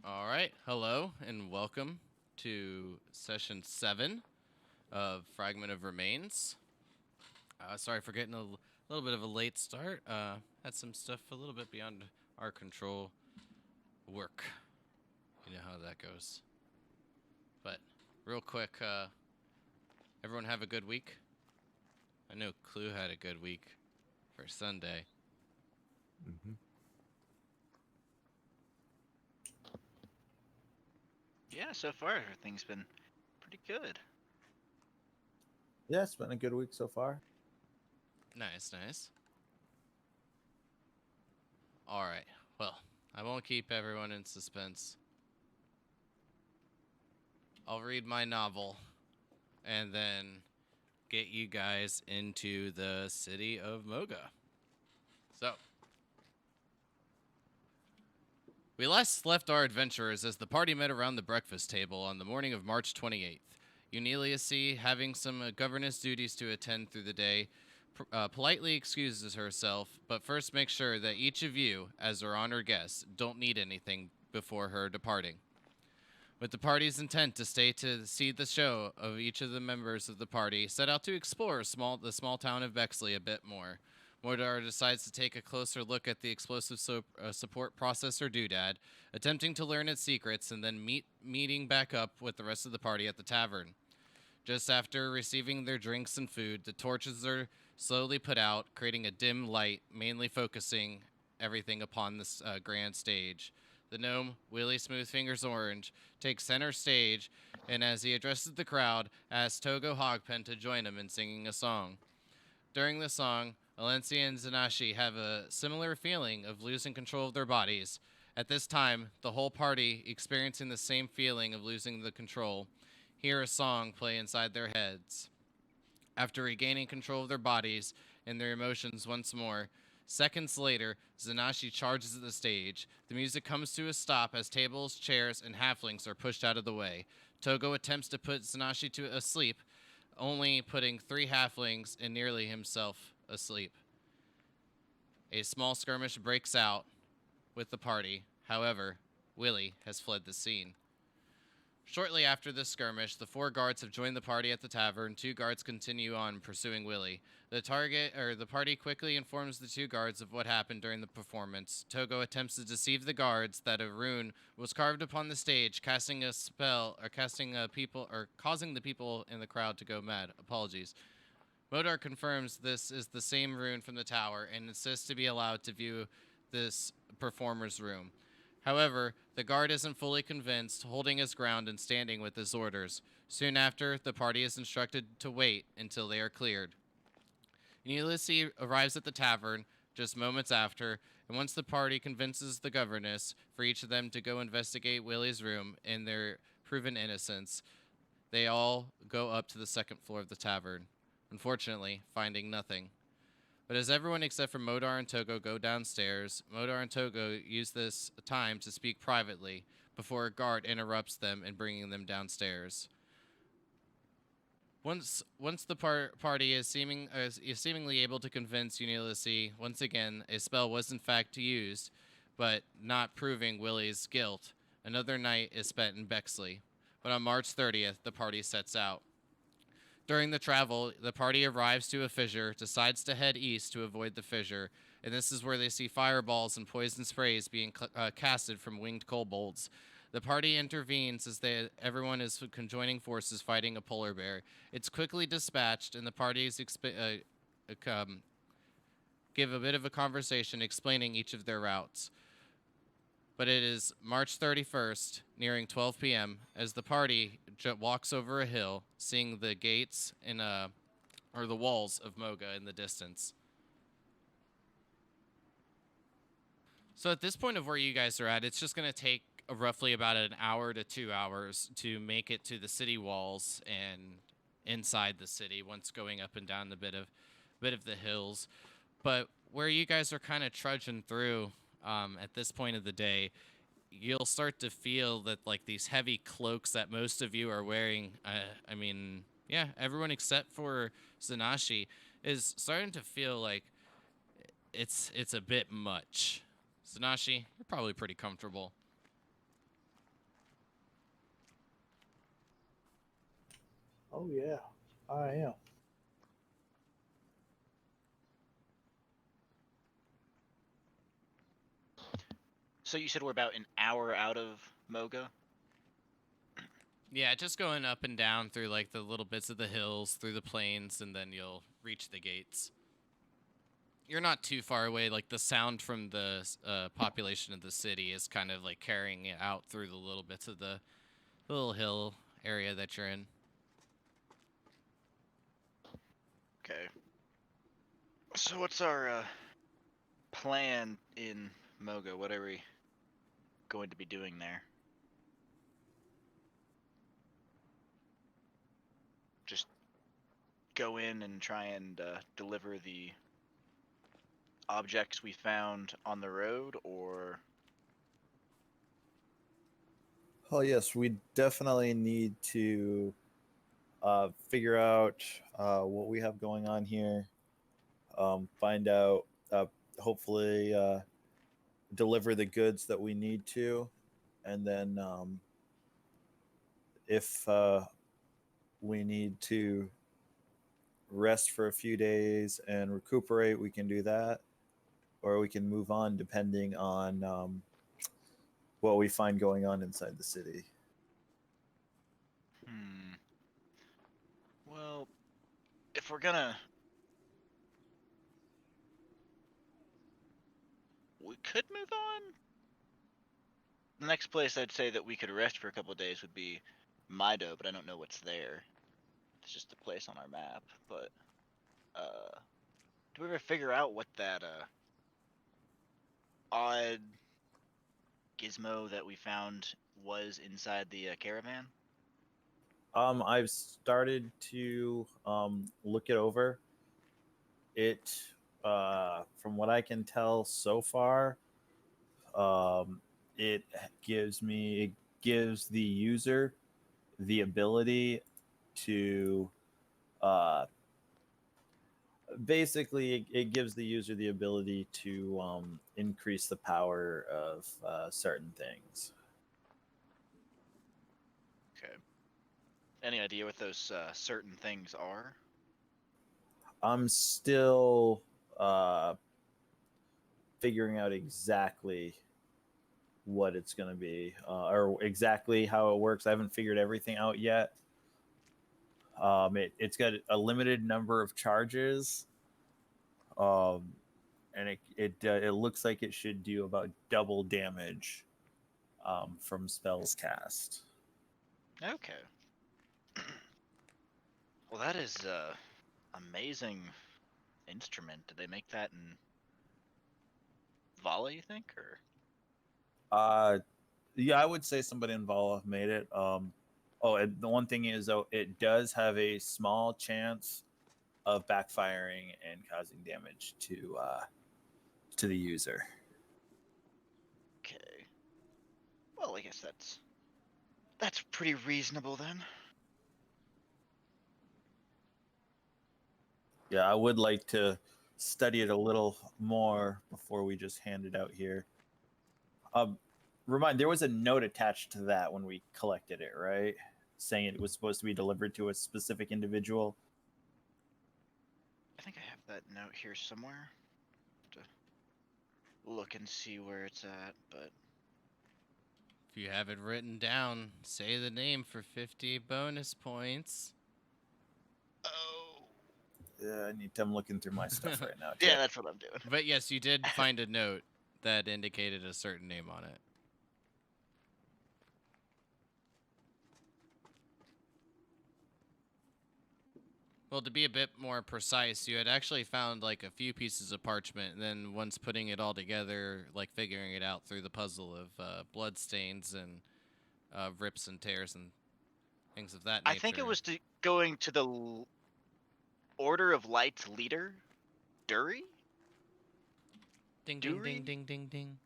All right. Hello and welcome to session 7 of Fragment of Remains. Sorry for getting a little bit of a late start. Had some stuff a little bit beyond our control work. You know how that goes. But real quick, everyone have a good week? I know Clue had a good week for Sunday. Mm-hmm. Yeah, so far everything's been pretty good. Yeah, it's been a good week so far. Nice, nice. All right. Well, I won't keep everyone in suspense. I'll read my novel and then get you guys into the city of Moga. So, we last left our adventurers as the party met around the breakfast table on the morning of March 28th. Euneliacy, having some governess duties to attend through the day, politely excuses herself, but first makes sure that each of you, as her honored guests, don't need anything before her departing. With the party's intent to stay to see the show of each of the members of the party, set out to explore the small town of Bexley a bit more. Mordar decides to take a closer look at the explosive support processor doodad, attempting to learn its secrets, and then meeting back up with the rest of the party at the tavern. Just after receiving their drinks and food, the torches are slowly put out, creating a dim light, mainly focusing everything upon this grand stage. The gnome, Willie Smoothfingers Orange, takes center stage, and as he addresses the crowd, asks Togo Hogpen to join him in singing a song. During the song, Alencia and Zanashi have a similar feeling of losing control of their bodies. At this time, the whole party, experiencing the same feeling of losing the control, hear a song play inside their heads. After regaining control of their bodies and their emotions once more, seconds later, Zanashi charges at the stage. The music comes to a stop as tables, chairs, and halflings are pushed out of the way. Togo attempts to put Zanashi to asleep, only putting 3 halflings and nearly himself asleep. A small skirmish breaks out with the party. However, Willie has fled the scene. Shortly after this skirmish, the 4 guards have joined the party at the tavern. 2 guards continue on pursuing Willie. The party quickly informs the 2 guards of what happened during the performance. Togo attempts to deceive the guards that a rune was carved upon the stage, casting a spell or causing the people in the crowd to go mad. Apologies. Modar confirms this is the same rune from the tower and insists to be allowed to view this performer's room. However, the guard isn't fully convinced, holding his ground and standing with his orders. Soon after, the party is instructed to wait until they are cleared. Ulysses arrives at the tavern just moments after, and once the party convinces the governess for each of them to go investigate Willie's room in their proven innocence, they all go up to the second floor of the tavern, unfortunately, finding nothing. But as everyone except for Modar and Togo go downstairs, Modar and Togo use this time to speak privately before a guard interrupts them in bringing them downstairs. Once the party is seemingly able to convince Unilisi once again a spell was in fact used, but not proving Willie's guilt, another night is spent in Bexley. But on March 30th, the party sets out. During the travel, the party arrives to a fissure, decides to head east to avoid the fissure, and this is where they see fireballs and poison sprays being casted from winged kobolds. The party intervenes as everyone is conjoining forces fighting a polar bear. It's quickly dispatched, and the parties give a bit of a conversation explaining each of their routes. But it is March 31st, nearing 12 p.m., as the party walks over a hill, seeing the gates or the walls of Moga in the distance. So at this point of where you guys are at, it's just going to take roughly about an hour to 2 hours to make it to the city walls and inside the city once going up and down the bit of the hills. But where you guys are kind of trudging through at this point of the day, you'll start to feel that like these heavy cloaks that most of you are wearing. Yeah, everyone except for Zanashi is starting to feel like it's a bit much. Zanashi, you're probably pretty comfortable. Oh yeah, I am. So you said we're about an hour out of Moga? Yeah, just going up and down through like the little bits of the hills, through the plains, and then you'll reach the gates. You're not too far away. Like the sound from the population of the city is kind of like carrying it out through the little bits of the little hill area that you're in. Okay. So what's our plan in Moga? What are we going to be doing there? Just go in and try and deliver the objects we found on the road, or Oh yes, we definitely need to figure out what we have going on here. Find out, hopefully, deliver the goods that we need to, and then if we need to rest for a few days and recuperate, we can do that, or we can move on depending on what we find going on inside the city. well, if we're gonna, we could move on. The next place I'd say that we could rest for a couple of days would be Mido, but I don't know what's there. It's just a place on our map. But do we ever figure out what that odd gizmo that we found was inside the caravan? I've started to look it over. It, from what I can tell so far, um, it it gives the user the ability to uh, basically it gives the user the ability to increase the power of certain things. Okay. Any idea what those certain things are? I'm still figuring out exactly what it's going to be or exactly how it works. I haven't figured everything out yet. It's got a limited number of charges, um, and it looks like it should do about double damage from spells cast. Okay. Well, that is amazing instrument. Did they make that in Vala, you think, or? Uh, yeah, I would say somebody in Vala made it. The one thing is though, it does have a small chance of backfiring and causing damage to the user. Okay. Well, I guess that's pretty reasonable then. Yeah, I would like to study it a little more before we just hand it out here. Um, there was a note attached to that when we collected it, right? Saying it was supposed to be delivered to a specific individual. I think I have that note here somewhere. To look and see where it's at, but If you have it written down, say the name for 50 bonus points. oh, I need to. I'm looking through my stuff right now. yeah, that's what I'm doing. But yes, you did find a note that indicated a certain name on it. Well, to be a bit more precise, you had actually found like a few pieces of parchment, and then once putting it all together, like figuring it out through the puzzle of blood stains and rips and tears and things of that I think it nature. was going to the Order of Light's leader, Dury. Ding, ding, ding, Dury. ding, ding, ding.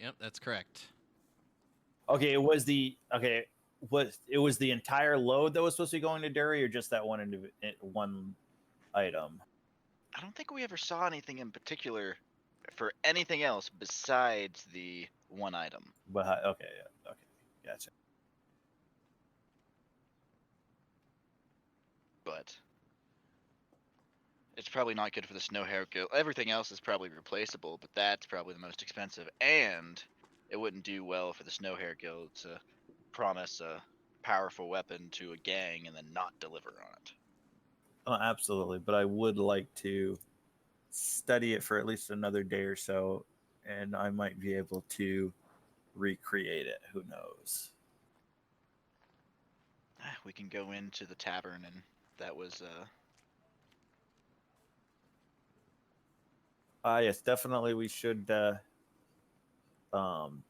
Yep, that's correct. Okay, it was the entire load that was supposed to be going to Derry, or just that one item? I don't think we ever saw anything in particular for anything else besides the one item. But okay, yeah, okay, gotcha. but it's probably not good for the snow hare guild. Everything else is probably replaceable, but that's probably the most expensive, and it wouldn't do well for the snow hare guild to promise a powerful weapon to a gang and then not deliver on it. Oh, absolutely. But I would like to study it for at least another day or so, and I might be able to recreate it. Who knows? We can go into the tavern, and that was Yes, definitely. We should um,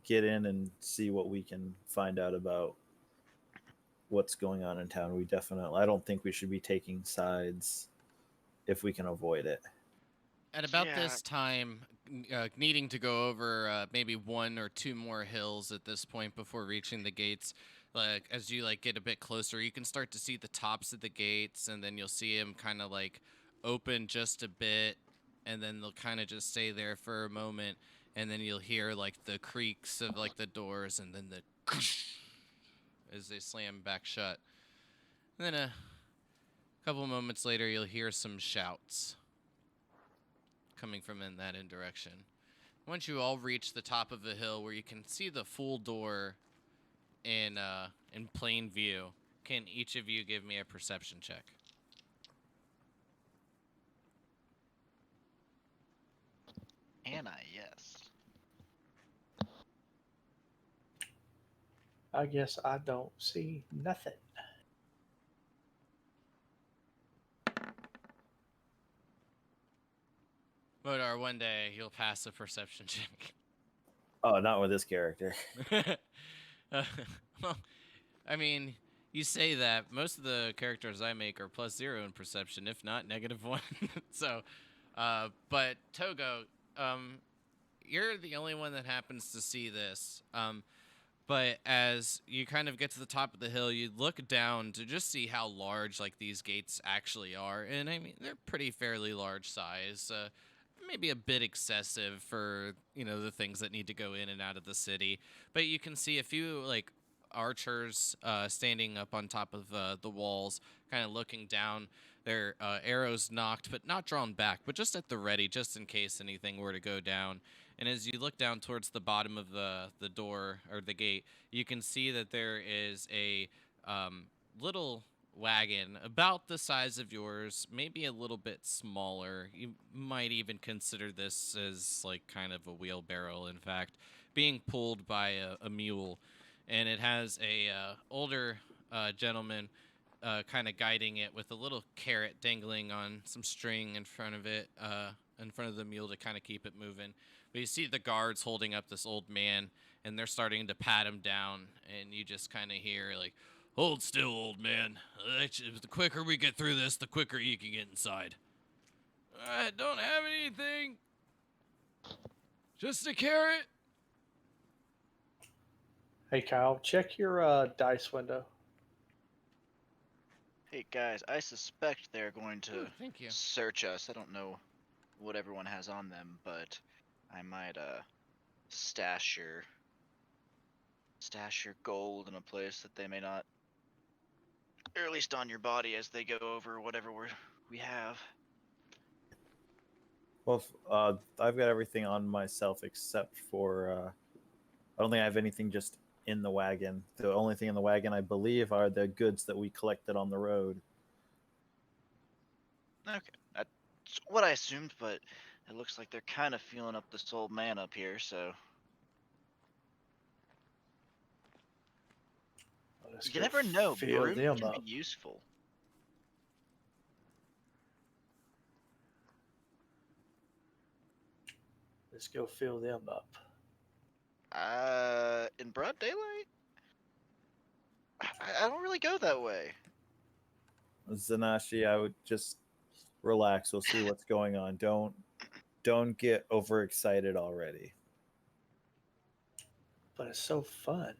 get in and see what we can find out about what's going on in town. We definitely. I don't think we should be taking sides if we can avoid it. At about yeah. this time, needing to go over maybe one or two more hills at this point before reaching the gates. Like as you like get a bit closer, you can start to see the tops of the gates, and then you'll see them kind of like open just a bit, and then they'll kind of just stay there for a moment, and then you'll hear like the creaks of like the doors, and then the as they slam back shut. And then a couple moments later, you'll hear some shouts coming from in that direction. Once you all reach the top of the hill where you can see the full door in plain view, can each of you give me a perception check? Anna, yes. I guess I don't see nothing. Modar, one day you'll pass a perception check. Oh, not with this character. uh, well, I mean, you say that most of the characters I make are +0 in perception, if not -1. So, but Togo, you're the only one that happens to see this. But as you kind of get to the top of the hill, you look down to just see how large like these gates actually are, and I mean they're pretty fairly large size. Maybe a bit excessive for the things that need to go in and out of the city. But you can see a few like archers standing up on top of the walls, kind of looking down. Their arrows knocked, but not drawn back, but just at the ready, just in case anything were to go down. And as you look down towards the bottom of the door or the gate, you can see that there is a little wagon about the size of yours, maybe a little bit smaller. You might even consider this as like kind of a wheelbarrow, in fact, being pulled by a mule. And it has a older gentleman kind of guiding it with a little carrot dangling on some string in front of it, in front of the mule to kind of keep it moving. But you see the guards holding up this old man, and they're starting to pat him down, and you just kind of hear like, "Hold still, old man. The quicker we get through this, the quicker you can get inside." "I don't have anything. Just a carrot." Hey, Kyle, check your dice window. Hey guys, I suspect they're going to Ooh, thank you. search us. I don't know what everyone has on them, but I might stash your gold in a place that they may not, or at least on your body as they go over whatever we have. Well, I've got everything on myself except for I don't think I have anything just in the wagon. The only thing in the wagon, I believe, are the goods that we collected on the road. Okay, that's what I assumed, but it looks like they're kind of feeling up this old man up here, so Let's you go never know. fill Broom them can up. be useful. Let's go fill them up. In broad daylight, I don't really go that way. Zanashi, I would just relax. We'll see what's going on. Don't get overexcited already. But it's so fun.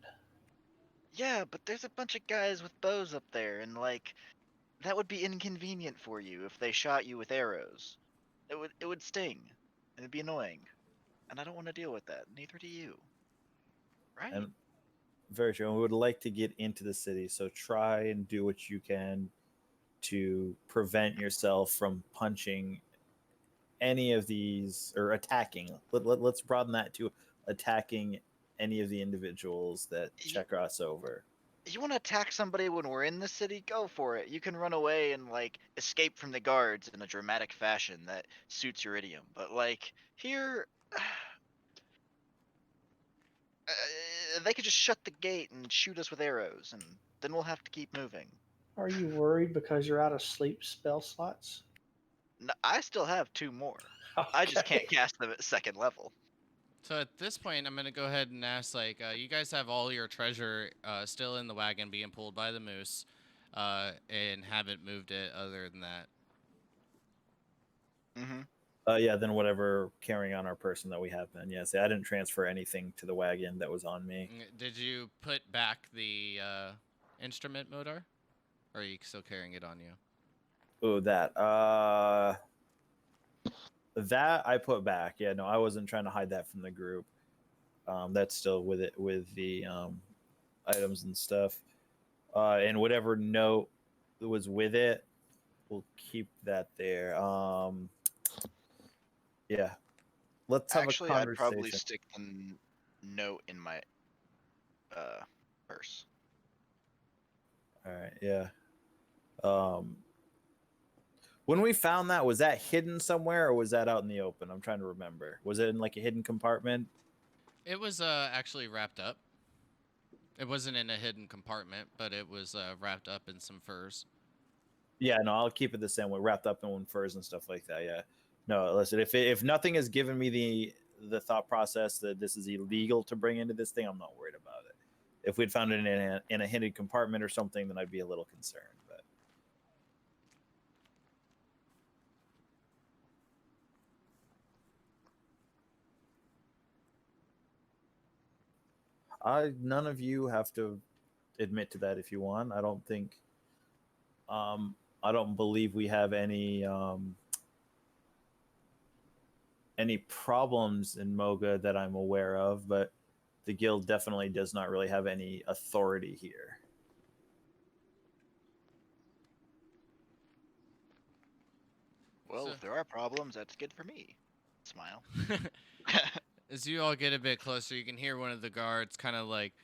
Yeah, but there's a bunch of guys with bows up there, and like that would be inconvenient for you if they shot you with arrows. It would sting. It'd be annoying, and I don't want to deal with that. Neither do you. Right? And very true. And we would like to get into the city, so try and do what you can to prevent yourself from punching any of these or attacking. Let's broaden that to attacking any of the individuals that Y- check us over. You want to attack somebody when we're in the city? Go for it. You can run away and like escape from the guards in a dramatic fashion that suits your idiom. But like here, they could just shut the gate and shoot us with arrows, and then we'll have to keep moving. Are you worried because you're out of sleep spell slots? I still have 2 more. I just can't cast them at 2nd level. So at this point, I'm gonna go ahead and ask, like, you guys have all your treasure still in the wagon, being pulled by the moose, and haven't moved it. Other than that, Mm-hmm. Yeah, then whatever carrying on our person that we have been. Yeah, see, I didn't transfer anything to the wagon that was on me. Did you put back the instrument, Modar? Or are you still carrying it on you? Oh, that. That I put back. Yeah, no, I wasn't trying to hide that from the group. That's still with it with the items and stuff. And whatever note that was with it, we'll keep that there. Yeah. Let's have Actually, a I'd probably conversation. stick the note in my purse. All right, yeah. When we found that, was that hidden somewhere or was that out in the open? I'm trying to remember. Was it in like a hidden compartment? It was actually wrapped up. It wasn't in a hidden compartment, but it was wrapped up in some furs. Yeah, no, I'll keep it the same way, wrapped up in furs and stuff like that. Yeah. No, listen, if nothing has given me the thought process that this is illegal to bring into this thing, I'm not worried about it. If we'd found it in a hidden compartment or something, then I'd be a little concerned. But none of you have to admit to that if you want. I don't think. I don't believe we have any problems in Moga that I'm aware of, but the guild definitely does not really have any authority here. Well, So, if there are problems, that's good for me. Smile. as you all get a bit closer, you can hear one of the guards kind of like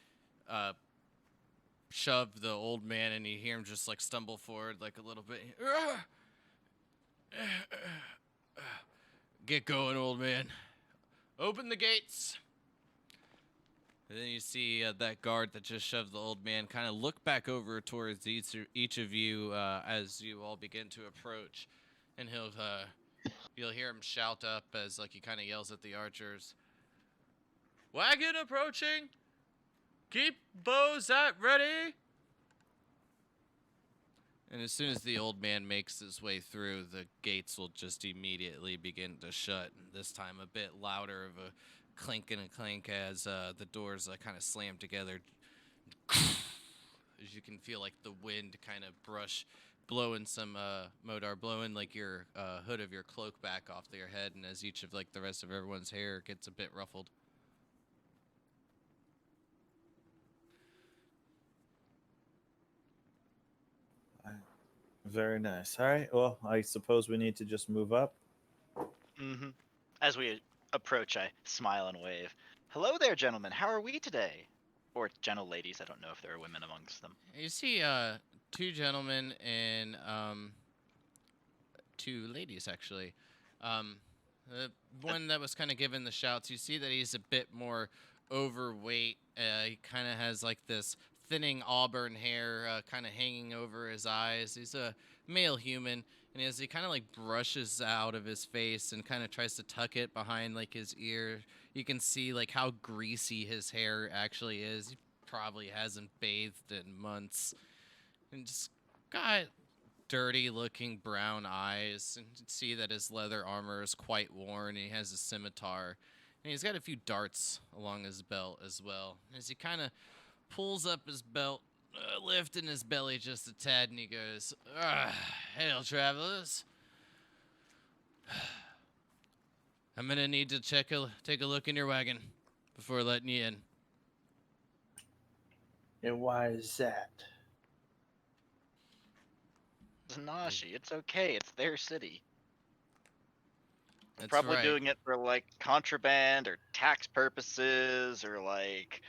shove the old man, and you hear him just like stumble forward like a little bit. Get going, old man. Open the gates. And then you see that guard that just shoved the old man kind of look back over towards each of you as you all begin to approach, and you'll hear him shout up as like he kind of yells at the archers. Wagon approaching. Keep bows at ready. And as soon as the old man makes his way through, the gates will just immediately begin to shut. This time a bit louder of a clink and a clink as the doors kind of slam together. As you can feel like the wind kind of blowing some Modar, blowing like your hood of your cloak back off your head, and as each of like the rest of everyone's hair gets a bit ruffled. Very nice. All right. Well, I suppose we need to just move up. Mm-hmm. As we approach, I smile and wave. Hello there, gentlemen. How are we today? Or gentle ladies. I don't know if there are women amongst them. You see two gentlemen and two ladies, actually. The one that was kind of given the shouts, you see that he's a bit more overweight. He kind of has like this thinning auburn hair kind of hanging over his eyes. He's a male human, and as he kind of like brushes out of his face and kind of tries to tuck it behind like his ear, you can see like how greasy his hair actually is. He probably hasn't bathed in months, and just got dirty looking brown eyes, and you can see that his leather armor is quite worn, and he has a scimitar, and he's got a few darts along his belt as well. As he kind of pulls up his belt, lifting his belly just a tad, and he goes, "Hail, travelers. I'm gonna need to take a look in your wagon before letting you in." And why is that? Zanashi, it's okay. It's their city. That's Probably right. doing it for like contraband or tax purposes or like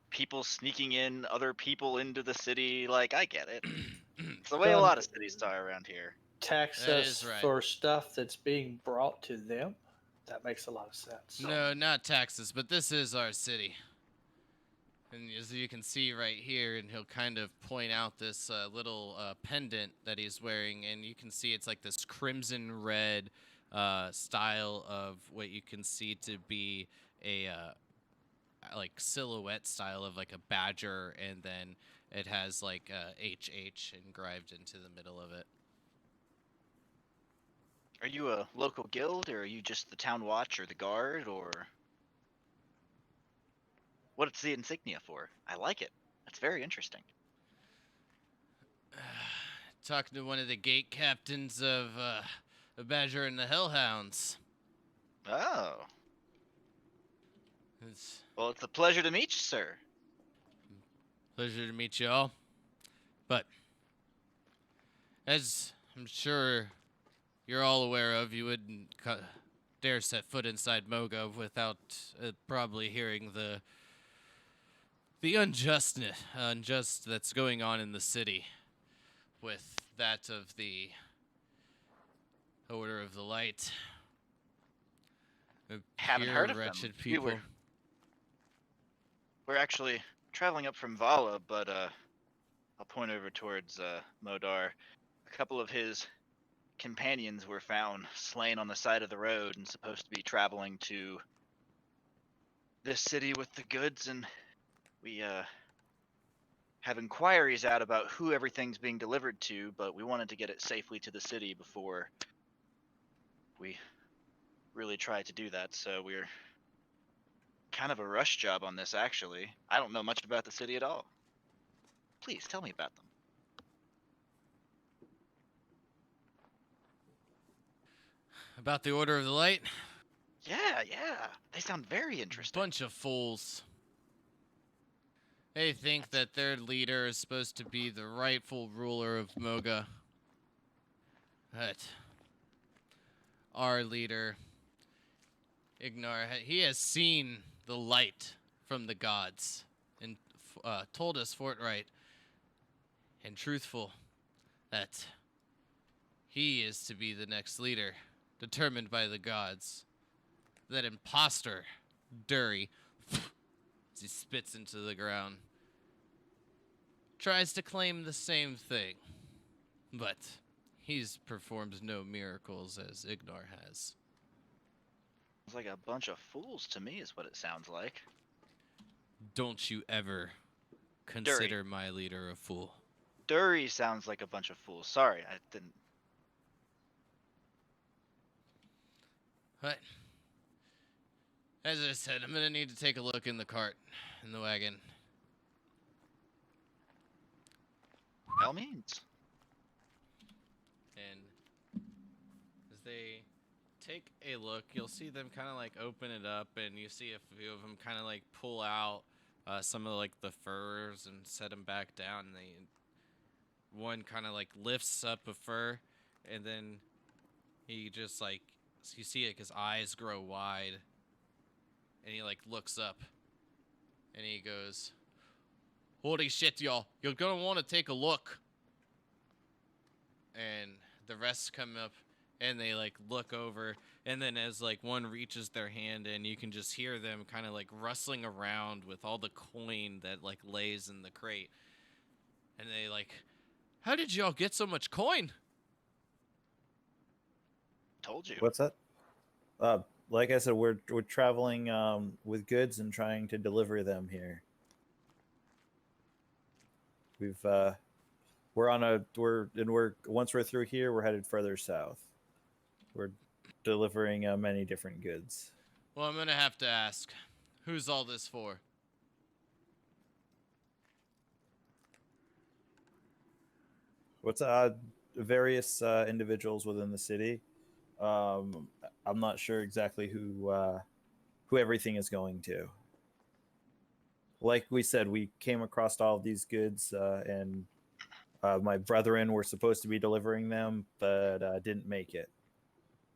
people sneaking in other people into the city. Like, I get it. It's the way a Done. lot of cities are around here. Tax That us is right. for stuff that's being brought to them. That makes a lot of sense. No, not taxes, but this is our city. And as you can see right here, and he'll kind of point out this little pendant that he's wearing, and you can see it's like this crimson red style of what you can see to be a like silhouette style of like a badger, and then it has like HH engraved into the middle of it. Are you a local guild, or are you just the town watch or the guard, or what's the insignia for? I like it. That's very interesting. Talking to one of the gate captains of the Badger and the Hellhounds. Oh, It's well, it's a pleasure to meet you, sir. pleasure to meet you all. But as I'm sure you're all aware of, you wouldn't dare set foot inside Moga without probably hearing the unjust that's going on in the city with that of the Order of the Light. A Haven't pure heard of them. wretched people. We're actually traveling up from Vala, but I'll point over towards Modar. A couple of his companions were found slain on the side of the road and supposed to be traveling to this city with the goods, and we have inquiries out about who everything's being delivered to, but we wanted to get it safely to the city before we really tried to do that, so we're kind of a rush job on this, actually. I don't know much about the city at all. Please tell me about them. About the Order of the Light? Yeah, they sound very interesting. Bunch of fools. They think that their leader is supposed to be the rightful ruler of Moga. But our leader, Ignar, he has seen the light from the gods and told us forthright and truthful that he is to be the next leader, determined by the gods. That imposter, Dury, as he spits into the ground, tries to claim the same thing, but he's performed no miracles as Ignar has. It's like a bunch of fools to me, is what it sounds like. Don't you ever consider my leader a fool. Dury sounds like a bunch of fools. Sorry, I didn't. But as I said, I'm gonna need to take a look in the cart, in the wagon. By all means. And as they take a look, you'll see them kind of like open it up, and you see a few of them kind of like pull out some of like the furs and set them back down. And one kind of like lifts up a fur, and then he just like, you see like his eyes grow wide, and he like looks up, and he goes, "Holy shit, y'all! You're gonna want to take a look." And the rest come up, and they like look over, and then as like one reaches their hand in, you can just hear them kind of like rustling around with all the coin that like lays in the crate. And they like, "How did y'all get so much coin?" Told you. What's that? Like I said, we're traveling with goods and trying to deliver them here. We're once we're through here, we're headed further south. We're delivering many different goods. Well, I'm gonna have to ask, who's all this for? What's various individuals within the city. I'm not sure exactly who everything is going to. Like we said, we came across all of these goods and My brethren were supposed to be delivering them, but didn't make it,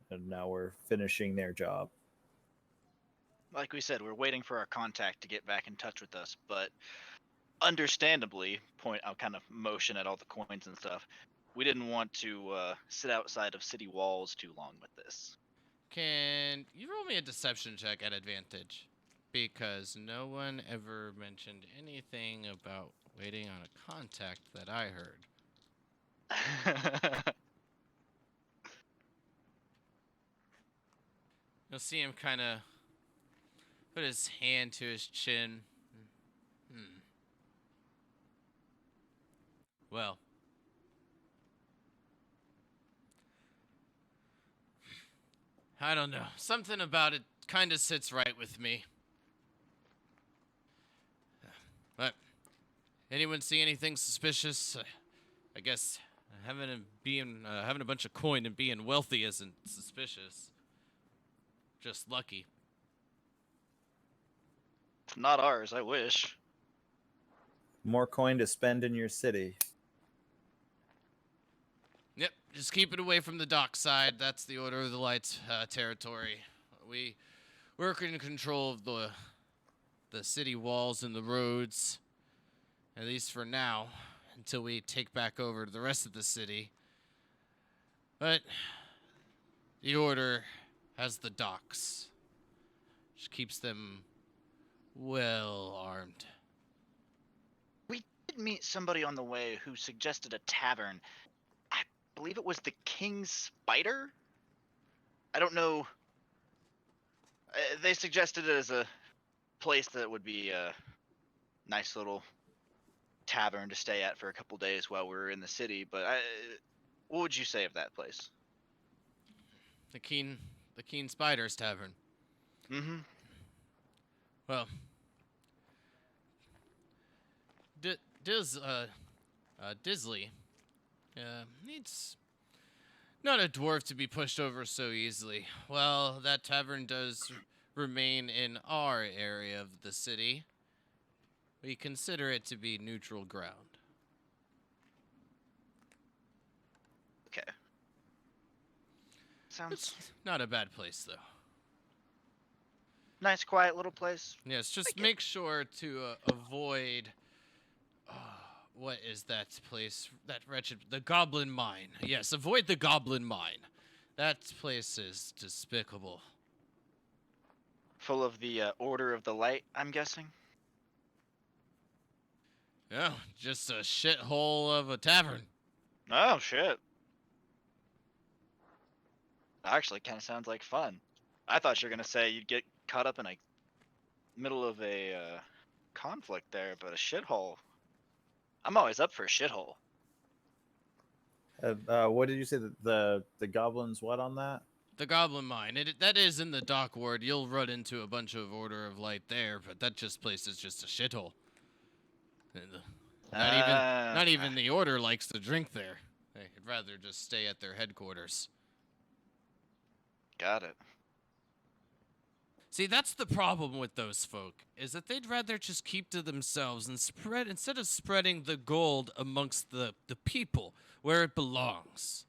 and now we're finishing their job. Like we said, we're waiting for our contact to get back in touch with us, but understandably, I'll kind of motion at all the coins and stuff. We didn't want to sit outside of city walls too long with this. Can you roll me a deception check at advantage? Because no one ever mentioned anything about waiting on a contact that I heard. You'll see him kind of put his hand to his chin. Well, I don't know. Something about it kind of sits right with me. But anyone see anything suspicious? I guess having a bunch of coin and being wealthy isn't suspicious. Just lucky. It's not ours, I wish. More coin to spend in your city. Yep, just keep it away from the dockside. That's the Order of the Lights territory. We're in control of the city walls and the roads, at least for now, until we take back over the rest of the city. But the Order has the docks, which keeps them well armed. We did meet somebody on the way who suggested a tavern. I believe it was the King's Spider? I don't know. They suggested it as a place that would be a nice little tavern to stay at for a couple days while we were in the city, but what would you say of that place? The Keen Spiders Tavern. Mm-hmm. Well, Disley needs not a dwarf to be pushed over so easily. Well, that tavern does remain in our area of the city. We consider it to be neutral ground. Okay. Sounds It's not a bad place, though. nice, quiet little place. Yes, just Like it. make sure to avoid. What is that place? That wretched. The Goblin Mine. Yes, avoid the Goblin Mine. That place is despicable. Full of the Order of the Light, I'm guessing. Yeah, just a shithole of a tavern. Oh, shit. Actually, kind of sounds like fun. I thought you were going to say you'd get caught up in a middle of a conflict there, but a shithole. I'm always up for a shithole. What did you say that the goblins? What on that? The Goblin Mine. That is in the dock ward. You'll run into a bunch of Order of Light there, but that place is just a shithole. And not even the Order likes to drink there. They'd rather just stay at their headquarters. Got it. See, that's the problem with those folk, is that they'd rather just keep to themselves and spread, instead of spreading the gold amongst the people where it belongs.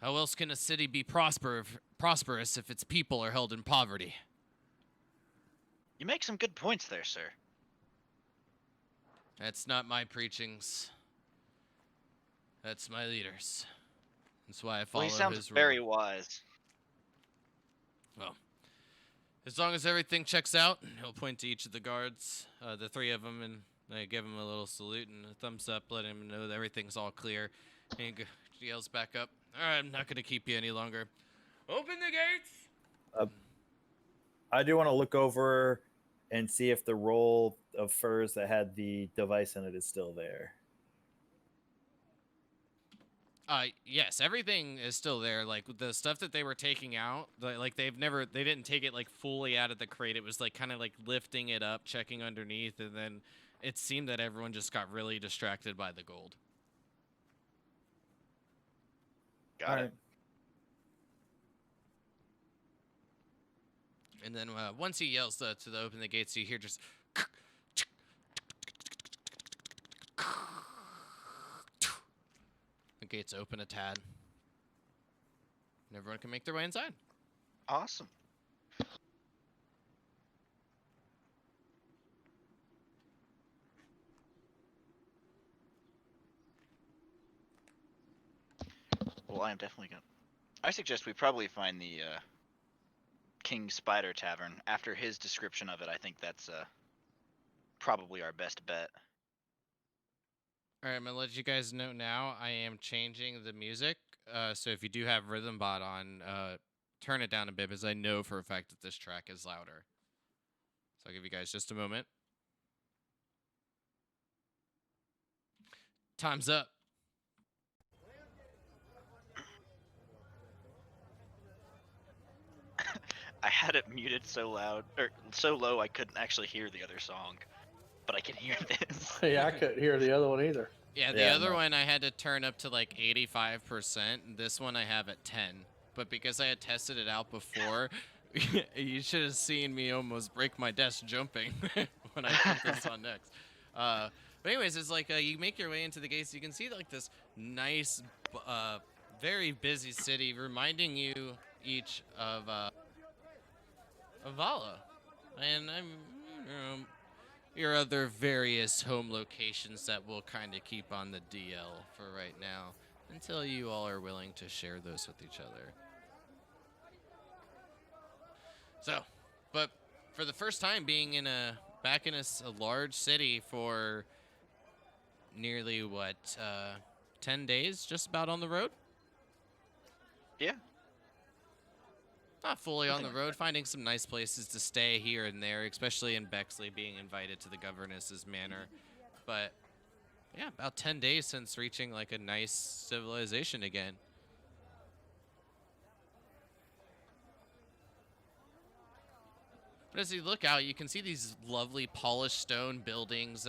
How else can a city be prosperous if its people are held in poverty? You make some good points there, sir. That's not my preachings. That's my leader's. That's why I follow Well, he sounds his rule. very wise. Well, as long as everything checks out, he'll point to each of the guards, the three of them, and I give him a little salute and a thumbs up, letting him know that everything's all clear. And he yells back up, "All right, I'm not going to keep you any longer. Open the gates!" I do want to look over and see if the roll of furs that had the device in it is still there. Yes, everything is still there. Like the stuff that they were taking out, like they didn't take it like fully out of the crate. It was like kind of like lifting it up, checking underneath, and then it seemed that everyone just got really distracted by the gold. Got it. And then once he yells to open the gates, you hear just gates open a tad. And everyone can make their way inside. Awesome. Well, I am definitely gonna. I suggest we probably find the King Spider Tavern. After his description of it, I think that's probably our best bet. All right, I'm gonna let you guys know now. I am changing the music. So if you do have Rhythm Bot on, turn it down a bit, because I know for a fact that this track is louder. So I'll give you guys just a moment. Time's up. I had it muted so loud or so low I couldn't actually hear the other song, but I can hear this. Yeah, I couldn't hear the other one either. Yeah, the Yeah, other no. one I had to turn up to like 85%. This one I have at 10. But because I had tested it out before, you should have seen me almost break my desk jumping when I put this on next. But anyways, it's like you make your way into the gates. You can see like this nice, very busy city, reminding you each of Vala. And your other various home locations that we'll kind of keep on the DL for right now until you all are willing to share those with each other. So, but for the first time being back in a large city for nearly 10 days, just about on the road? Yeah. Not fully on the Something like road, finding some nice places to stay here and there, especially in Bexley, being invited to the governess's manor. But yeah, about 10 days since reaching like a nice civilization again. But as you look out, you can see these lovely polished stone buildings,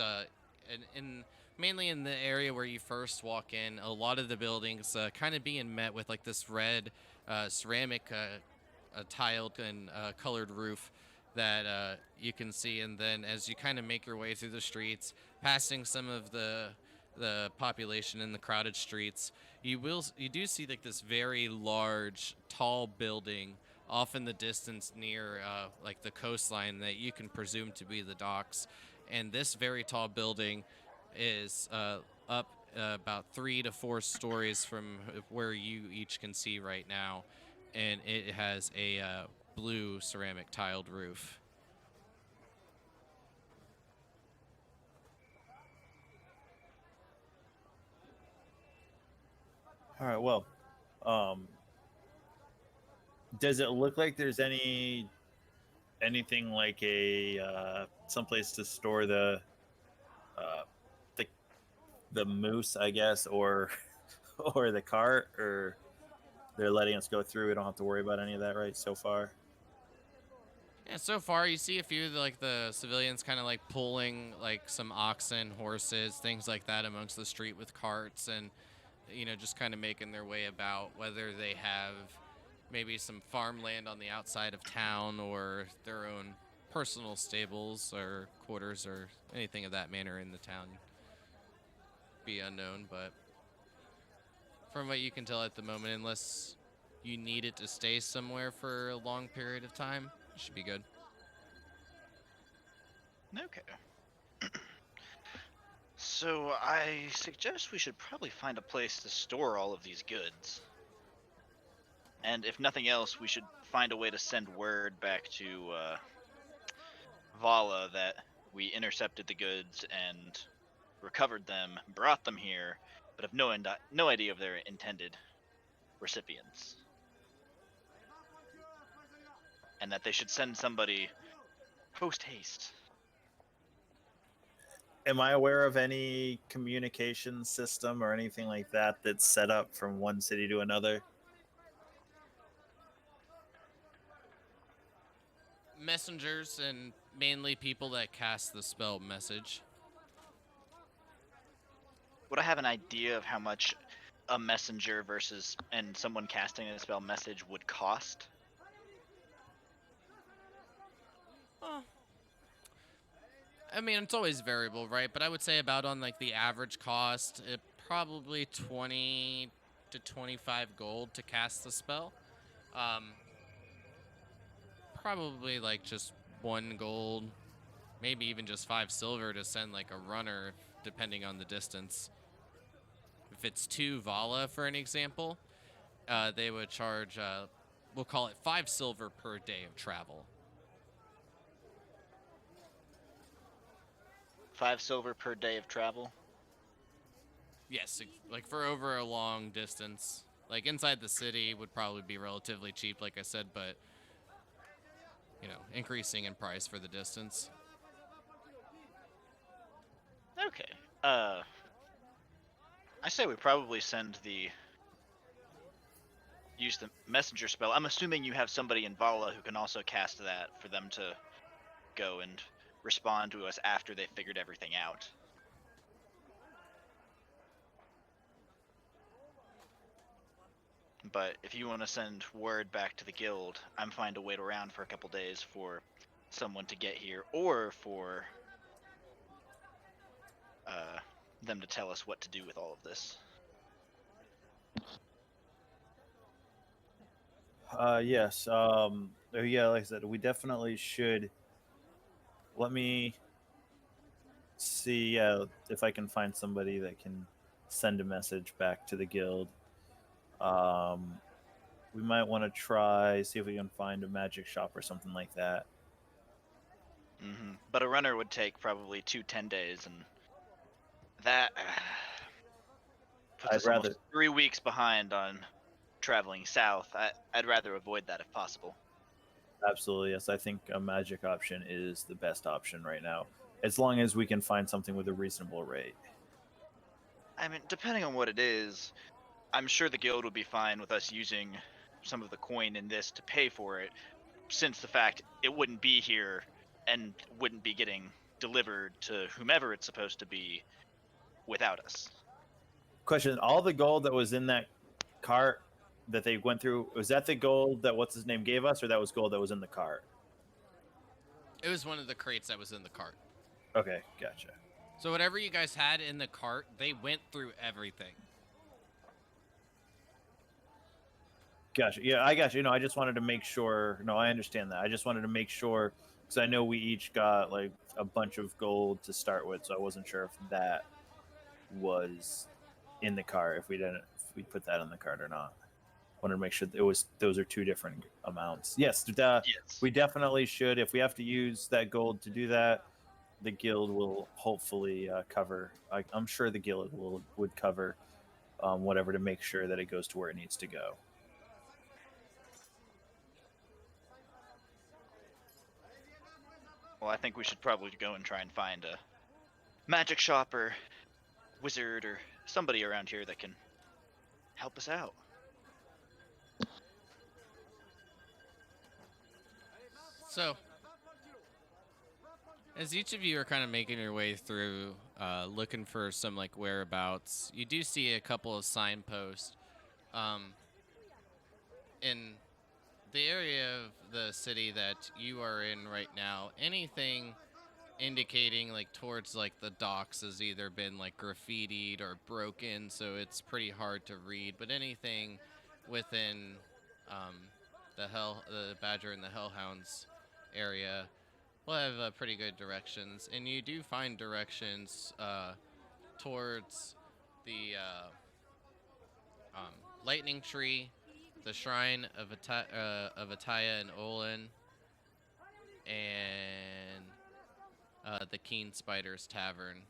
mainly in the area where you first walk in. A lot of the buildings kind of being met with like this red ceramic tiled and colored roof that you can see. And then as you kind of make your way through the streets, passing some of the population in the crowded streets, you do see like this very large, tall building off in the distance near like the coastline that you can presume to be the docks. And this very tall building is up about 3 to 4 stories from where you each can see right now, and it has a blue ceramic tiled roof. All right. Well, does it look like there's anything like a someplace to store the uh, the moose, I guess, or or the cart, or they're letting us go through? We don't have to worry about any of that, right? So far. Yeah, so far you see a few of the civilians kind of like pulling like some oxen, horses, things like that amongst the street with carts, and just kind of making their way about, whether they have maybe some farmland on the outside of town or their own personal stables or quarters or anything of that manner in the town. Be unknown, but from what you can tell at the moment, unless you need it to stay somewhere for a long period of time, it should be good. Okay. So I suggest we should probably find a place to store all of these goods. And if nothing else, we should find a way to send word back to Vala that we intercepted the goods and recovered them, brought them here, but have no idea of their intended recipients. And that they should send somebody post haste. Am I aware of any communication system or anything like that that's set up from one city to another? Messengers, and mainly people that cast the spell message. Would I have an idea of how much a messenger and someone casting a spell message would cost? Well, I mean, it's always variable, right? But I would say about on like the average cost probably 20 to 25 gold to cast the spell. Probably like just 1 gold, maybe even just 5 silver to send like a runner, depending on the distance. If it's 2 Vala, for an example, they would charge, we'll call it 5 silver per day of travel. 5 silver per day of travel. Yes, like for over a long distance. Like inside the city would probably be relatively cheap, like I said, but increasing in price for the distance. Okay. I say we probably use the messenger spell. I'm assuming you have somebody in Vala who can also cast that for them to go and respond to us after they figured everything out. But if you want to send word back to the guild, I'm fine to wait around for a couple days for someone to get here, or for them to tell us what to do with all of this. Yes. Yeah, like I said, we definitely should. Let me see if I can find somebody that can send a message back to the guild. We might want to see if we can find a magic shop or something like that. But a runner would take probably 10 days, and that puts I'd us almost rather 3 weeks behind on traveling south. I'd rather avoid that if possible. absolutely, yes. I think a magic option is the best option right now, as long as we can find something with a reasonable rate. I mean, depending on what it is, I'm sure the guild would be fine with us using some of the coin in this to pay for it, since the fact it wouldn't be here and wouldn't be getting delivered to whomever it's supposed to be without us. Question: all the gold that was in that cart that they went through, was that the gold that what's his name gave us, or that was gold that was in the cart? It was one of the crates that was in the cart. Okay, gotcha. So whatever you guys had in the cart, they went through everything. Gotcha. Yeah, I got you. I just wanted to make sure. No, I understand that. I just wanted to make sure because I know we each got like a bunch of gold to start with, so I wasn't sure if that was in the cart. If we put that in the cart or not. Wanted to make sure those are 2 different amounts. Yes, Yes. we definitely should. If we have to use that gold to do that, the guild will hopefully cover. I'm sure the guild would cover whatever to make sure that it goes to where it needs to go. Well, I think we should probably go and try and find a magic shop or wizard or somebody around here that can help us out. So, as each of you are kind of making your way through, looking for some like whereabouts, you do see a couple of signposts. In the area of the city that you are in right now, anything indicating like towards like the docks has either been like graffitied or broken, so it's pretty hard to read. But anything within the Badger and the Hellhounds area will have pretty good directions, and you do find directions towards the Lightning Tree, the Shrine of Ataya and Olin, and the Keen Spiders Tavern,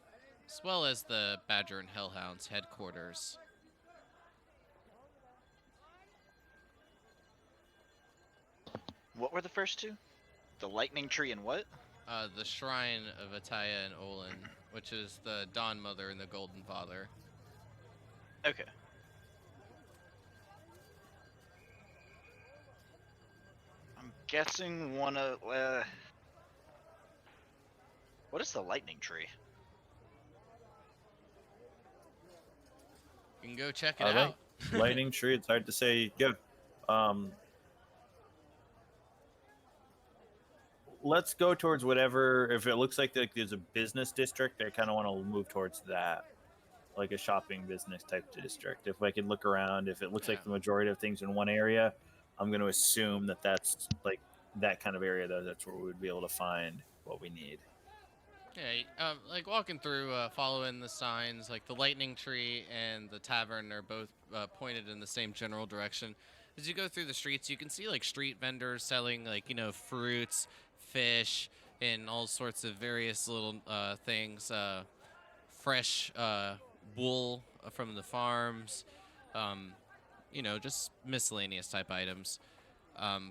as well as the Badger and Hellhounds headquarters. What were the first 2? The Lightning Tree and what? The Shrine of Ataya and Olin, which is the Dawn Mother and the Golden Father. Okay. I'm guessing one of... what is the Lightning Tree? You can go check it All right. out. Lightning tree. It's hard to say. Yeah. Let's go towards whatever. If it looks like there's a business district, I kind of want to move towards that. like a shopping business type district. If I can look around, if it looks Yeah. like the majority of things in one area, I'm going to assume that that's like that kind of area. That's where we would be able to find what we need. Yeah, like walking through, following the signs, like the lightning tree and the tavern are both pointed in the same general direction. As you go through the streets, you can see like street vendors selling like fruits, fish, and all sorts of various little things. Fresh wool from the farms, um, just miscellaneous type items.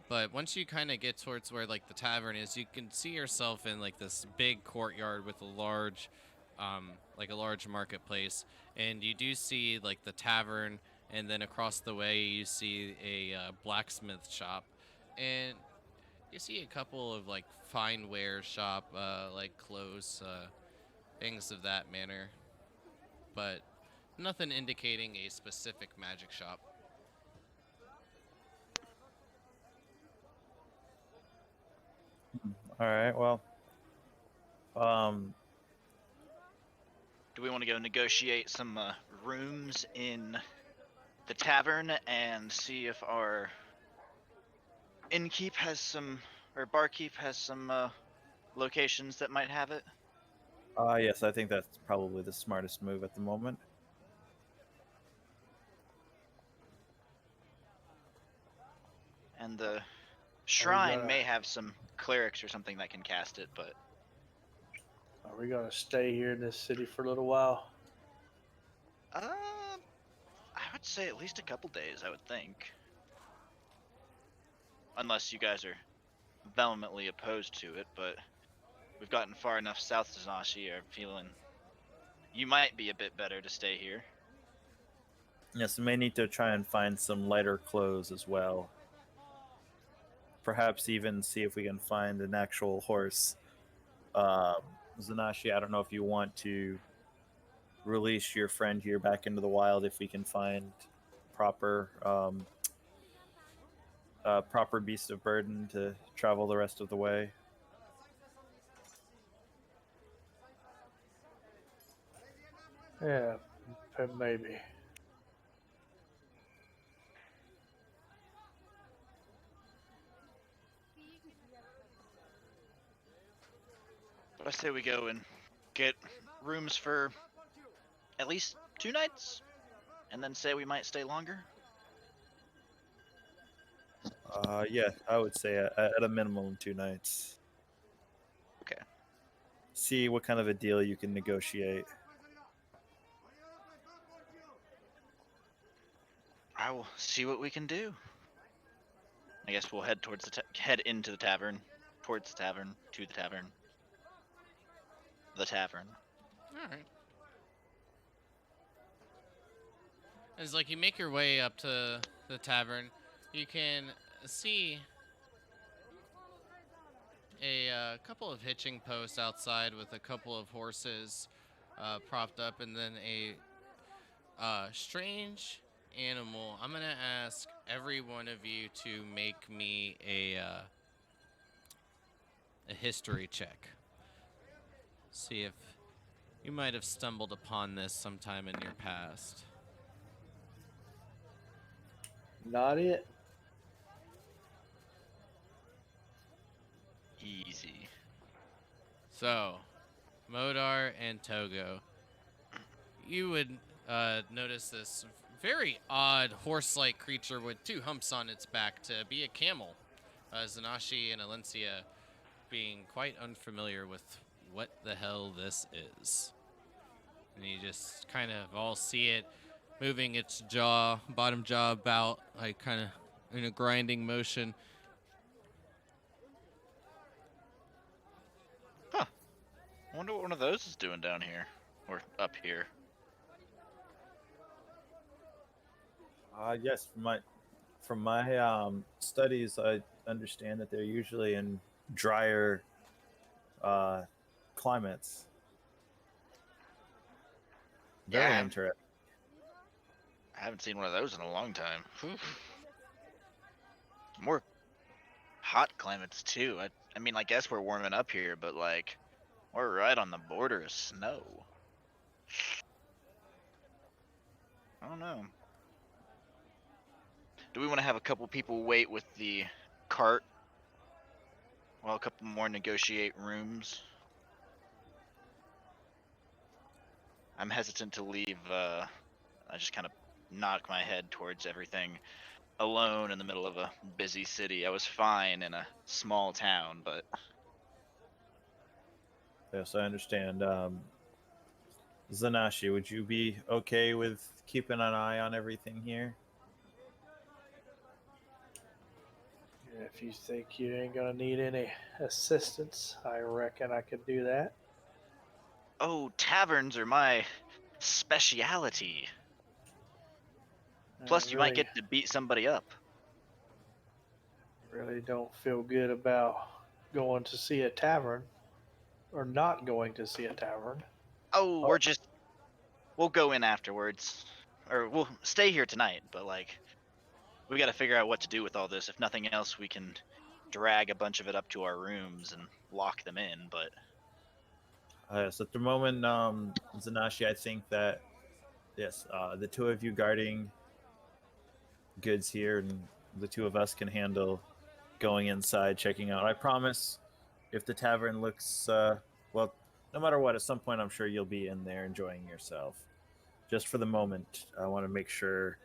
But once you kind of get towards where like the tavern is, you can see yourself in like this big courtyard with a large marketplace, and you do see like the tavern, and then across the way you see a blacksmith shop, and you see a couple of like fine wares shop, like clothes, things of that manner, but nothing indicating a specific magic shop. All right. Well, um, Do we want to go negotiate some rooms in the tavern and see if our innkeep has some, or barkeep has some locations that might have it? yes, I think that's probably the smartest move at the moment. And the shrine gonna- may have some clerics or something that can cast it, but Are we gonna stay here in this city for a little while? I would say at least a couple days, I would think. Unless you guys are vehemently opposed to it, but we've gotten far enough south to Zanashi, I'm feeling you might be a bit better to stay here. Yes, we may need to try and find some lighter clothes as well. Perhaps even see if we can find an actual horse. Zanashi, I don't know if you want to release your friend here back into the wild if we can find proper proper beast of burden to travel the rest of the way. Yeah, maybe. But I say we go and get rooms for at least 2 nights, and then say we might stay longer. Yeah, I would say at a minimum 2 nights. Okay. See what kind of a deal you can negotiate. I will see what we can do. I guess we'll head towards head into the tavern, towards the tavern, to the tavern. The tavern. All right. As like you make your way up to the tavern, you can see a couple of hitching posts outside with a couple of horses propped up, and then a strange animal. I'm gonna ask every one of you to make me a history check. See if you might have stumbled upon this sometime in your past. Not it. Easy. So, Modar and Togo, you would notice this very odd horse-like creature with 2 humps on its back to be a camel. Zanashi and Alencia being quite unfamiliar with what the hell this is. And you just kind of all see it moving its bottom jaw about, like kind of in a grinding motion. Huh. I wonder what one of those is doing down here. Or up here. Yes, from my studies, I understand that they're usually in drier climates. Very Yeah, interesting. I haven't seen one of those in a long time. Whew. More hot climates too. I mean, I guess we're warming up here, but like, we're right on the border of snow. I don't know. Do we want to have a couple people wait with the cart while a couple more negotiate rooms? I'm hesitant to leave. I just kind of knock my head towards everything alone in the middle of a busy city. I was fine in a small town, but Yes, I understand. Zanashi, would you be okay with keeping an eye on everything here? If you think you ain't gonna need any assistance, I reckon I could do that. oh, taverns are my speciality. I Plus, you might really, get to beat somebody up. really don't feel good about going to see a tavern or not going to see a tavern. Oh, we'll go in afterwards, or we'll stay here tonight. But like, we got to figure out what to do with all this. If nothing else, we can drag a bunch of it up to our rooms and lock them in. But So at the moment, Zanashi, I think that yes, the two of you guarding goods here, and the two of us can handle going inside, checking out. I promise, if the tavern looks well, no matter what, at some point I'm sure you'll be in there enjoying yourself. Just for the moment, I want to make sure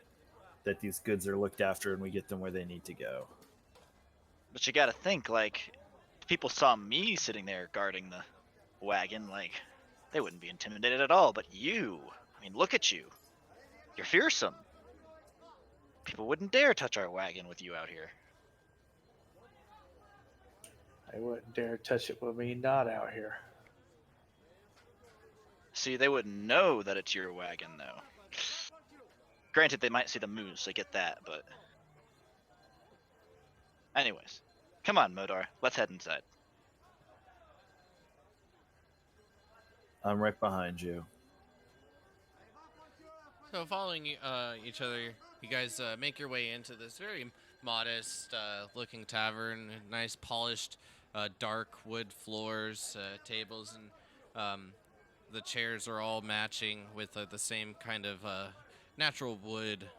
that these goods are looked after and we get them where they need to go. you got to think, like, if people saw me sitting there guarding the wagon, like, they wouldn't be intimidated at all. But you, I mean, look at you. You're fearsome. People wouldn't dare touch our wagon with you out here. They wouldn't dare touch it with me not out here. See, they wouldn't know that it's your wagon, though. Granted, they might see the moose, I get that, but... Anyways, come on, Modar, let's head inside. I'm right behind you. So following each other, you guys make your way into this very modest looking tavern. Nice polished dark wood floors, tables, and the chairs are all matching with the same kind of natural wood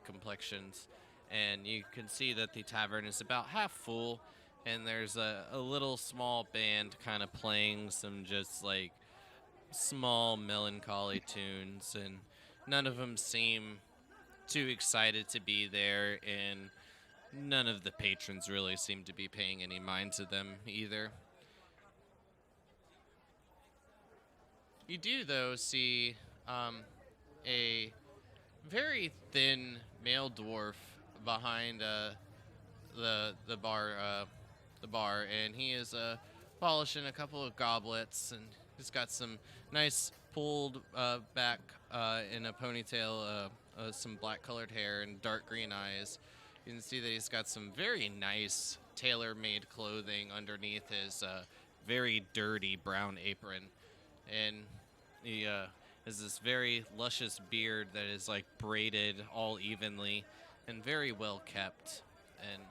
complexions. And you can see that the tavern is about half full, and there's a little small band kind of playing some just like small melancholy tunes, and none of them seem too excited to be there, and none of the patrons really seem to be paying any mind to them either. You do, though, see a very thin male dwarf behind the bar, and he is polishing a couple of goblets, and he's got some nice pulled back in a ponytail, some black-colored hair and dark green eyes. You can see that he's got some very nice tailor-made clothing underneath his very dirty brown apron, and he has this very luscious beard that is like braided all evenly and very well kept. And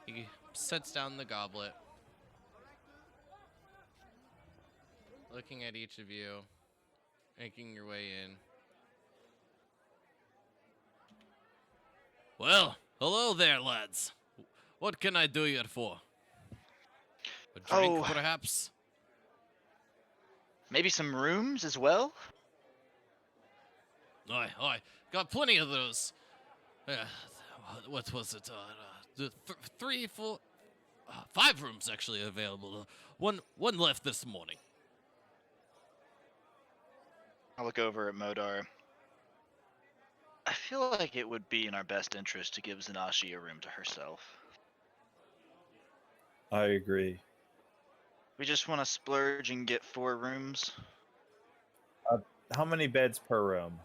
he sets down the goblet, looking at each of you, making your way in. Well, hello there, lads. What can I do you for? A drink, Oh. perhaps? Maybe some rooms as well? Aye. Got plenty of those. What was it? Three, four, 5 rooms actually available. One left this morning. I'll look over at Modar. I feel like it would be in our best interest to give Zanashi a room to herself. I agree. We just want to splurge and get 4 rooms. How many beds per room?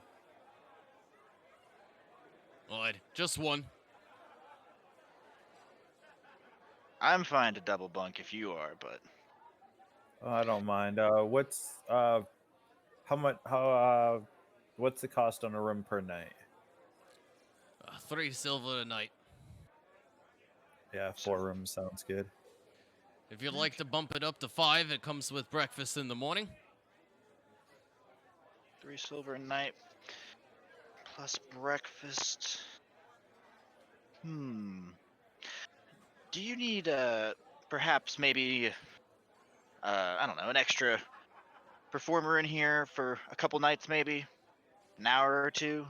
Alright, just one. I'm fine to double bunk if you are, but Oh, I don't mind. What's how much? What's the cost on a room per night? 3 silver a night. Yeah, 4 rooms sounds good. If you'd like to bump it up to 5, it comes with breakfast in the morning. 3 silver a night. plus breakfast. Do you need perhaps maybe I don't know, an extra performer in here for a couple nights, maybe an hour or two?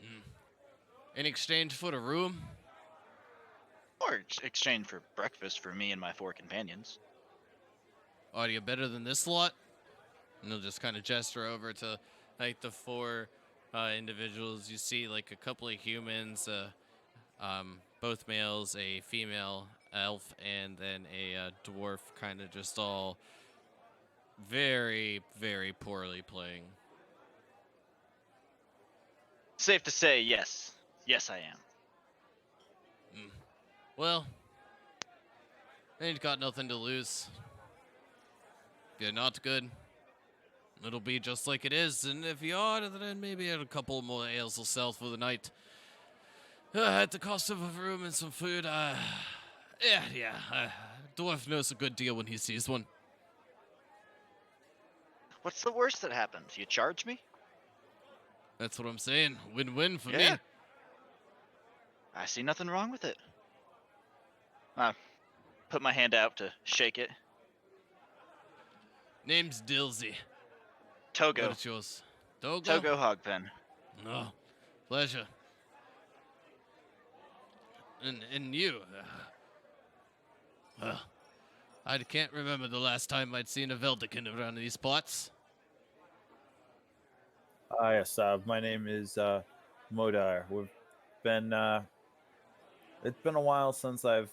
Mm. In exchange for the room? Or exchange for breakfast for me and my 4 companions. Are you better than this lot? And he'll just kind of gesture over to like the 4 individuals. You see like a couple of humans, both males, a female elf, and then a dwarf, kind of just all very, very poorly playing. Safe to say, yes. Yes, I am. Well, ain't got nothing to lose. If you're not good, it'll be just like it is. And if you are, then maybe a couple more ales will sell for the night. At the cost of a room and some food, dwarf knows a good deal when he sees one. What's the worst that happens? You charge me? That's what I'm saying. Win-win for Yeah. me. I see nothing wrong with it. I put my hand out to shake it. Name's Dilsey. Togo. What's yours? Togo? Togo Hogpen. No. Pleasure. And you? I can't remember the last time I'd seen a Veldican around these parts. Yes, my name is Modar. We've been it's been a while since I've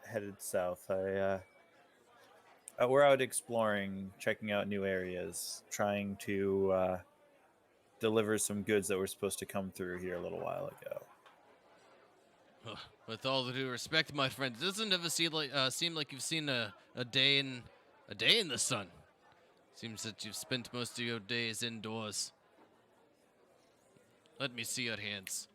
headed south. We're out exploring, checking out new areas, trying to deliver some goods that were supposed to come through here a little while ago. With all the due respect, my friend, it doesn't ever seem like you've seen a day in the sun. Seems that you've spent most of your days indoors. Let me see your hands.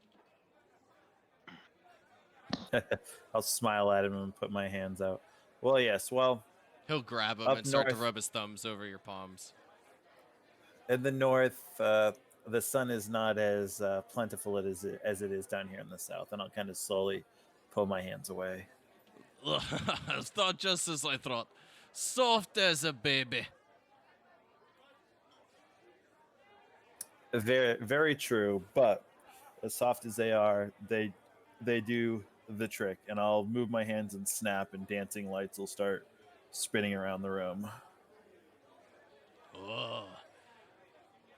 I'll smile at him and put my hands out. Well, yes. Well, He'll grab them Up and start to north. rub his thumbs over your palms. in the north, the sun is not as plentiful as it is down here in the south, and I'll kind of slowly pull my hands away. It's not just as I thought. Soft as a baby. Very, very true. But as soft as they are, they do the trick. And I'll move my hands and snap, and dancing lights will start spinning around the room. Oh.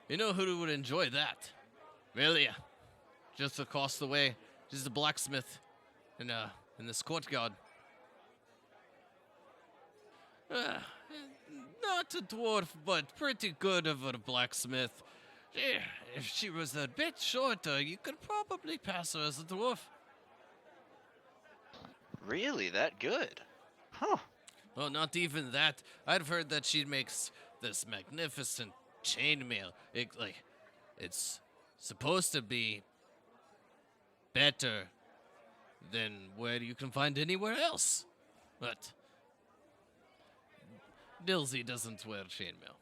You know who would enjoy that? Melia. Just across the way. She's a blacksmith in this courtyard. Not a dwarf, but pretty good of a blacksmith. If she was a bit shorter, you could probably pass her as a dwarf. Really? That good? Huh. Well, not even that. I've heard that she makes this magnificent chainmail. It's supposed to be better than where you can find anywhere else. But Dilsey doesn't wear chainmail.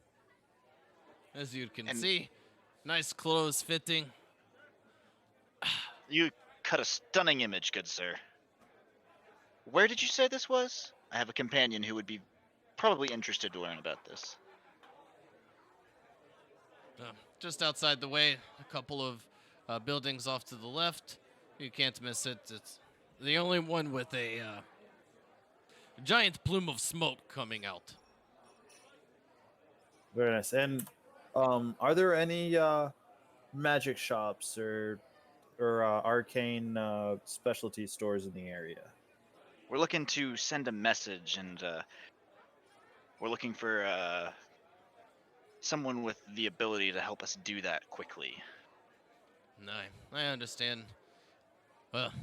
As you can And- see, nice clothes fitting. You cut a stunning image, good sir. Where did you say this was? I have a companion who would be probably interested to learn about this. Just outside the way, a couple of buildings off to the left. You can't miss it. It's the only one with a giant plume of smoke coming out. Very nice. And are there any magic shops or arcane specialty stores in the area? We're looking to send a message, and we're looking for someone with the ability to help us do that quickly. No, I understand. Well,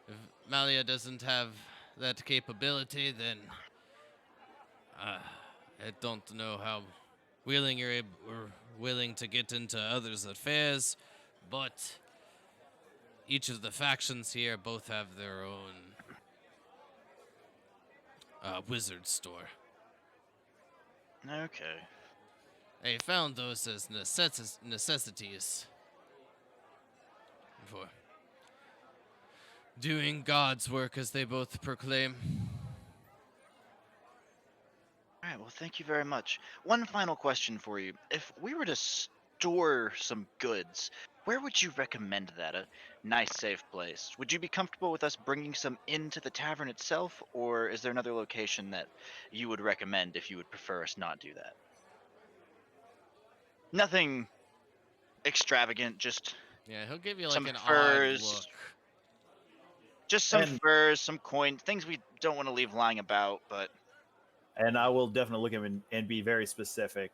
if Malia doesn't have that capability, then I don't know how willing you're willing to get into others' affairs, but each of the factions here both have their own wizard store. Okay. They found those as necessities for doing God's work, as they both proclaim. All right, well, thank you very much. One final question for you. If we were to store some goods, where would you recommend that? A nice, safe place. Would you be comfortable with us bringing some into the tavern itself, or is there another location that you would recommend if you would prefer us not do that? Nothing extravagant, just Yeah, he'll give you like some an odd look. furs, just some And furs, some coin, things we don't want to leave lying about, but I will definitely look at him and be very specific.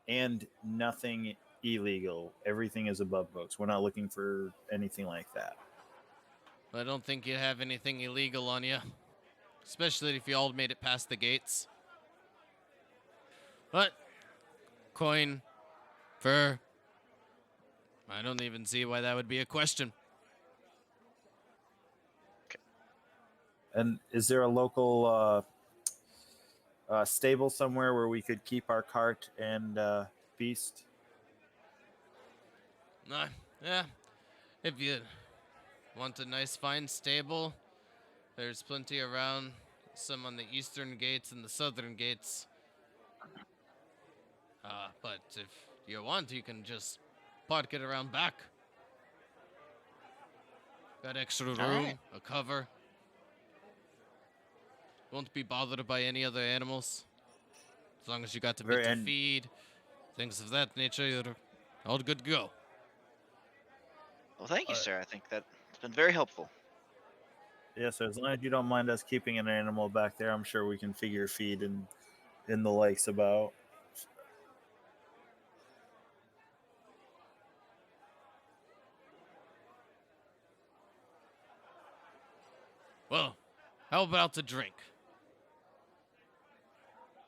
And nothing illegal. Everything is above books. We're not looking for anything like that. I don't think you have anything illegal on you, especially if you all made it past the gates. But coin, fur, I don't even see why that would be a question. And is there a local stable somewhere where we could keep our cart and beast? Yeah, if you want a nice fine stable, there's plenty around. Some on the eastern gates and the southern gates. But if you want, you can just park it around back. Got extra room, right. a cover. Won't be bothered by any other animals. As long as you got a bit to And feed, things of that nature, you're all good to go. well, thank you, uh, sir. I think that it's been very helpful. yeah, so as long as you don't mind us keeping an animal back there, I'm sure we can figure feed and in the likes about. Well, how about the drink?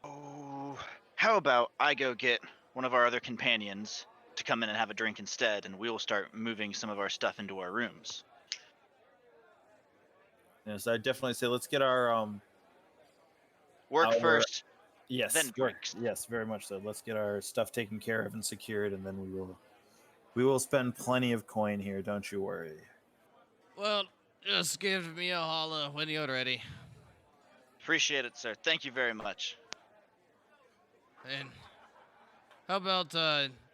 Oh, how about I go get one of our other companions to come in and have a drink instead, and we'll start moving some of our stuff into our rooms. Yes, I definitely say let's get our Work our first, yes, then drinks. yes, very much so. Let's get our stuff taken care of and secured, and then we will spend plenty of coin here. Don't you worry. Well, just give me a holla when you're ready. Appreciate it, sir. Thank you very much. And how about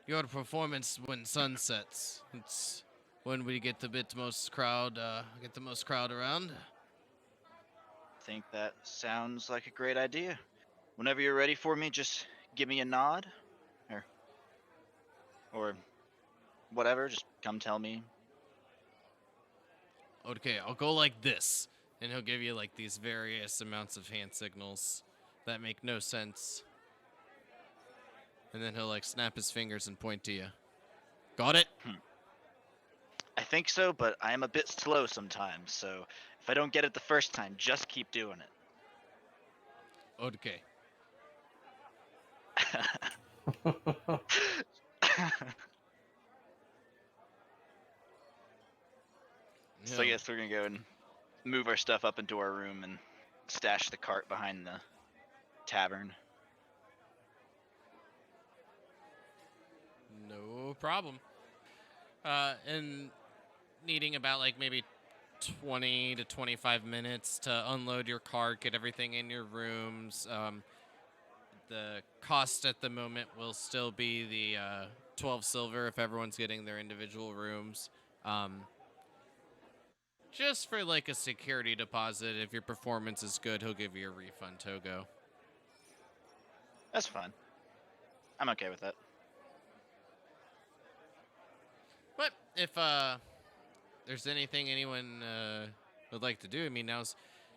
your performance when sun sets? It's when we get the most crowd around. I think that sounds like a great idea. Whenever you're ready for me, just give me a nod, or or whatever. Just come tell me. Okay, I'll go like this, and he'll give you like these various amounts of hand signals that make no sense. And then he'll like snap his fingers and point to you. Got it? I think so, but I am a bit slow sometimes. So if I don't get it the first time, just keep doing Okay. it. So I Yeah. guess we're gonna go and move our stuff up into our room and stash the cart behind the tavern. No problem. And needing about like maybe 20 to 25 minutes to unload your cart, get everything in your rooms. The cost at the moment will still be the 12 silver if everyone's getting their individual rooms. Just for like a security deposit. If your performance is good, he'll give you a refund, Togo. That's fine. I'm okay with that. But if there's anything anyone would like to do, I mean, now's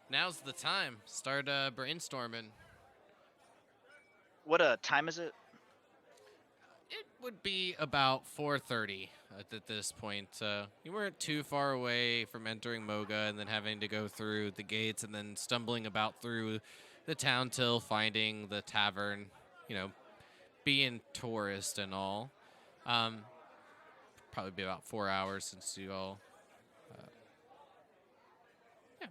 the time. Start brainstorming. What time is it? It would be about 4:30 at this point. You weren't too far away from entering Moga and then having to go through the gates and then stumbling about through the town till finding the tavern. You know, being tourist and all. Probably be about 4 hours since you all. Yeah,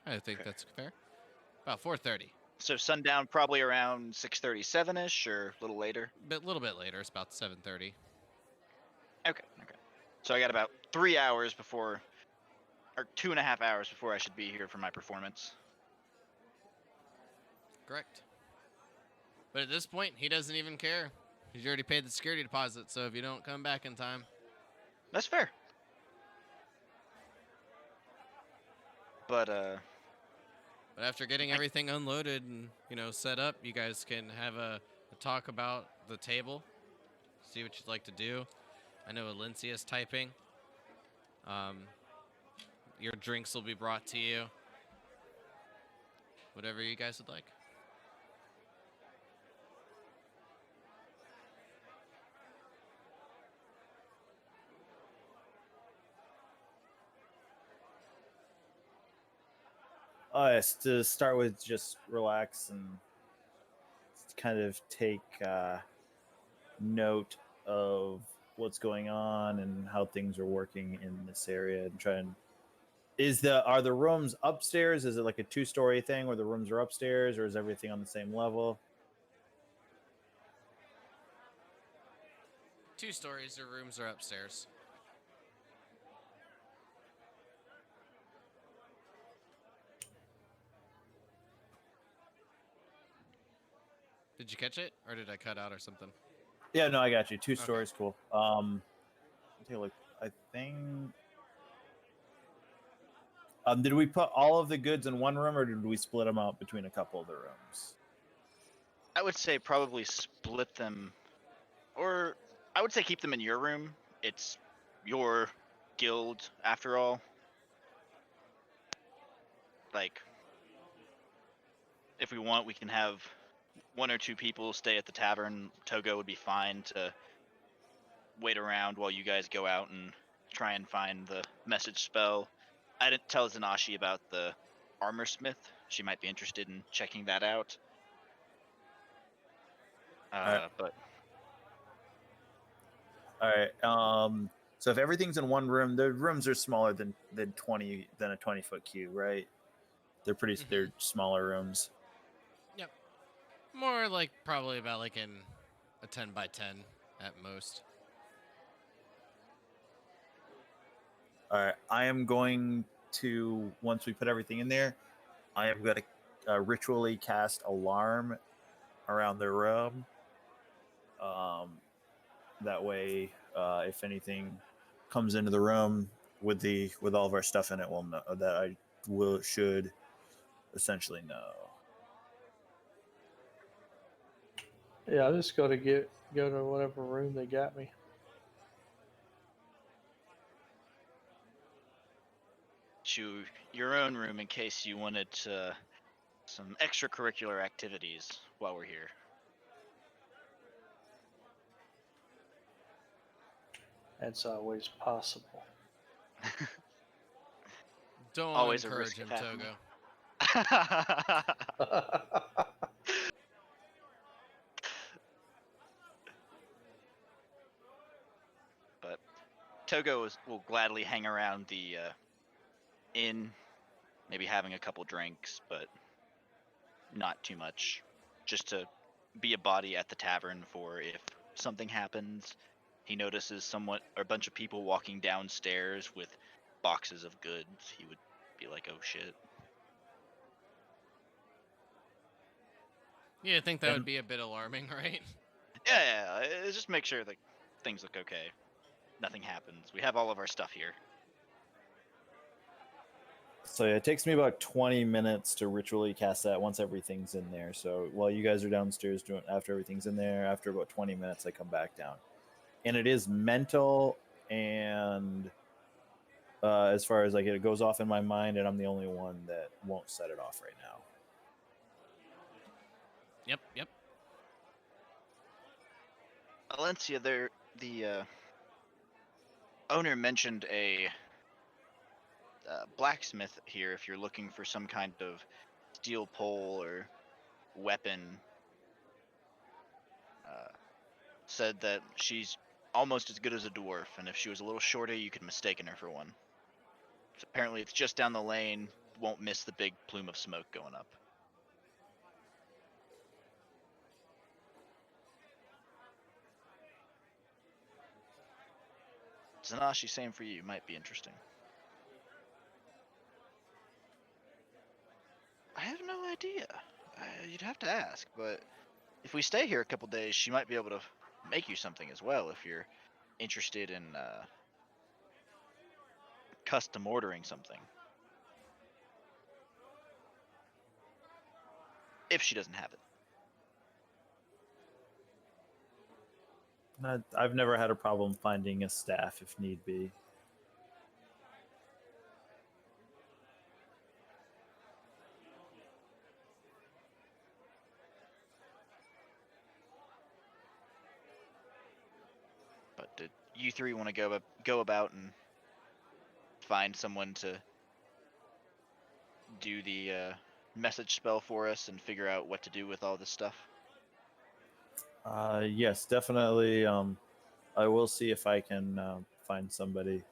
I think Okay. that's fair. About 4:30. So sundown probably around 6:37ish or a little later. A little bit later. It's about 7:30. Okay. So I got about 3 hours before, or 2.5 hours before I should be here for my performance. Correct. But at this point, he doesn't even care. He's already paid the security deposit, so if you don't come back in time. That's fair. But But after getting everything unloaded and, set up, you guys can have a talk about the table. See what you'd like to do. I know Alencia's typing. Your drinks will be brought to you. Whatever you guys would like. Yes, to start with, just relax and kind of take note of what's going on and how things are working in this area, and try and are the rooms upstairs? Is it like a 2-story thing where the rooms are upstairs, or is everything on the same level? 2 stories. Their rooms are upstairs. Did you catch it, or did I cut out or something? Yeah, no, I got you. 2 stories, cool. Take a look. I think. Did we put all of the goods in one room, or did we split them out between a couple of the rooms? I would say probably split them, or I would say keep them in your room. It's your guild after all. Like, if we want, we can have 1 or 2 people stay at the tavern. Togo would be fine to wait around while you guys go out and try and find the message spell. I didn't tell Zanashi about the armor smith. She might be interested in checking that out. But All right. So if everything's in one room, the rooms are smaller than a 20-foot cube, right? They're smaller rooms. Yep. More like probably about like in a 10 by 10 at most. All right. I am going to, once we put everything in there, I am going to ritually cast alarm around the room. That way, if anything comes into the room with all of our stuff in it, we'll know that I should essentially know. Yeah, I just go to whatever room they got me. to your own room in case you wanted some extracurricular activities while we're here. That's always possible. Don't Always a encourage risk him, of having Togo. But Togo will gladly hang around the inn, maybe having a couple drinks, but not too much. Just to be a body at the tavern for if something happens. He notices a bunch of people walking downstairs with boxes of goods. He would be like, "Oh shit." Yeah, I think that would be a bit alarming, right? Yeah. Just make sure that things look okay. Nothing happens. We have all of our stuff here. So yeah, it takes me about 20 minutes to ritually cast that once everything's in there. So while you guys are downstairs doing, after everything's in there, after about 20 minutes, I come back down. And it is mental, and as far as like it goes off in my mind, and I'm the only one that won't set it off right now. Yep. Valencia, the owner mentioned a blacksmith here if you're looking for some kind of steel pole or weapon. Said that she's almost as good as a dwarf, and if she was a little shorter, you could mistaken her for one. So apparently, it's just down the lane. Won't miss the big plume of smoke going up. Zanashi, same for you. Might be interesting. I have no idea. You'd have to ask, but if we stay here a couple days, she might be able to make you something as well if you're interested in custom ordering something. If she doesn't have it. I've never had a problem finding a staff if need be. But did you three want to go about and find someone to do the message spell for us and figure out what to do with all this stuff? Yes, definitely. I will see if I can find somebody.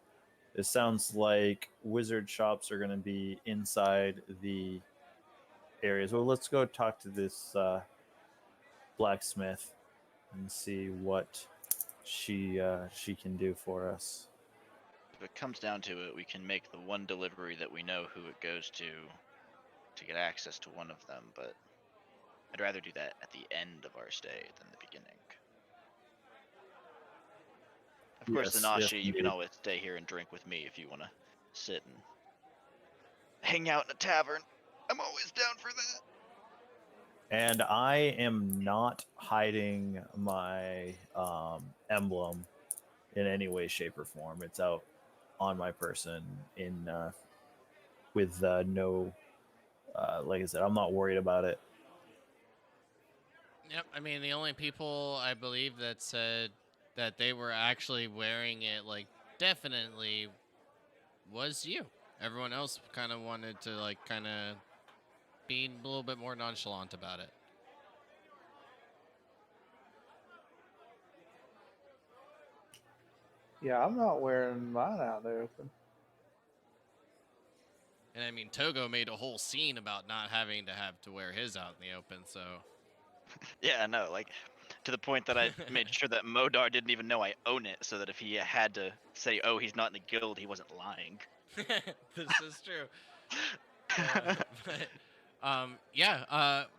It sounds like wizard shops are going to be inside the areas. Well, let's go talk to this blacksmith and see what she can do for us. If it comes down to it, we can make the one delivery that we know who it goes to get access to one of them, but I'd rather do that at the end of our stay than the beginning. Of course, Yes, yes, Zanashi, you can indeed. always stay here and drink with me if you want to sit and hang out in a tavern. I'm always down for that. And I am not hiding my emblem in any way, shape, or form. It's out on my person in with no, like I said, I'm not worried about it. Yep. I mean, the only people I believe that said that they were actually wearing it, like, definitely was you. Everyone else kind of wanted to, like, kind of be a little bit more nonchalant about it. Yeah, I'm not wearing mine out in the open. And I mean, Togo made a whole scene about not having to have to wear his out in the open, so. Yeah, no, like to the point that I made sure that Modar didn't even know I own it, so that if he had to say, "Oh, he's not in the guild," he wasn't lying. This is true.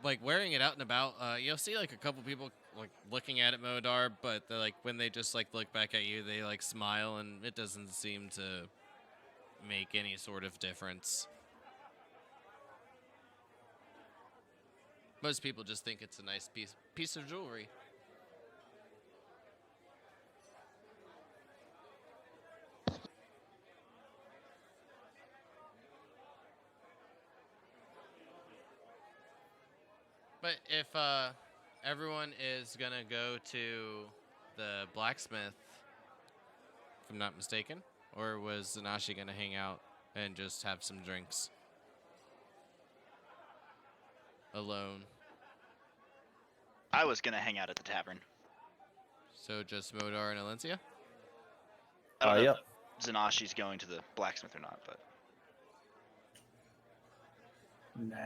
Like wearing it out and about, you'll see like a couple people like looking at it, Modar, but like when they just like look back at you, they like smile, and it doesn't seem to make any sort of difference. Most people just think it's a nice piece of jewelry. But if everyone is gonna go to the blacksmith, if I'm not mistaken, or was Zanashi gonna hang out and just have some drinks alone? I was gonna hang out at the tavern. So just Modar and Alencia? I don't know Yep. if Zanashi's going to the blacksmith or not, but Nah.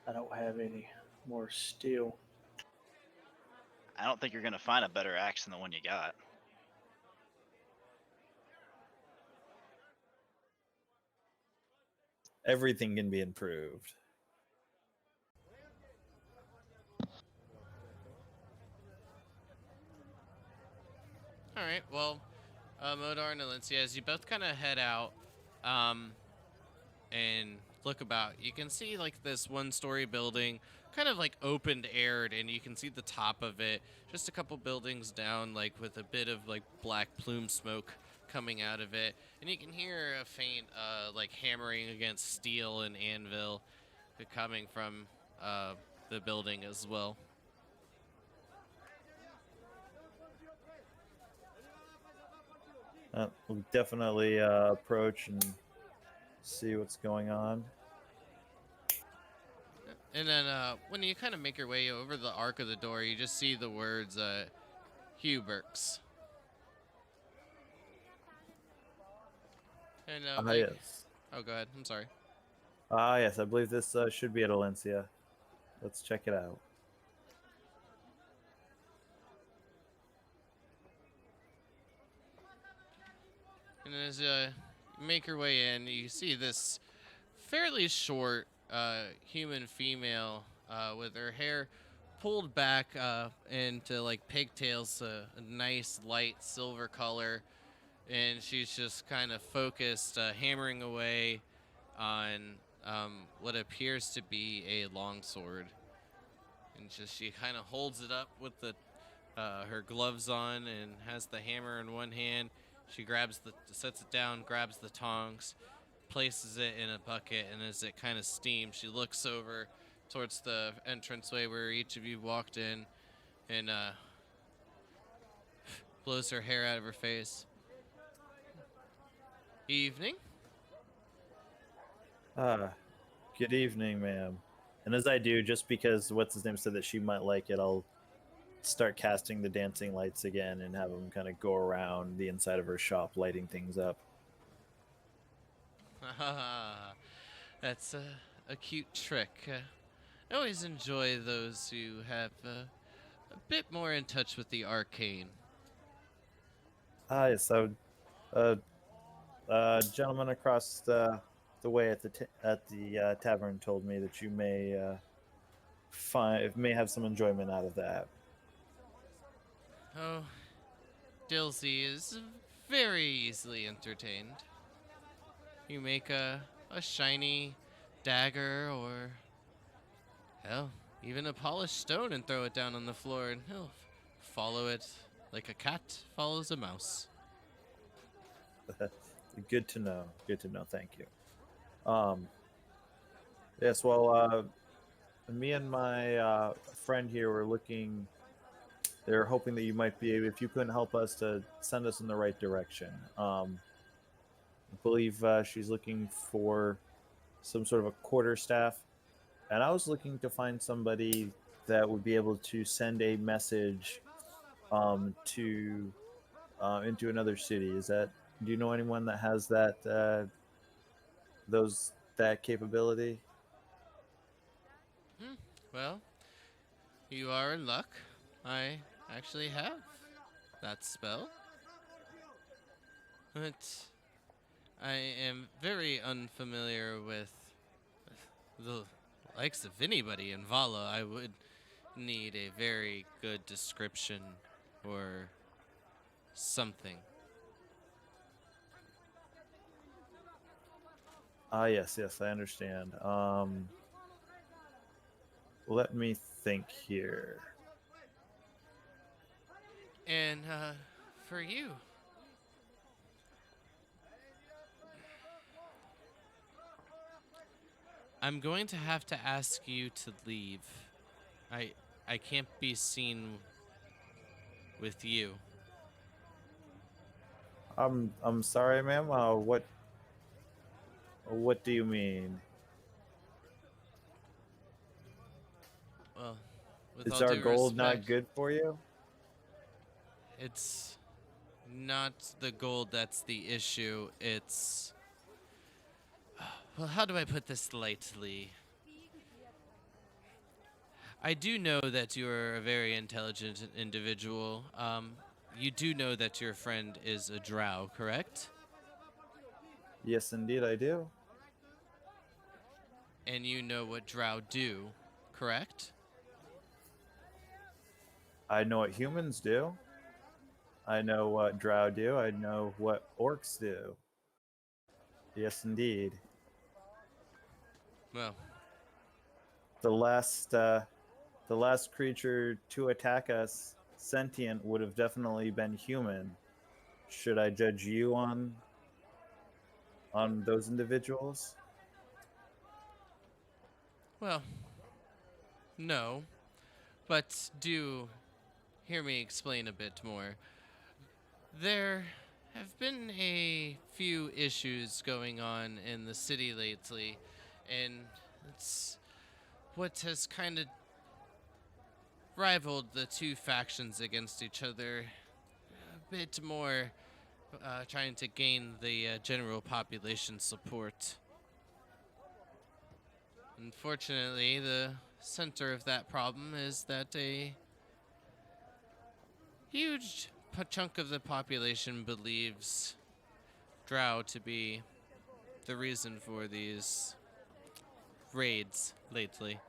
I don't have any more steel. I don't think you're gonna find a better axe than the one you got. Everything can be improved. All right. Well, Modar and Alencia, as you both kind of head out and look about, you can see like this one-story building, kind of like opened aired, and you can see the top of it, just a couple buildings down, like with a bit of like black plume smoke coming out of it, and you can hear a faint like hammering against steel and anvil coming from the building as well. We'll definitely approach and see what's going on. And then when you kind of make your way over the arc of the door, you just see the words Huberks. And Yes. Oh, go ahead. I'm sorry. Yes, I believe this should be at Alencia. Let's check it out. And as you make your way in, you see this fairly short human female with her hair pulled back into like pigtails, a nice light silver color, and she's just kind of focused, hammering away on what appears to be a longsword. And just she kind of holds it up with the her gloves on and has the hammer in one hand. She sets it down, grabs the tongs, places it in a bucket, and as it kind of steams, she looks over towards the entranceway where each of you walked in and blows her hair out of her face. Evening. Good evening, ma'am. And as I do, just because what's his name said that she might like it, I'll start casting the dancing lights again and have them kind of go around the inside of her shop, lighting things up. That's a cute trick. I always enjoy those who have a bit more in touch with the arcane. Yes, gentleman across the way at the tavern told me that you may have some enjoyment out of that. Oh, Dilsey is very easily entertained. You make a shiny dagger or, hell, even a polished stone and throw it down on the floor, and he'll follow it like a cat follows a mouse. Good to know. Good to know. Thank you. Yes. Well, me and my friend here were looking. They're hoping that you might be able, if you couldn't help us, to send us in the right direction. I believe she's looking for some sort of a quarterstaff, and I was looking to find somebody that would be able to send a message to into another city. Do you know anyone that has that that capability? Well, you are in luck. I actually have that spell. But I am very unfamiliar with the likes of anybody in Vala. I would need a very good description or something. Yes, I understand. Let me think here. And for you, I'm going to have to ask you to leave. I can't be seen with you. I'm sorry, ma'am. What do you mean? Well, with Is all our due gold not respect, good for you? it's not the gold that's the issue. It's, well, how do I put this lightly? I do know that you are a very intelligent individual. You do know that your friend is a drow, correct? Yes, indeed, I do. And you know what drow do, correct? I know what humans do. I know what drow do. I know what orcs do. Yes, indeed. Well, The last creature to attack us, sentient, would have definitely been human. Should I judge you on those individuals? well, no. But do hear me explain a bit more. There have been a few issues going on in the city lately, and it's what has kind of rivaled the two factions against each other a bit more, trying to gain the general population support. Unfortunately, the center of that problem is that a huge chunk of the population believes drow to be the reason for these raids lately.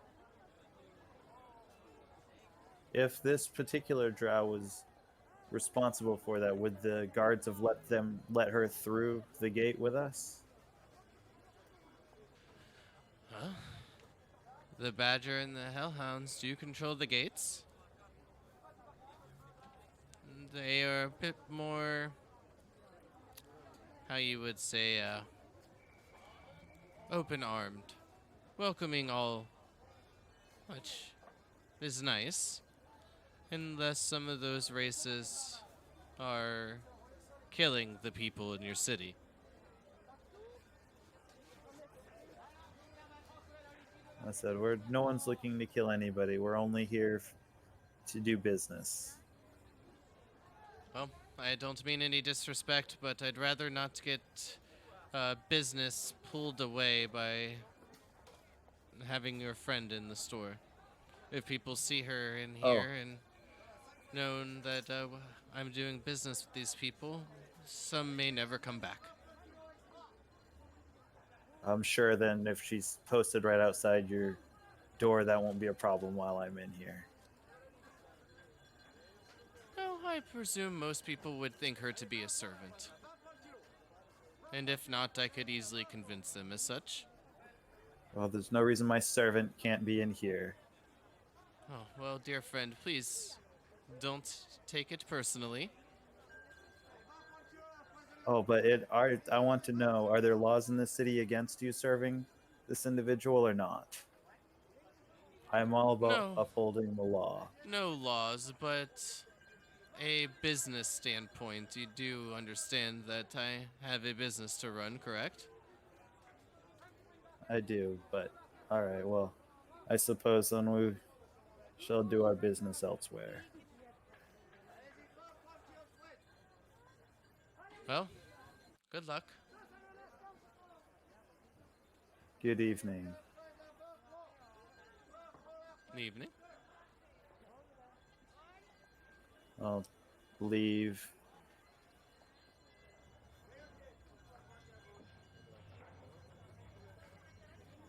If this particular drow was responsible for that, would the guards have let her through the gate with us? Huh? The Badger and the Hellhounds do control the gates. They are a bit more, how you would say, open-armed, welcoming all, which is nice, unless some of those races are killing the people in your city. I said, no one's looking to kill anybody. We're only here to do business. Well, I don't mean any disrespect, but I'd rather not get business pulled away by having your friend in the store. If people see her in here and known that I'm doing business with these people, some may never come back. I'm sure then if she's posted right outside your door, that won't be a problem while I'm in here. No, I presume most people would think her to be a servant. And if not, I could easily convince them as such. Well, there's no reason my servant can't be in here. Oh, well, dear friend, please don't take it personally. Oh, but I want to know, are there laws in this city against you serving this individual or not? I'm all about No. upholding the law. No laws, but a business standpoint, you do understand that I have a business to run, correct? I do, but all right, well, I suppose then we shall do our business elsewhere. Well, good luck. Good evening. Evening. I'll leave.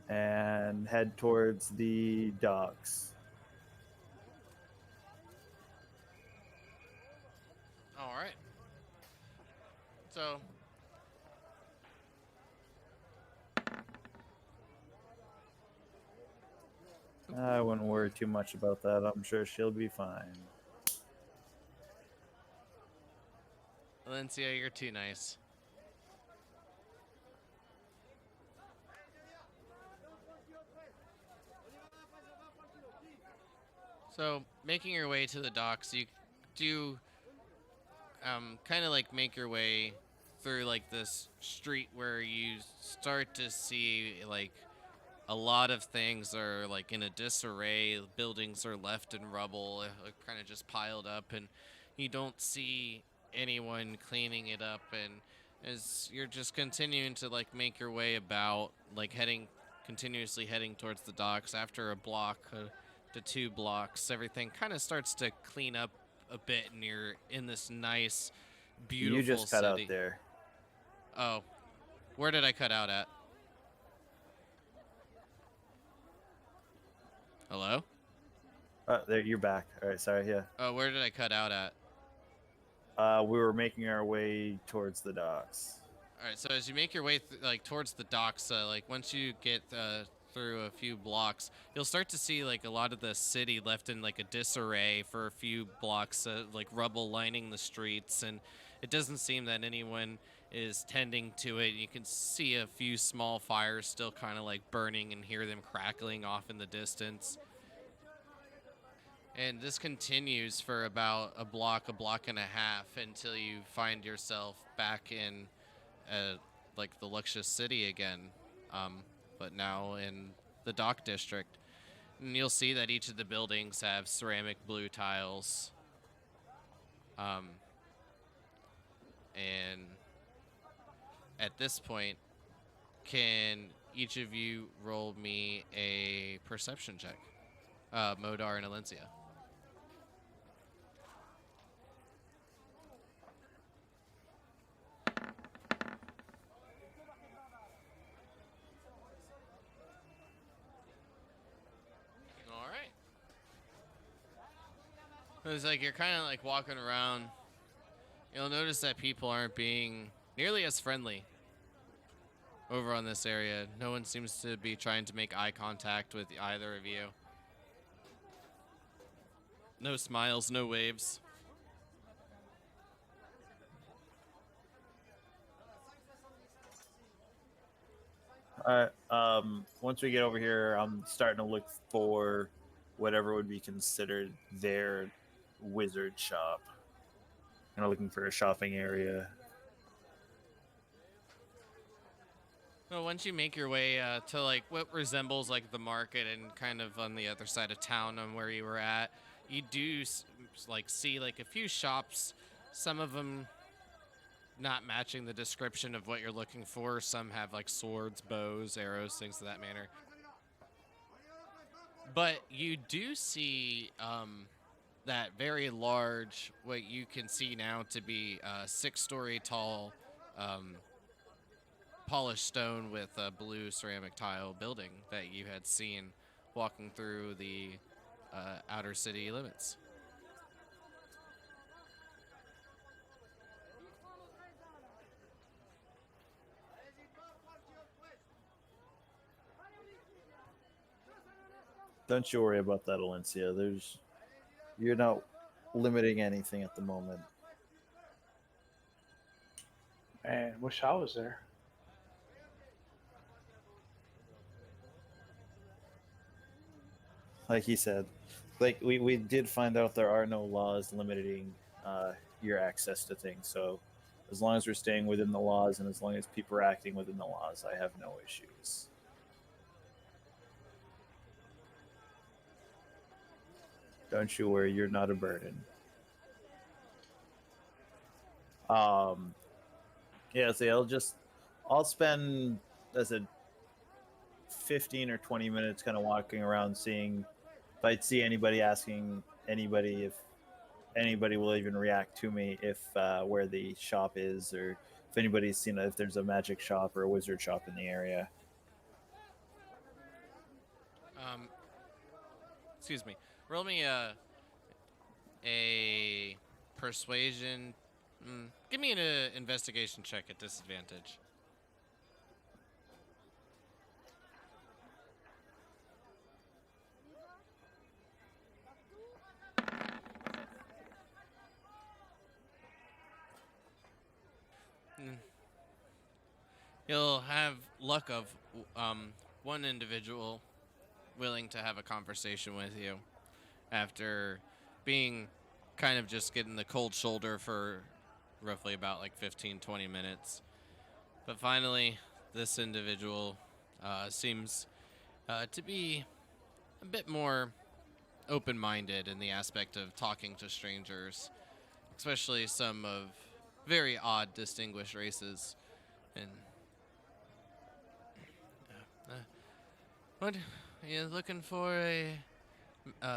And head towards the docks. All right. So, I wouldn't worry too much about that. I'm sure she'll be fine. Valencia, you're too nice. So, making your way to the docks, you do kind of like make your way through like this street where you start to see like a lot of things are like in a disarray. Buildings are left in rubble, kind of just piled up, and you don't see anyone cleaning it up. And as you're just continuing to like make your way about, like continuously heading towards the docks, after a block to 2 blocks, everything kind of starts to clean up a bit, and you're in this nice, beautiful You just cut city. out there. Oh, where did I cut out at? Hello? There, you're back. All right, sorry. Yeah. Oh, where did I cut out at? We were making our way towards the docks. All right, so as you make your way like towards the docks, like once you get through a few blocks, you'll start to see like a lot of the city left in like a disarray for a few blocks, like rubble lining the streets, and it doesn't seem that anyone is tending to it. You can see a few small fires still kind of like burning and hear them crackling off in the distance. And this continues for about a block and a half until you find yourself back in like the Luxus City again, but now in the dock district. And you'll see that each of the buildings have ceramic blue tiles. And at this point, can each of you roll me a perception check? Modar and Alencia. It's like you're kind of like walking around. You'll notice that people aren't being nearly as friendly over on this area. No one seems to be trying to make eye contact with either of you. No smiles, no waves. All right. Once we get over here, I'm starting to look for whatever would be considered their wizard shop. Kind of looking for a shopping area. Well, once you make your way to like what resembles like the market and kind of on the other side of town on where you were at, you do like see like a few shops. Some of them not matching the description of what you're looking for. Some have like swords, bows, arrows, things of that manner. But you do see that very large, what you can see now to be a 6-story tall, polished stone with a blue ceramic tile building that you had seen walking through the outer city limits. Don't you worry about that, Alencia. You're not limiting anything at the moment. Man, wish I was there. Like he said, like we did find out there are no laws limiting your access to things. So as long as we're staying within the laws and as long as people are acting within the laws, I have no issues. Don't you worry, you're not a burden. Um, yeah, so I'll spend as a 15 or 20 minutes kind of walking around seeing if I see anybody, asking anybody if anybody will even react to me if where the shop is, or if anybody's seen if there's a magic shop or a wizard shop in the area. Excuse me. Roll me a persuasion. Give me an investigation check at disadvantage. You'll have luck of one individual willing to have a conversation with you after being kind of just getting the cold shoulder for roughly about like 15-20 minutes. But finally, this individual seems to be a bit more open-minded in the aspect of talking to strangers, especially some of very odd, distinguished races. And what? Are you looking for a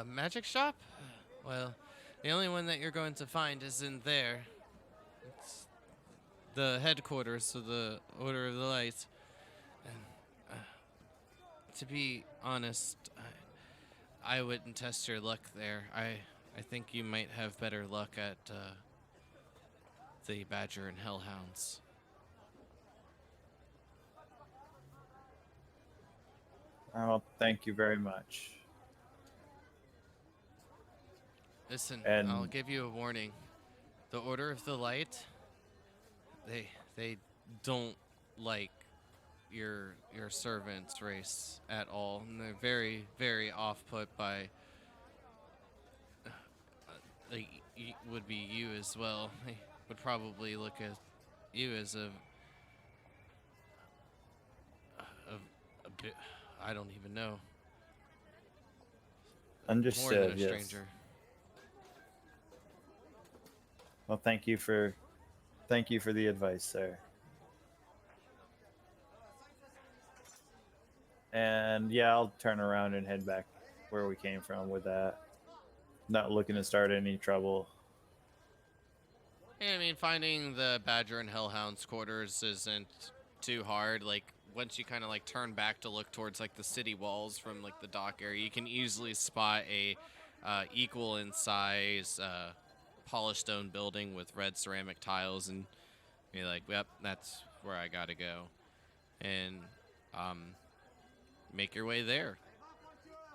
magic shop? Well, the only one that you're going to find is in there. It's the headquarters of the Order of the Light. And to be honest, I wouldn't test your luck there. I think you might have better luck at the Badger and Hellhounds. Oh, thank you very much. Listen, And I'll give you a warning. The Order of the Light, they don't like your servant's race at all, and they're very, very off put by like would be you as well. They would probably look at you as a bit, I don't even know, more understood. than a Yes. stranger. Well, thank you for the advice, sir. And yeah, I'll turn around and head back where we came from with that. Not looking to start any trouble. Yeah, I mean, finding the Badger and Hellhound's quarters isn't too hard. Like, once you kind of like turn back to look towards like the city walls from like the dock area, you can easily spot a equal in size, polished stone building with red ceramic tiles, and you're like, yep, that's where I gotta go. And make your way there,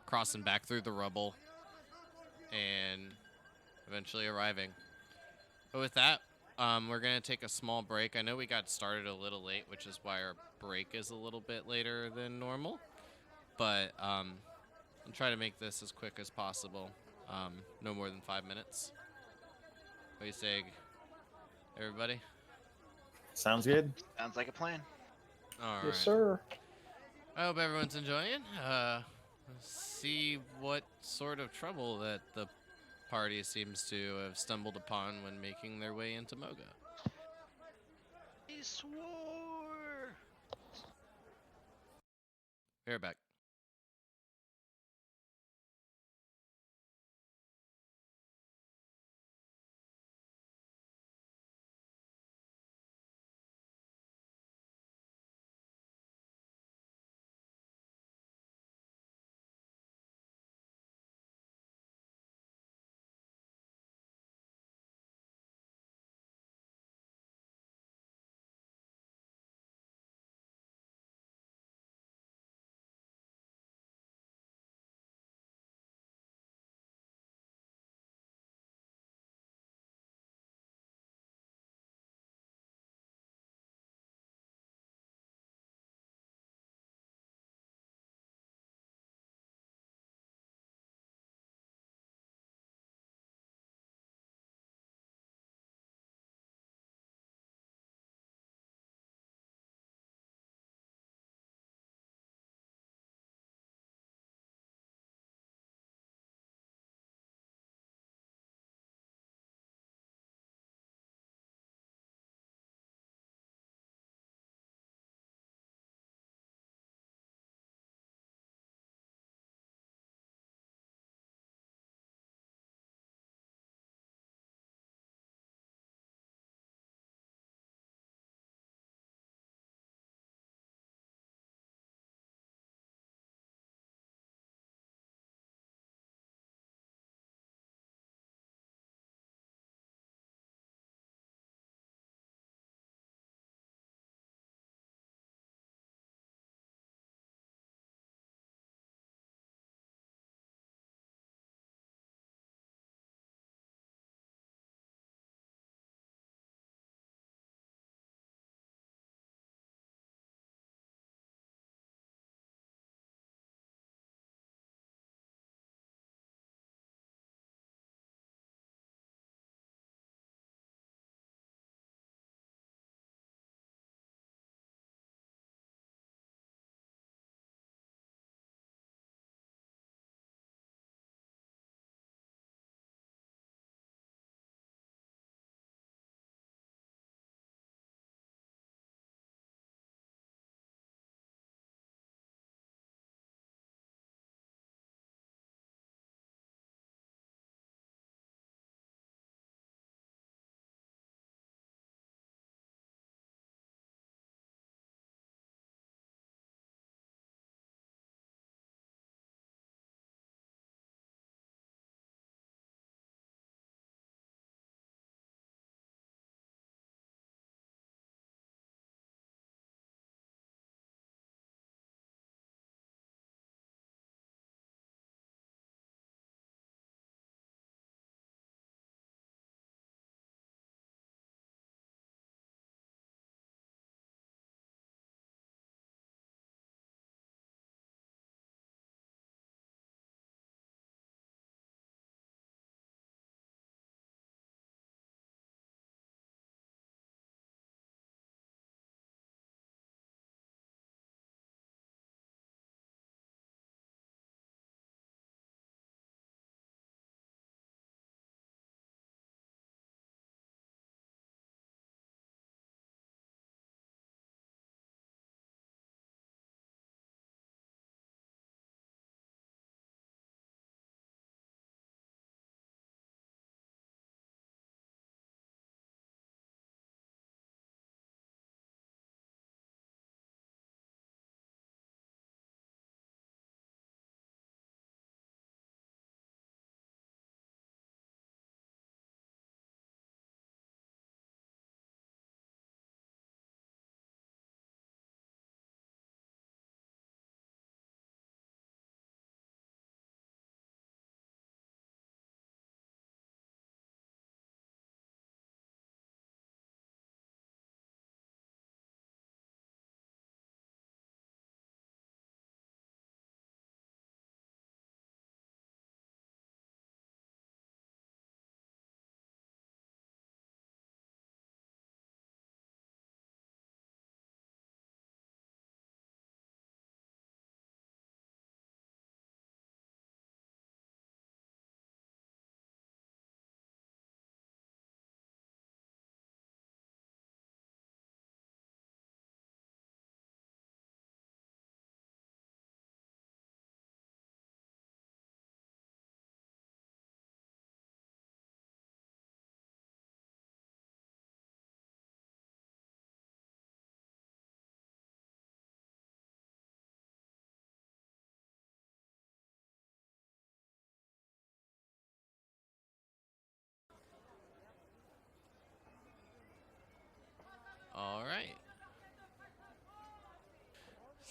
crossing back through the rubble, and eventually arriving. But with that, we're going to take a small break. I know we got started a little late, which is why our break is a little bit later than normal. But I'll try to make this as quick as possible. No more than 5 minutes. What do you say, everybody? Sounds good. Sounds like a plan. All Yes, right. sir. I hope everyone's enjoying. See what sort of trouble that the party seems to have stumbled upon when making their way into Moga. He swore. Be right back.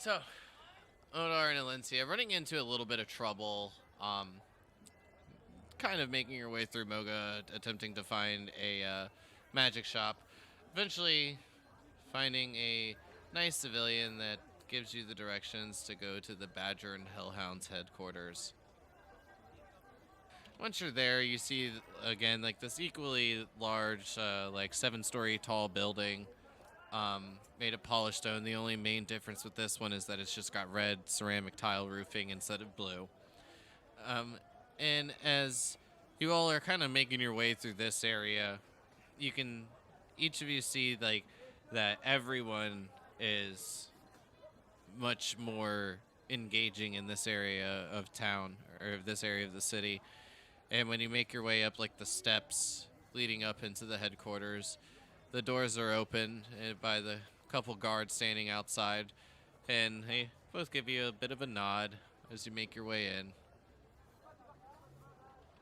So, Odar and Alencia running into a little bit of trouble. Kind of making your way through Moga, attempting to find a magic shop. Eventually, finding a nice civilian that gives you the directions to go to the Badger and Hellhounds headquarters. Once you're there, you see again like this equally large, like 7-story tall building, made of polished stone. The only main difference with this one is that it's just got red ceramic tile roofing instead of blue. Um, and as you all are kind of making your way through this area, you can each of you see like that everyone is much more engaging in this area of town or this area of the city. And when you make your way up like the steps leading up into the headquarters, the doors are open by the couple guards standing outside, and they both give you a bit of a nod as you make your way in.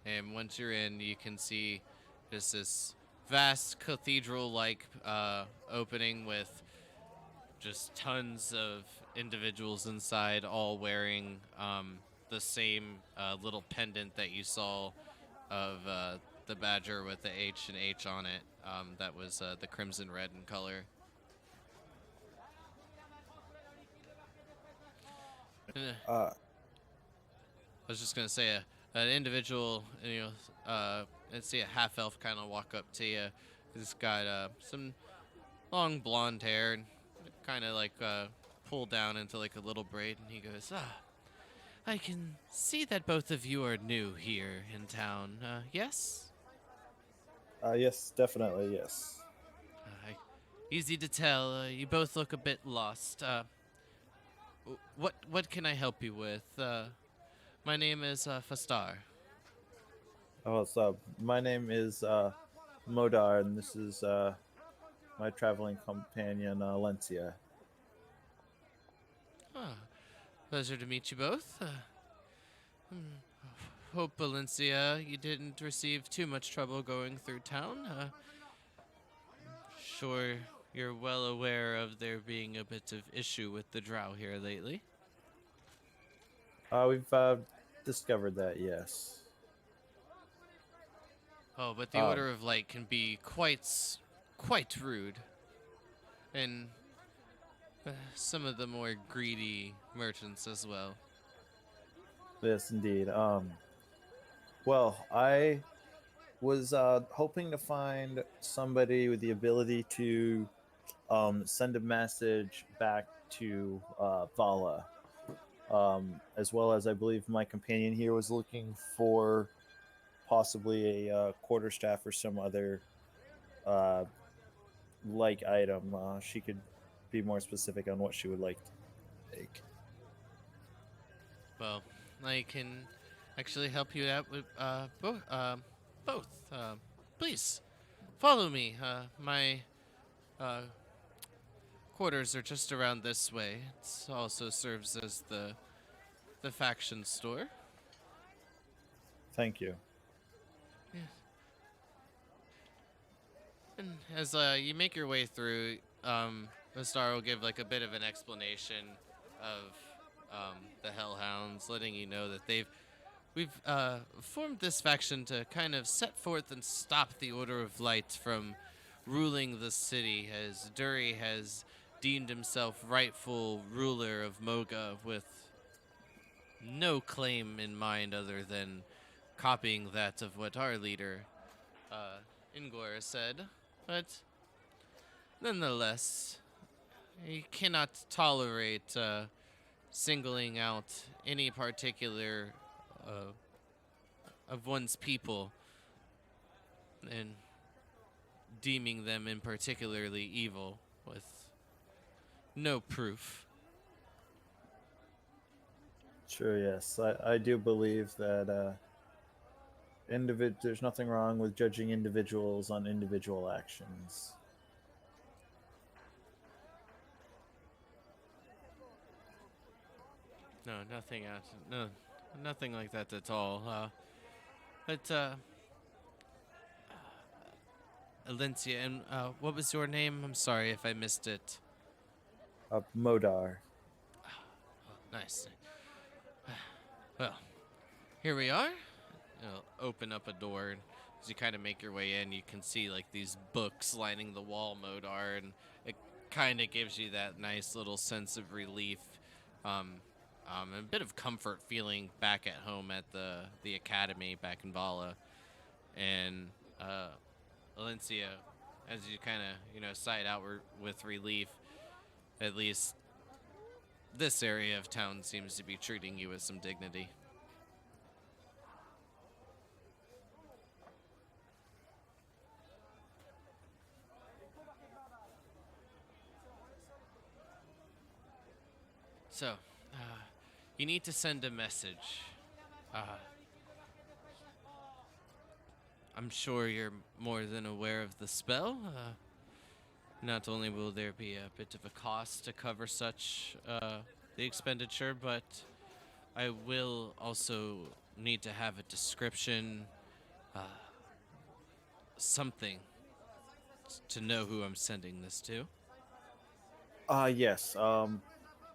And once you're in, you can see just this vast cathedral-like opening with just tons of individuals inside, all wearing the same little pendant that you saw of the badger with the H and H on it. That was the crimson red in color. Uh, I was just gonna say an individual, and see a half elf kind of walk up to you. He's got some long blonde hair and kind of like pulled down into like a little braid, and he goes, I can see that both of you are new here in town. Yes? yes, definitely, yes. Easy to tell. You both look a bit lost. What can I help you with? My name is Fastar. Oh, so my name is Modar, and this is my traveling companion, Lencia. Ah, pleasure to meet you both. Hope, Valencia, you didn't receive too much trouble going through town. Sure, you're well aware of there being a bit of issue with the drow here lately. We've discovered that, yes. Oh, but the Um, Order of Light can be quite rude. And some of the more greedy merchants as well. yes, indeed. Well, I was hoping to find somebody with the ability to send a message back to Vala, as well as I believe my companion here was looking for possibly a quarterstaff or some other uh, like item. She could be more specific on what she would like to take. Well, I can actually help you out with both. Please follow me. My uh, quarters are just around this way. It also serves as the faction store. Thank you. And as you make your way through, the star will give like a bit of an explanation of the Hellhounds, letting you know that we've formed this faction to kind of set forth and stop the Order of Light from ruling the city, as Dury has deemed himself rightful ruler of Moga with no claim in mind other than copying that of what our leader, Ingor, said. But nonetheless, he cannot tolerate singling out any particular of one's people and deeming them in particularly evil with no proof. Sure, yes. I do believe that there's nothing wrong with judging individuals on individual actions. No, nothing out. No, nothing like that at all. But Alencia, and what was your name? I'm sorry if I missed it. Modar. Nice. Well, here we are. You'll open up a door, and as you kind of make your way in, you can see like these books lining the wall, Modar, and it kind of gives you that nice little sense of relief, and a bit of comfort feeling back at home at the academy back in Vala. And Valencia, as you kind of sigh out with relief, at least this area of town seems to be treating you with some dignity. So, you need to send a message. I'm sure you're more than aware of the spell. Not only will there be a bit of a cost to cover such the expenditure, but I will also need to have a description, something to know who I'm sending this to. Yes.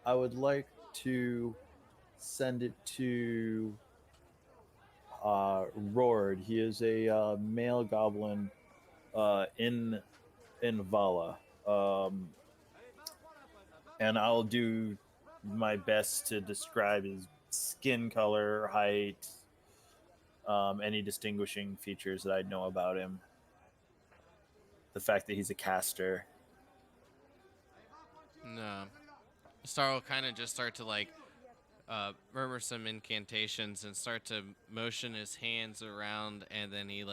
I would like to send it to Rord. He is a male goblin in Vala. And I'll do my best to describe his skin color, height, any distinguishing features that I know about him. The fact that he's a caster. No. Star will kind of just start to murmur some incantations and start to motion his hands around, and then he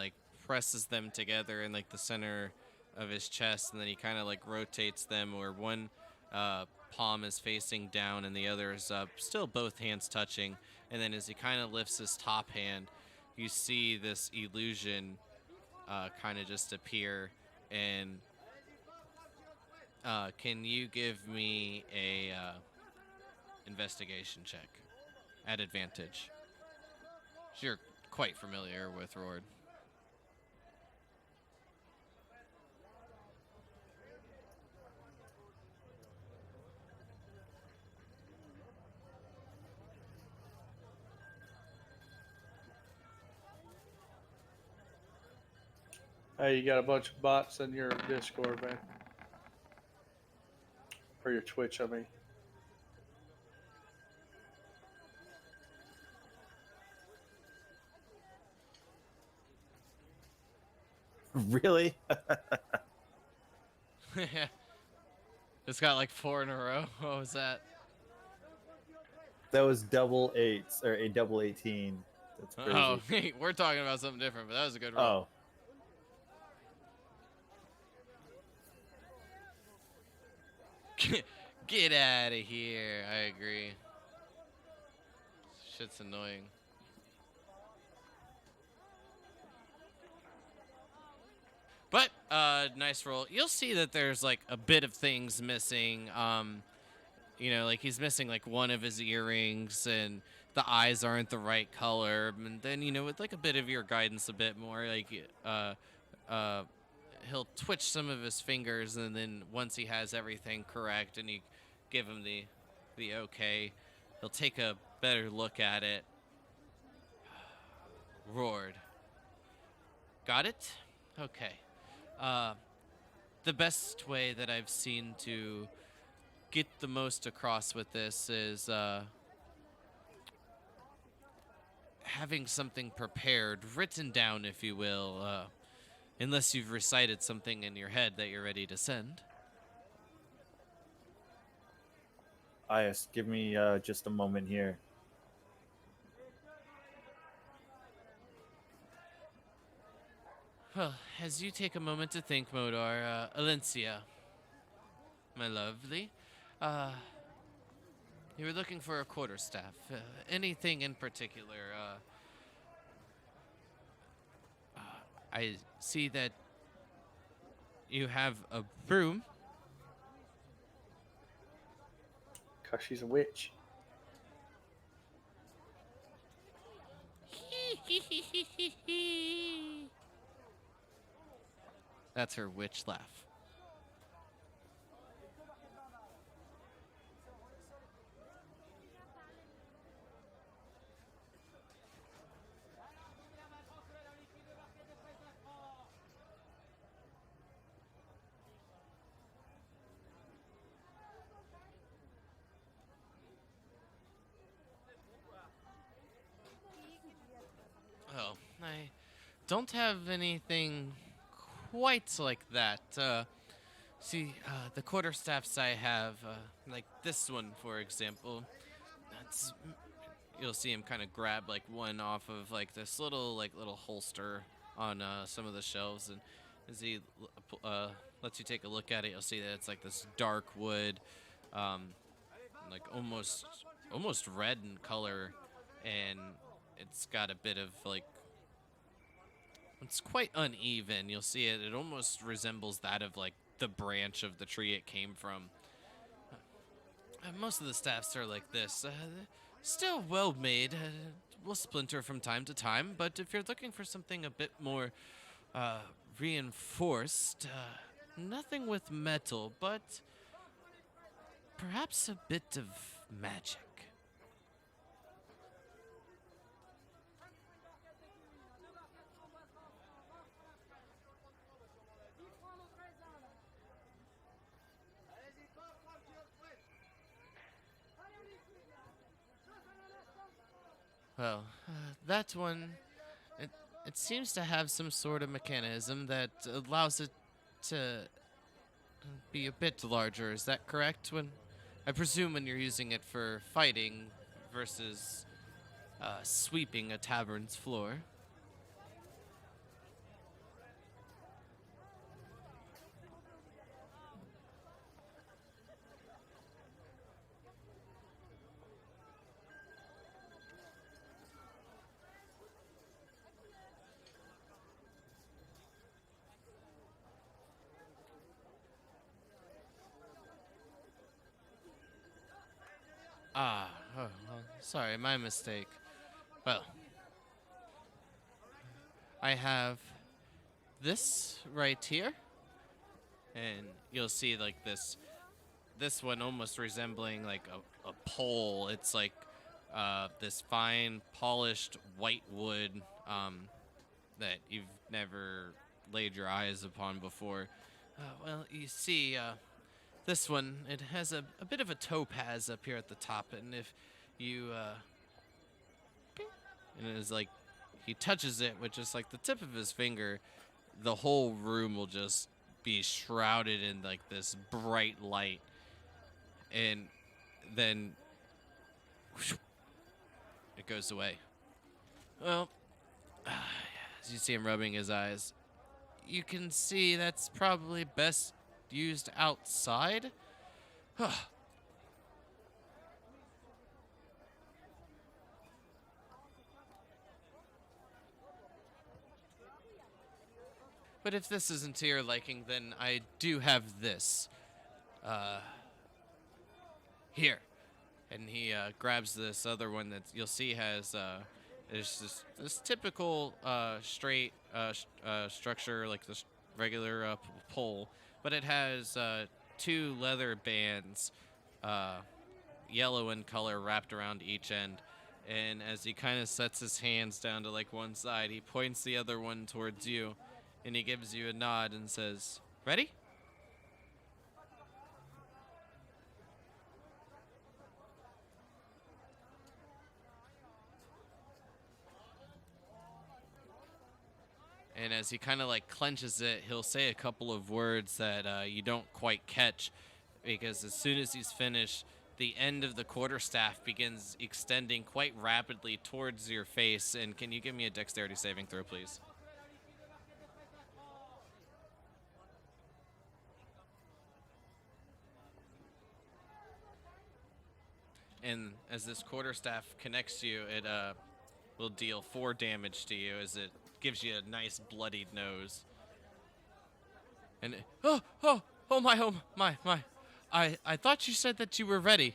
presses them together in the center of his chest, and then he kind of rotates them where one palm is facing down and the other is up, still both hands touching. And then as he kind of lifts his top hand, you see this illusion kind of just appear. And can you give me a investigation check at advantage? You're quite familiar with Rord. Hey, you got a bunch of bots in your Discord, man. Or your Twitch, I mean. Really? It's got 4 in a row. What was that? That was double eights or a double 18. That's crazy. Oh, hey, we're talking about something different, but that was a good roll. Oh. Get out of here. I agree. Shit's annoying. But nice roll. You'll see that there's a bit of things missing. He's missing one of his earrings, and the eyes aren't the right color. And then with a bit of your guidance, a bit more he'll twitch some of his fingers, and then once he has everything correct and you give him the okay, he'll take a better look at it. Roared. Got it? Okay. The best way that I've seen to get the most across with this is having something prepared, written down, if you will, unless you've recited something in your head that you're ready to send. Yes, give me just a moment here. Well, as you take a moment to think, Modar, Alencia, my lovely, you were looking for a quarterstaff. Anything in particular? I see that you have a broom. Because she's a witch. That's her witch laugh. don't have anything quite like that. See, the quarterstaffs I have, like this one, for example, that's you'll see him kind of grab like one off of like this little holster on some of the shelves, and as he lets you take a look at it, you'll see that it's like this dark wood, um, like almost red in color, and it's got a bit of like it's quite uneven. You'll see it. It almost resembles that of like the branch of the tree it came from. Most of the staffs are like this. Still well made. Will splinter from time to time, but if you're looking for something a bit more reinforced, nothing with metal, but perhaps a bit of magic. Well, that one, it seems to have some sort of mechanism that allows it to be a bit larger. Is that correct? When I presume when you're using it for fighting versus sweeping a tavern's floor. Oh, well, sorry, my mistake. Well, I have this right here, and you'll see like this one almost resembling like a pole. It's like this fine polished white wood that you've never laid your eyes upon before. Well, you see, this one, it has a bit of a topaz up here at the top, and if you, and it is like, he touches it with just like the tip of his finger, the whole room will just be shrouded in like this bright light, and then whoosh, it goes away. Well, as you see him rubbing his eyes, you can see that's probably best used outside. But if this isn't to your liking, then I do have this. Here. And he grabs this other one that you'll see has is this typical straight structure, like this regular pole, but it has two leather bands, yellow in color, wrapped around each end. And as he kind of sets his hands down to like one side, he points the other one towards you, and he gives you a nod and says, "Ready?" And as he kind of like clenches it, he'll say a couple of words that you don't quite catch, because as soon as he's finished, the end of the quarterstaff begins extending quite rapidly towards your face. And can you give me a dexterity saving throw, please? And as this quarterstaff connects you, it will deal 4 damage to you as it gives you a nice bloodied nose. And oh my. I thought you said that you were ready.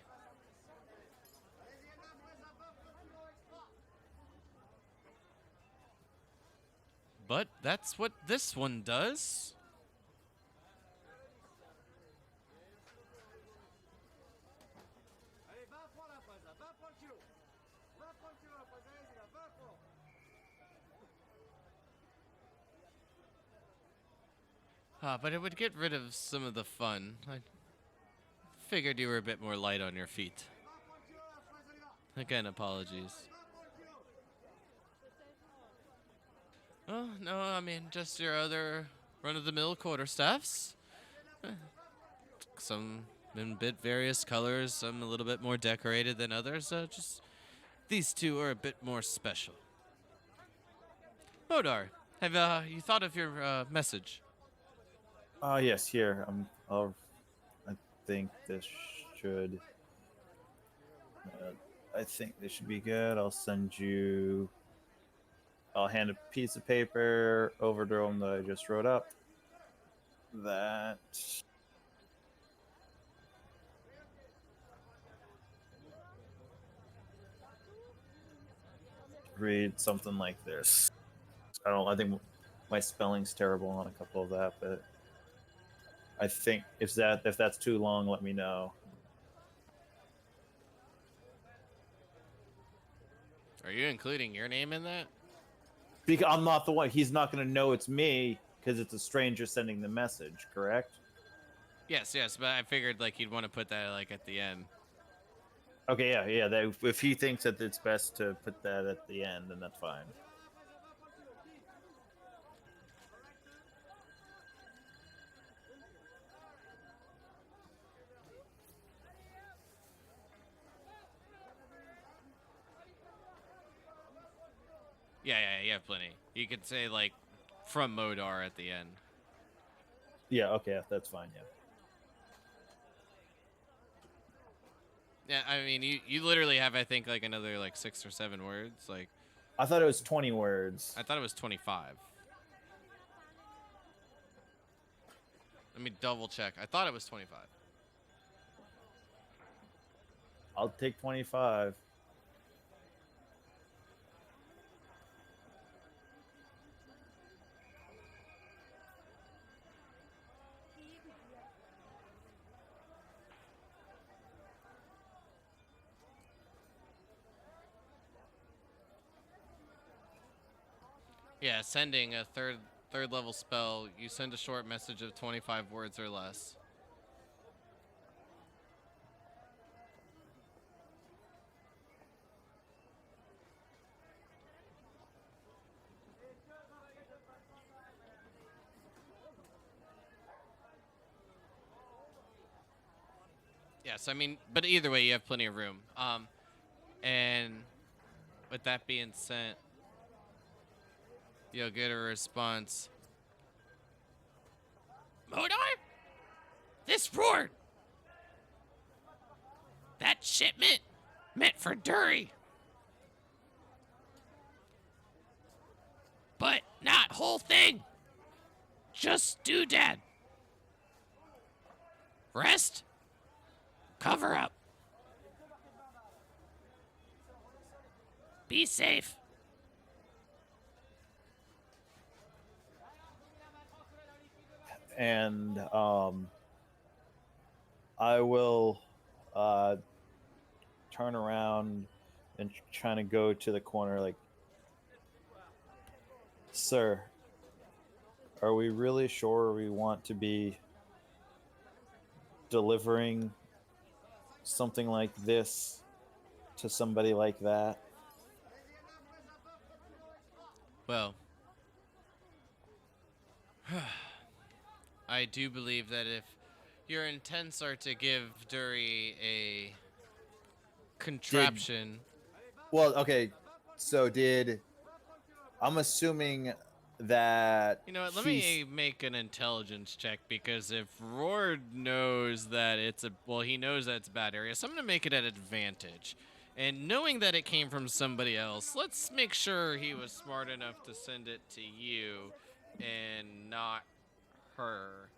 But that's what this one does. But it would get rid of some of the fun. I figured you were a bit more light on your feet. Again, apologies. Oh, no, I mean, just your other run-of-the-mill quarterstaffs. Some in a bit various colors, some a little bit more decorated than others. Just these two are a bit more special. Modar, have you thought of your message? Yes, here. I think this should. I think this should be good. I'll hand a piece of paper over to him that I just wrote up. That read something like this. I think my spelling's terrible on a couple of that, but I think if that's too long, let me know. Are you including your name in that? Because I'm not the one. He's not going to know it's me because it's a stranger sending the message. Correct? Yes, but I figured like you'd want to put that like at the end. Okay, yeah. If he thinks that it's best to put that at the end, then that's fine. Yeah, you have plenty. You could say like from Modar at the end. Yeah, okay, that's fine. Yeah. Yeah, I mean, you literally have, I think, like another like 6 or 7 words. Like, I thought it was 20 words. I thought it was 25. Let me double check. I thought it was 25. I'll take 25. Yeah, sending a third level spell. You send a short message of 25 words or less. Yes, I mean, but either way, you have plenty of room. And with that being sent, you'll get a response. Modar? This roared! That shipment meant for Dury. But not whole thing. Just doodad. Rest. Cover up. Be safe. And I will turn around and trying to go to the corner like, sir, are we really sure we want to be delivering something like this to somebody like that? Well, I do believe that if your intents are to give Dury a contraption. Well, okay, so I'm assuming that You know what? Let me make an intelligence check because if Rord knows that he knows that it's a bad area, so I'm going to make it an advantage. And knowing that it came from somebody else, let's make sure he was smart enough to send it to you and not her.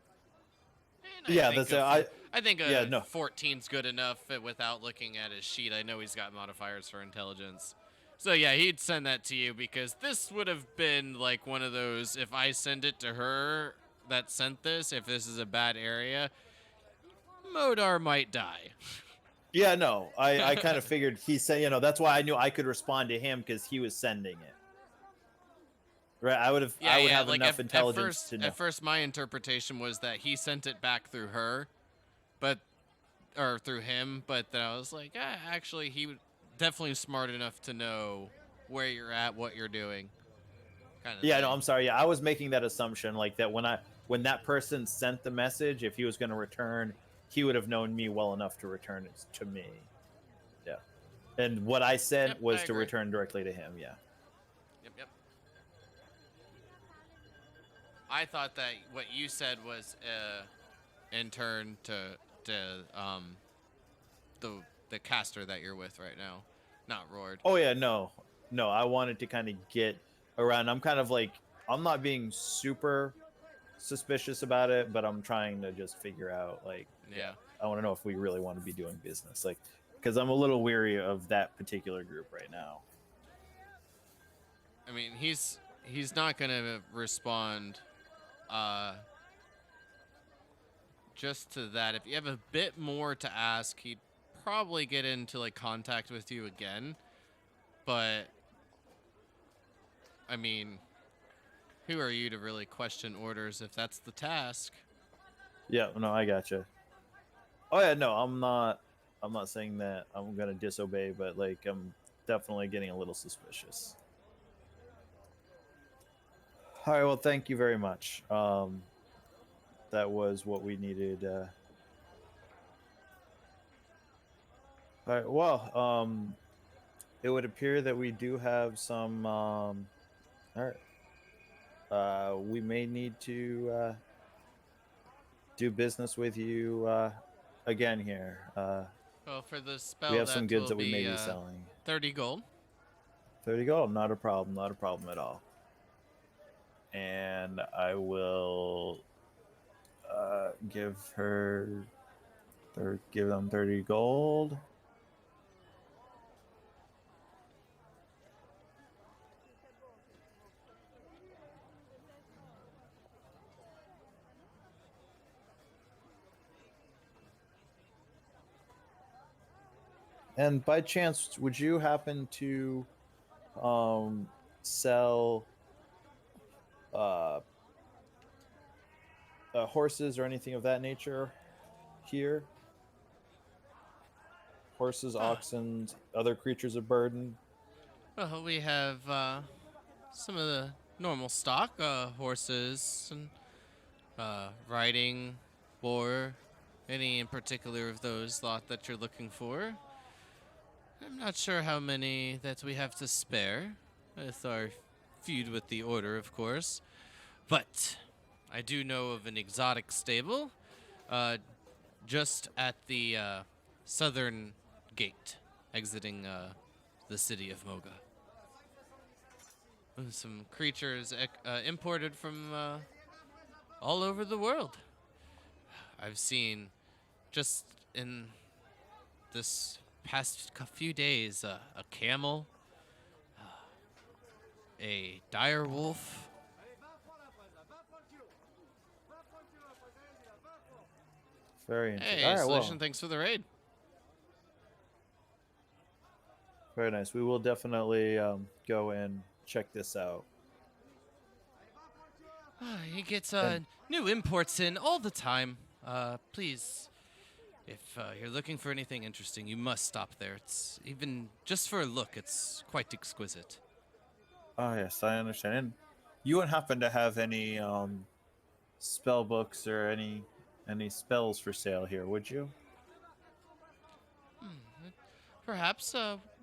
And Yeah, think that's I think yeah, no. 14's good enough without looking at his sheet. I know he's got modifiers for intelligence. So yeah, he'd send that to you because this would have been like one of those, if I send it to her that sent this, if this is a bad area, Modar might die. Yeah, no, I kind of figured he said, that's why I knew I could respond to him because he was sending it. Right, I would have like enough intelligence to know. At first, my interpretation was that he sent it back through her, or through him, but then I was like, actually, he definitely smart enough to know where you're at, what you're doing. kind of Yeah, thing. no, I'm sorry. Yeah, I was making that assumption, like that when that person sent the message, if he was going to return, he would have known me well enough to return it to me. Yeah, and what I sent Yep, was I to agree. return directly to him. Yeah. Yep. I thought that what you said was in turn to the caster that you're with right now, not Roard. Oh yeah, no, no. I wanted to kind of get around. I'm kind of like I'm not being super suspicious about it, but I'm trying to just figure out like, yeah, Yeah. I want to know if we really want to be doing business, like, because I'm a little weary of that particular group right now. I mean, he's not gonna respond just to that. If you have a bit more to ask, he'd probably get into like contact with you again. But I mean, who are you to really question orders if that's the task? Yeah, no, I gotcha. Oh yeah, no, I'm not. I'm not saying that I'm gonna disobey, but like I'm definitely getting a little suspicious. All right, well, thank you very much. That was what we needed. All right, well, it would appear that we do have some. All right, we may need to do business with you again here. Well, for the We spell, have some that goods will that we may be be selling. 30 gold. 30 gold, not a problem, not a problem at all. And I will give them 30 gold. And by chance, would you happen to sell uh, horses or anything of that nature here? Horses, Ah, oxen, other creatures of burden. well, we have some of the normal stock horses and riding, boar, any in particular of those lot that you're looking for. I'm not sure how many that we have to spare with our feud with the Order, of course. But I do know of an exotic stable uh, just at the southern gate exiting the city of Moga. Some creatures imported from all over the world. I've seen just in this past few days a camel, a dire wolf. Very interesting. Hey, All right, Solution, well, thanks for the raid. very nice. We will definitely go and check this out. He gets And new imports in all the time. Please, if you're looking for anything interesting, you must stop there. It's even just for a look, it's quite exquisite. oh yes, I understand. And you wouldn't happen to have any spell books or any spells for sale here, would you? Hmm. Perhaps.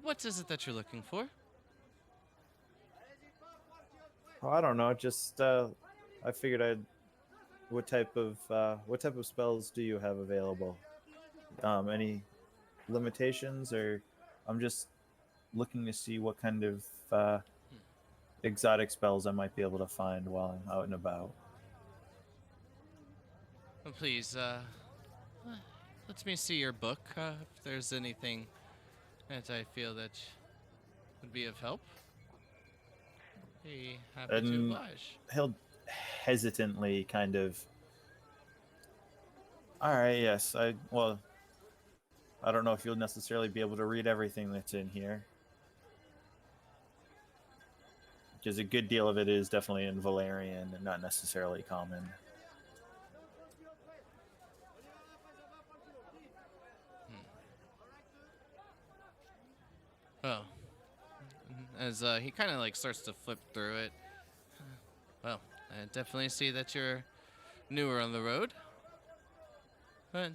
What is it that you're looking for? Oh, I don't know. Just I figured I'd. What type of spells do you have available? Any limitations, or I'm just looking to see what kind of exotic spells I might be able to find while I'm out and about. Well, please, let me see your book. If there's anything that I feel that would be of help, be happy to And oblige. he'll hesitantly kind of. All right, yes. I don't know if you'll necessarily be able to read everything that's in here, because a good deal of it is definitely in Valerian and not necessarily common. Well, as he kind of like starts to flip through it, Well, I definitely see that you're newer on the road, but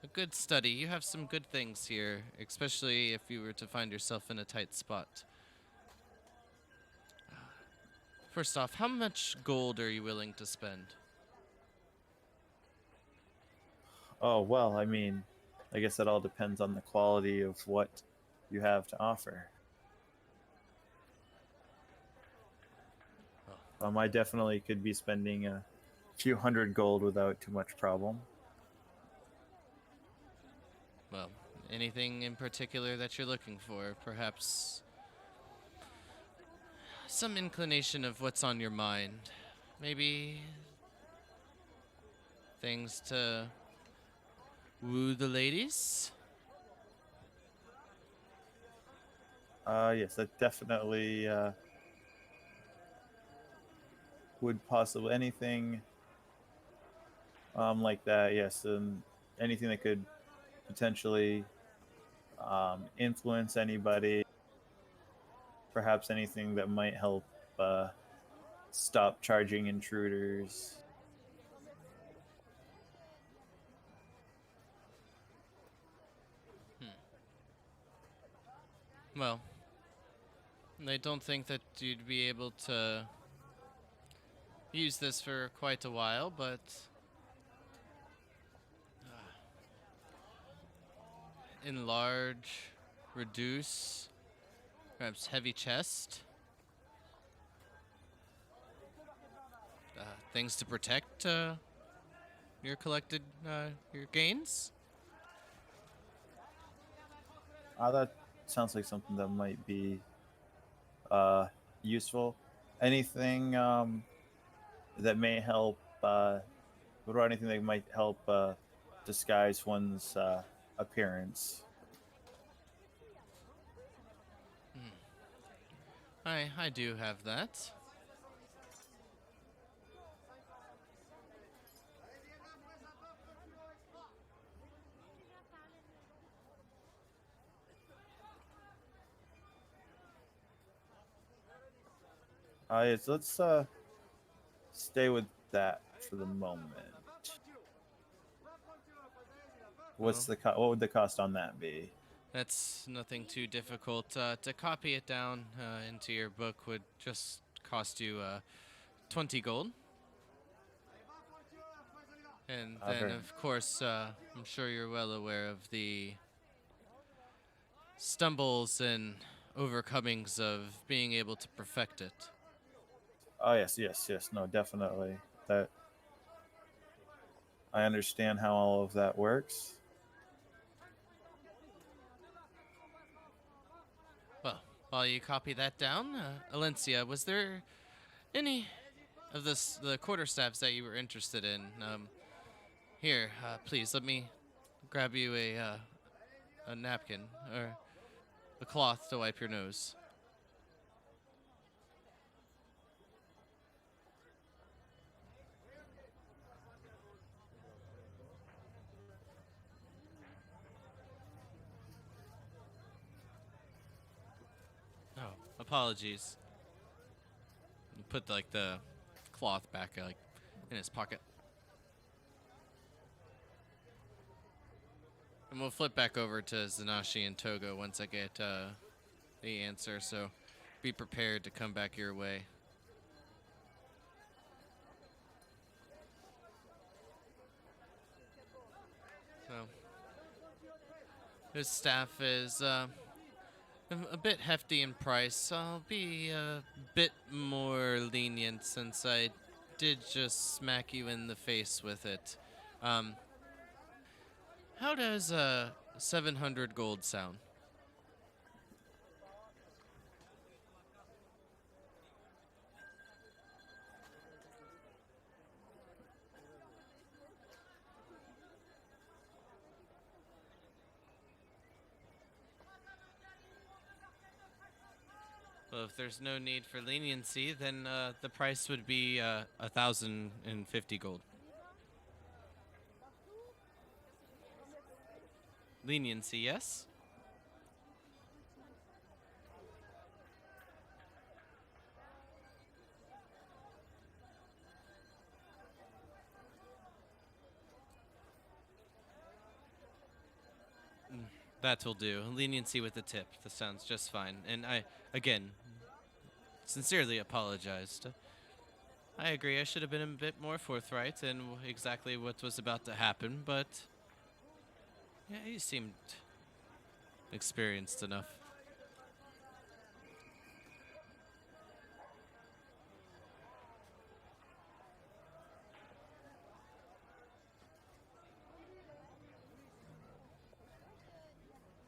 a good study. You have some good things here, especially if you were to find yourself in a tight spot. First off, how much gold are you willing to spend? Oh, well, I mean, I guess it all depends on the quality of what you have to offer. I definitely could be spending a few hundred gold without too much problem. Well, anything in particular that you're looking for? Perhaps some inclination of what's on your mind. Maybe things to woo the ladies? Yes, that definitely would possibly anything like that. Yes, and anything that could potentially influence anybody. Perhaps anything that might help uh, stop charging intruders. Well, I don't think that you'd be able to use this for quite a while, but enlarge, reduce, perhaps heavy chest, things to protect your collected your gains. That sounds like something that might be uh, useful. Anything that may help. What about anything that might help disguise one's appearance? I do have that. Yes, let's stay with that for the moment. Well, What would the cost on that be? that's nothing too difficult. To copy it down into your book would just cost you 20 gold. And then, Very. of course, I'm sure you're well aware of the stumbles and overcomings of being able to perfect it. Oh yes, yes, yes. No, definitely. That I understand how all of that works. Well, while you copy that down, Alencia, was there any of the quarterstaffs that you were interested in? Here, please let me grab you a napkin or a cloth to wipe your nose. Oh, apologies. Put like the cloth back like in his pocket. And we'll flip back over to Zanashi and Togo once I get the answer, so be prepared to come back your way. So, his staff is a bit hefty in price. I'll be a bit more lenient since I did just smack you in the face with it. Um, how does 700 gold sound? Well, if there's no need for leniency, then the price would be 1,050 gold. Leniency, yes? That will do. Leniency with the tip. That sounds just fine. And I, again, sincerely apologized. I agree. I should have been a bit more forthright in exactly what was about to happen, but yeah, you seemed experienced enough.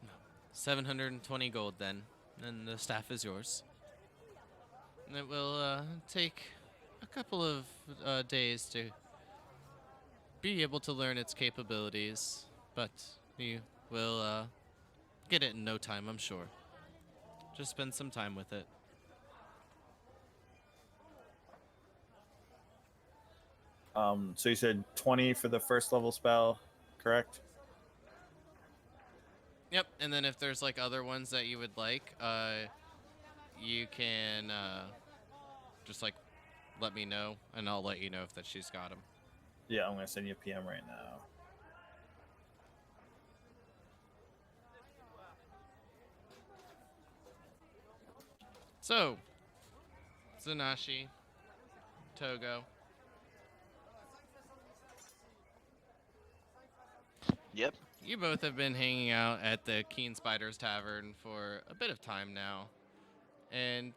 No. 720 gold then, and the staff is yours. And it will take a couple of days to be able to learn its capabilities, but you will get it in no time, I'm sure. Just spend some time with it. So you said 20 for the first level spell, correct? Yep, and then if there's like other ones that you would like, you can just like let me know, and I'll let you know if that she's got them. Yeah, I'm gonna send you a PM right now. So, Zanashi, Togo, Yep. you both have been hanging out at the Keen Spiders Tavern for a bit of time now, and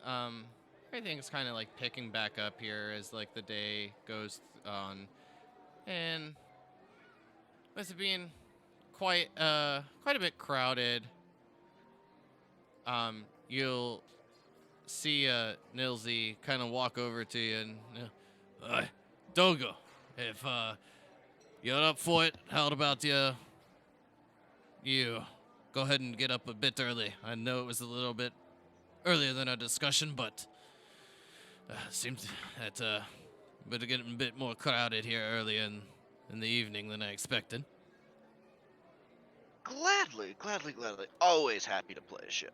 um, everything's kind of like picking back up here as like the day goes on, and with it being quite a bit crowded, you'll see Nilsy kind of walk over to you and Dogo, if you're up for it, how about you go ahead and get up a bit early? I know it was a little bit earlier than our discussion, but seems that we're getting a bit more crowded here early in the evening than I expected. Gladly, gladly, gladly. Always happy to play a show.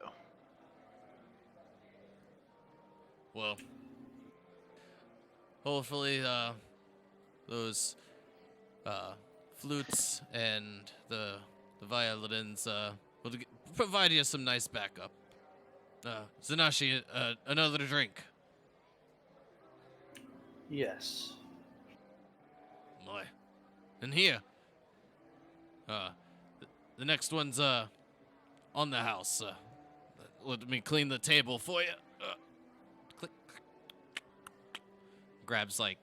Well, hopefully those flutes and the violins will provide you some nice backup. Zanashi, another drink. Yes. Boy. And here, the next one's on the house. Let me clean the table for you. Click. Grabs like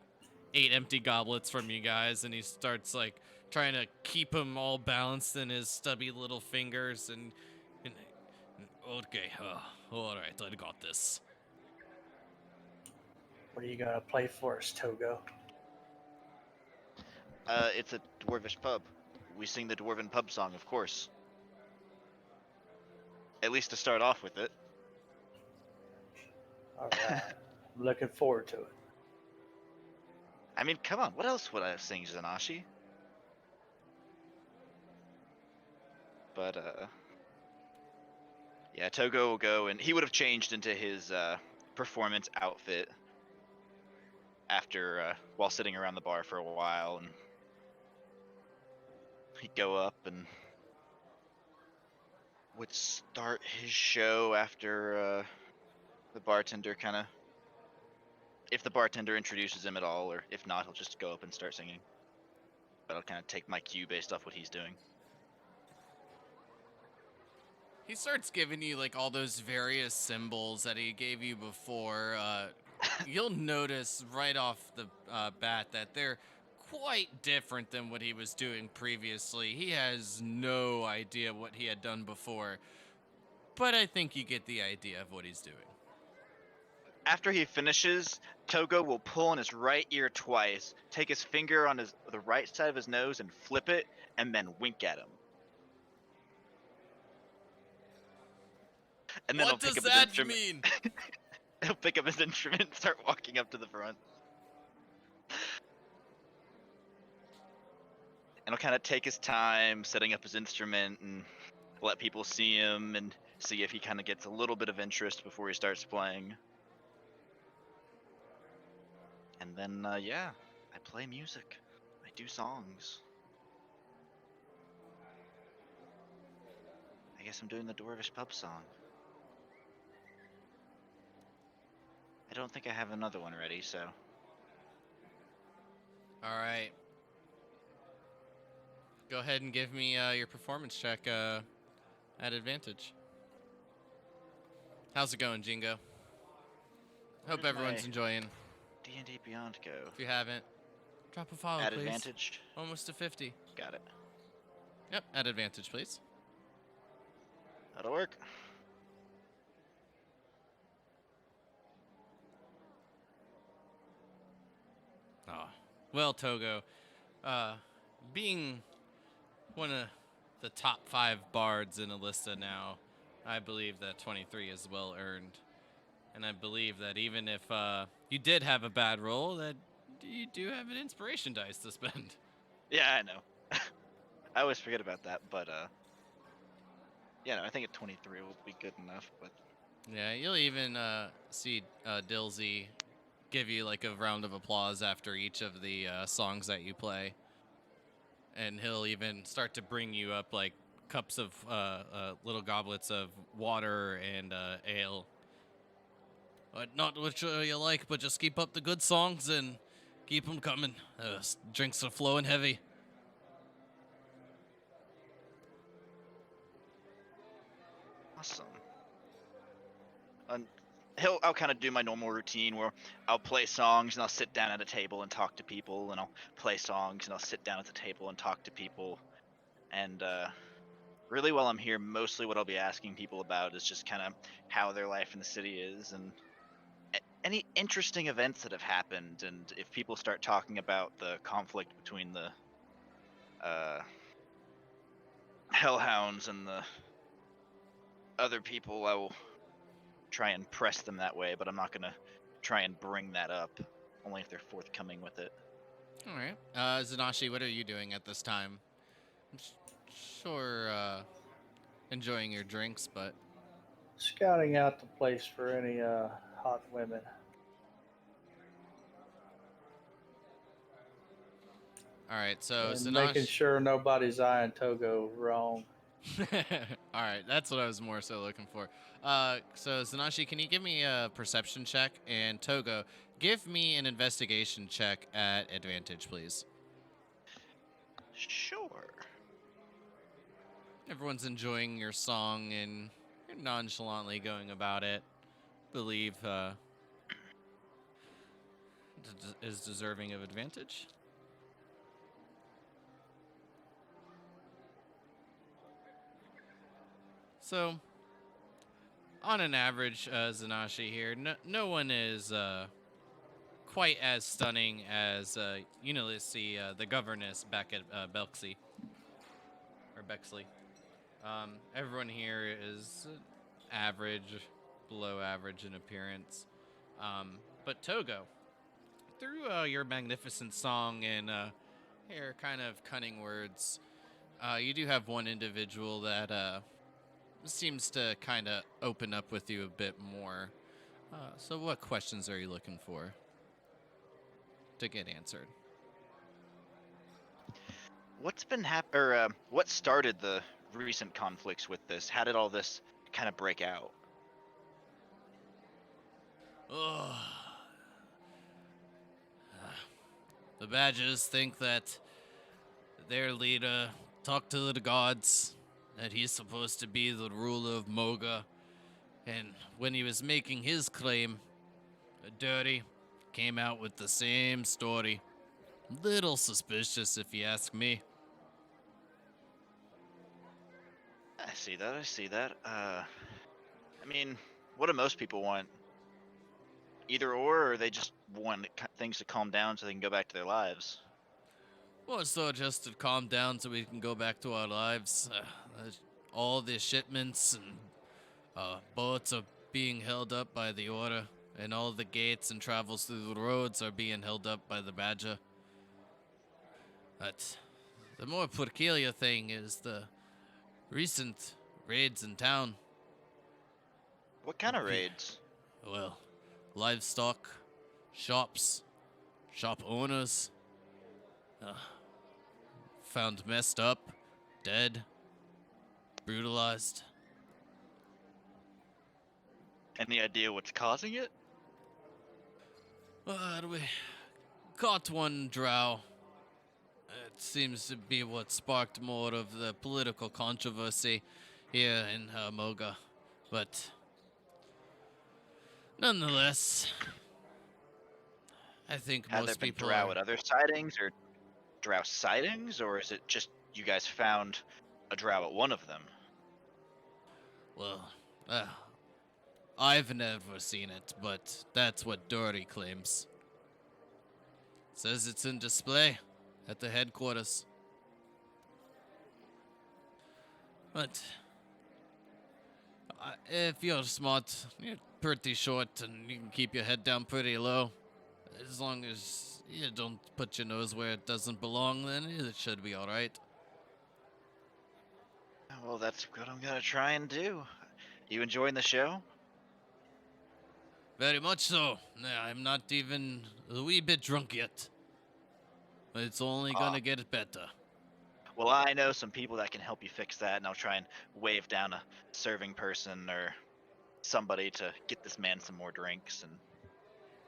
8 empty goblets from you guys, and he starts like trying to keep them all balanced in his stubby little fingers. And okay, all right, I got this. What are you gonna play for us, Togo? It's a dwarvish pub. We sing the dwarven pub song, of course. At least to start off with it. All right. I'm looking forward to it. I mean, come on, what else would I sing, Zanashi? But, yeah, Togo will go, and he would have changed into his performance outfit after, while sitting around the bar for a while, and he'd go up and would start his show after the bartender kind of, if the bartender introduces him at all, or if not, he'll just go up and start singing. But I'll kind of take my cue based off what he's doing. He starts giving you like all those various symbols that he gave you before. You'll notice right off the bat that they're quite different than what he was doing previously. He has no idea what he had done before, but I think you get the idea of what he's doing. After he finishes, Togo will pull on his right ear twice, take his finger on the right side of his nose and flip it, and then wink at him. And then What he'll does pick up his that instrument. mean? He'll pick up his instrument and start walking up to the front. And he'll kind of take his time setting up his instrument and let people see him and see if he kind of gets a little bit of interest before he starts playing. And then, yeah, I play music. I do songs. guess I'm doing the Dwarvish pub song. I don't think I have another one ready, so. All right. Go ahead and give me your performance check at advantage. How's it going, Jingo? Hope Where's everyone's my enjoying. D&D Beyond go? If you haven't, drop a follow, At please. advantage. Almost to 50. Got it. Yep, at advantage, please. That'll work. Oh, well, Togo, being one of the top 5 bards in Elista now, I believe that 23 is well earned. And I believe that even if you did have a bad roll, that you do have an inspiration dice to spend. Yeah, I know. I always forget about that, but yeah, no, I think at 23 will be good enough. But Yeah, you'll even see Dilsey give you like a round of applause after each of the songs that you play. And he'll even start to bring you up like cups of little goblets of water and ale. Not which you like, but just keep up the good songs and keep them coming. Drinks are flowing heavy. awesome. And I'll kind of do my normal routine where I'll play songs and I'll sit down at a table and talk to people, and I'll play songs and I'll sit down at the table and talk to people. And really, while I'm here, mostly what I'll be asking people about is just kind of how their life in the city is and any interesting events that have happened. And if people start talking about the conflict between the hellhounds and the other people, I will try and press them that way, but I'm not going to try and bring that up, only if they're forthcoming with it. All right. Zanashi, what are you doing at this time? I'm sure enjoying your drinks, but... Scouting out the place for any hot women. All right, so And making sure nobody's eyeing Togo wrong. All right, that's what I was more so looking for. So Zanashi, can you give me a perception check? And Togo, give me an investigation check at advantage, please. Sure. Everyone's enjoying your song and you're nonchalantly going about it. Believe is deserving of advantage. So, on an average, Zanashi here, no one is quite as stunning as Ulysses, the governess back at Bexley. Everyone here is average, below average in appearance. But Togo, through your magnificent song and your kind of cunning words, you do have one individual that seems to kind of open up with you a bit more. So what questions are you looking for to get answered? What's been what started the recent conflicts with this? How did all this kind of break out? Oh. The Badgers think that their leader talked to the gods, that he's supposed to be the ruler of Moga, and when he was making his claim, Dirty came out with the same story. Little suspicious, if you ask me. I see that. I mean, what do most people want? Either or they just want things to calm down so they can go back to their lives? Well, so just to calm down so we can go back to our lives. All the shipments and boats are being held up by the order, and all the gates and travels through the roads are being held up by the Badger. But the more peculiar thing is the recent raids in town. What kind of raids? Well, livestock, shops, shop owners, found messed up, dead, brutalized. Any idea what's causing it? We caught one drow. It seems to be what sparked more of the political controversy here in Moga. But nonetheless, I think Have there most been people drow are. at other sightings or drow sightings, or is it just you guys found a drow at one of them? Well, I've never seen it, but that's what Dory claims. Says it's in display at the headquarters. But if you're smart, you're pretty short and you can keep your head down pretty low. As long as you don't put your nose where it doesn't belong, then it should be alright. Well, that's what I'm gonna try and do. You enjoying the show? Very much so. I'm not even a wee bit drunk yet. It's only Ah, gonna get better. well, I know some people that can help you fix that, and I'll try and wave down a serving person or somebody to get this man some more drinks and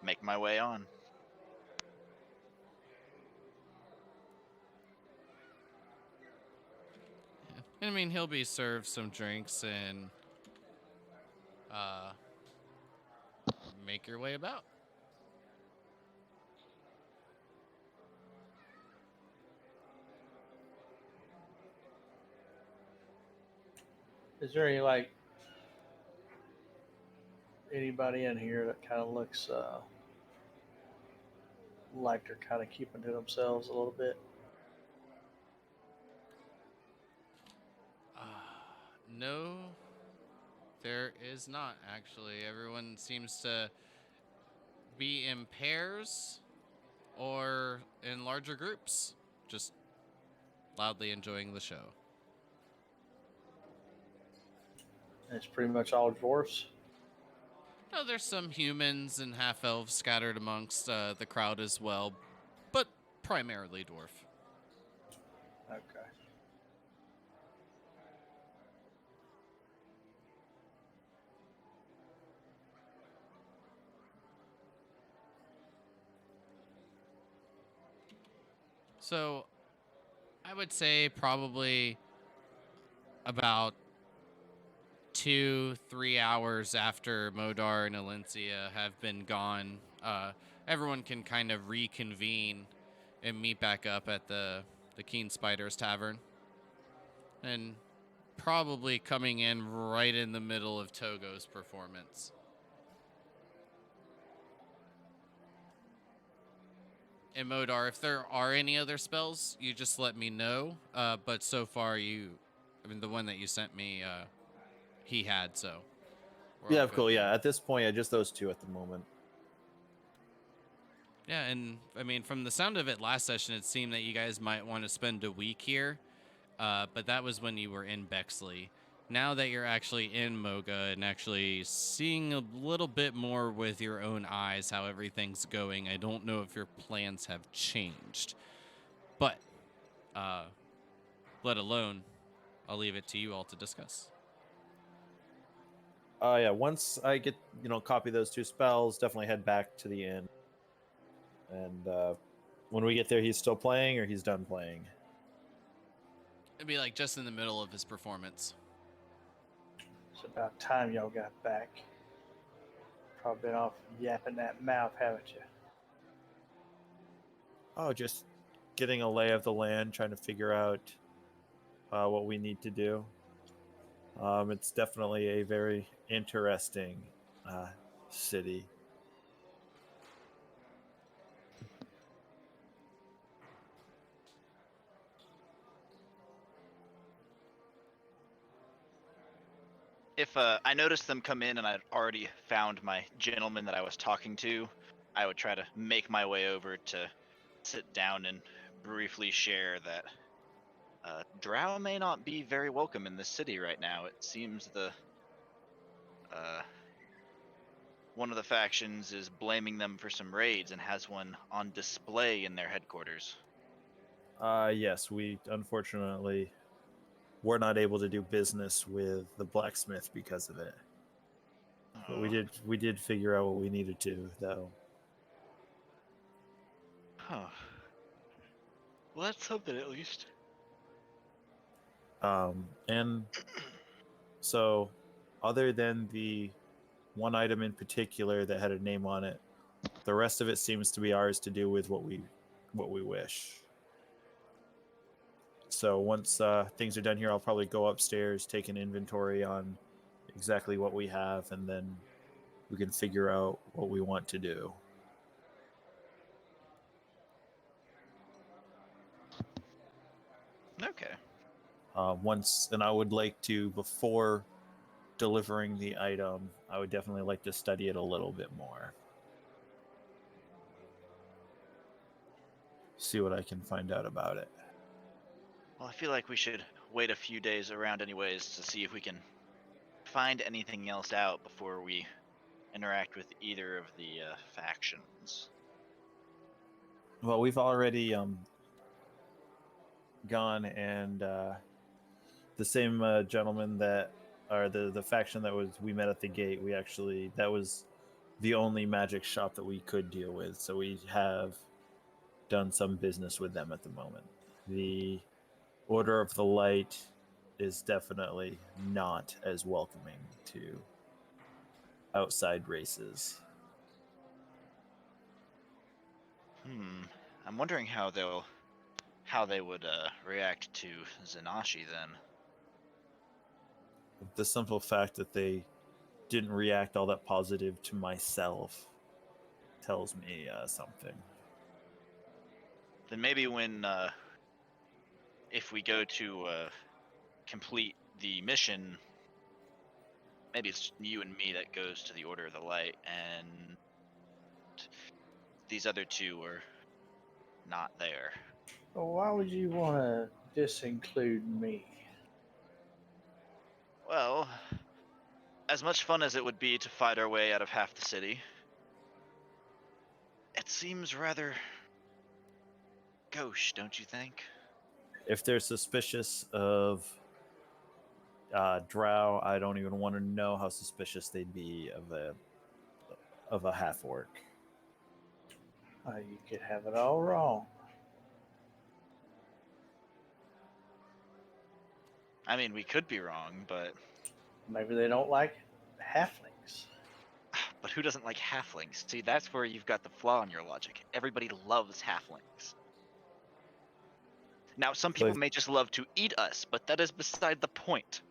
make my way on. I mean, he'll be served some drinks and uh, make your way about. Is there any like anybody in here that kind of looks like they're kind of keeping to themselves a little bit? No, there is not actually. Everyone seems to be in pairs or in larger groups, just loudly enjoying the show. It's pretty much all dwarfs. No, there's some humans and half elves scattered amongst the crowd as well, but primarily dwarf. Okay. So I would say probably about 2-3 hours after Modar and Alencia have been gone, everyone can kind of reconvene and meet back up at the Keen Spiders Tavern. And probably coming in right in the middle of Togo's performance. And Modar, if there are any other spells, you just let me know. But so far, the one that you sent me, he had, so. Yeah, all cool. good Yeah, there. at this point, just those two at the moment. Yeah, and I mean, from the sound of it last session, it seemed that you guys might want to spend a week here. But that was when you were in Bexley. Now that you're actually in Moga and actually seeing a little bit more with your own eyes how everything's going, I don't know if your plans have changed. But, let alone, I'll leave it to you all to discuss. Yeah, once I get, copy those two spells, definitely head back to the inn. And when we get there, he's still playing or he's done playing? It'd be like just in the middle of his performance. It's about time y'all got back. Probably been off yapping that mouth, haven't you? Oh, just getting a lay of the land, trying to figure out what we need to do. It's definitely a very interesting city. If I noticed them come in and I'd already found my gentleman that I was talking to, I would try to make my way over to sit down and briefly share that Drow may not be very welcome in this city right now. It seems one of the factions is blaming them for some raids and has one on display in their headquarters. Yes, we unfortunately were not able to do business with the blacksmith because of it. Oh But we did figure out what we needed to, though. Huh. Well, that's something at least. And so, other than the one item in particular that had a name on it, the rest of it seems to be ours to do with what we wish. So once things are done here, I'll probably go upstairs, take an inventory on exactly what we have, and then we can figure out what we want to do. Okay. And I would like to, before delivering the item, I would definitely like to study it a little bit more. See what I can find out about it. Well, I feel like we should wait a few days around anyways to see if we can find anything else out before we interact with either of the factions. Well, we've already gone and the same gentleman that, or the faction that we met at the gate, that was the only magic shop that we could deal with, so we have done some business with them at the moment. The Order of the Light is definitely not as welcoming to outside races. I'm wondering how they would react to Zanashi then. The simple fact that they didn't react all that positive to myself tells me something. Then maybe if we go to complete the mission, maybe it's you and me that goes to the Order of the Light, and these other two are not there. Well, why would you want to disinclude me? Well, as much fun as it would be to fight our way out of half the city, it seems rather gauche, don't you think? If they're suspicious of Drow, I don't even want to know how suspicious they'd be of a half orc. You could have it all wrong. I mean, we could be wrong, but Maybe they don't like halflings. who doesn't like halflings? See, that's where you've got the flaw in your logic. Everybody loves halflings. Now, some people may just love to eat us, but that is beside the point.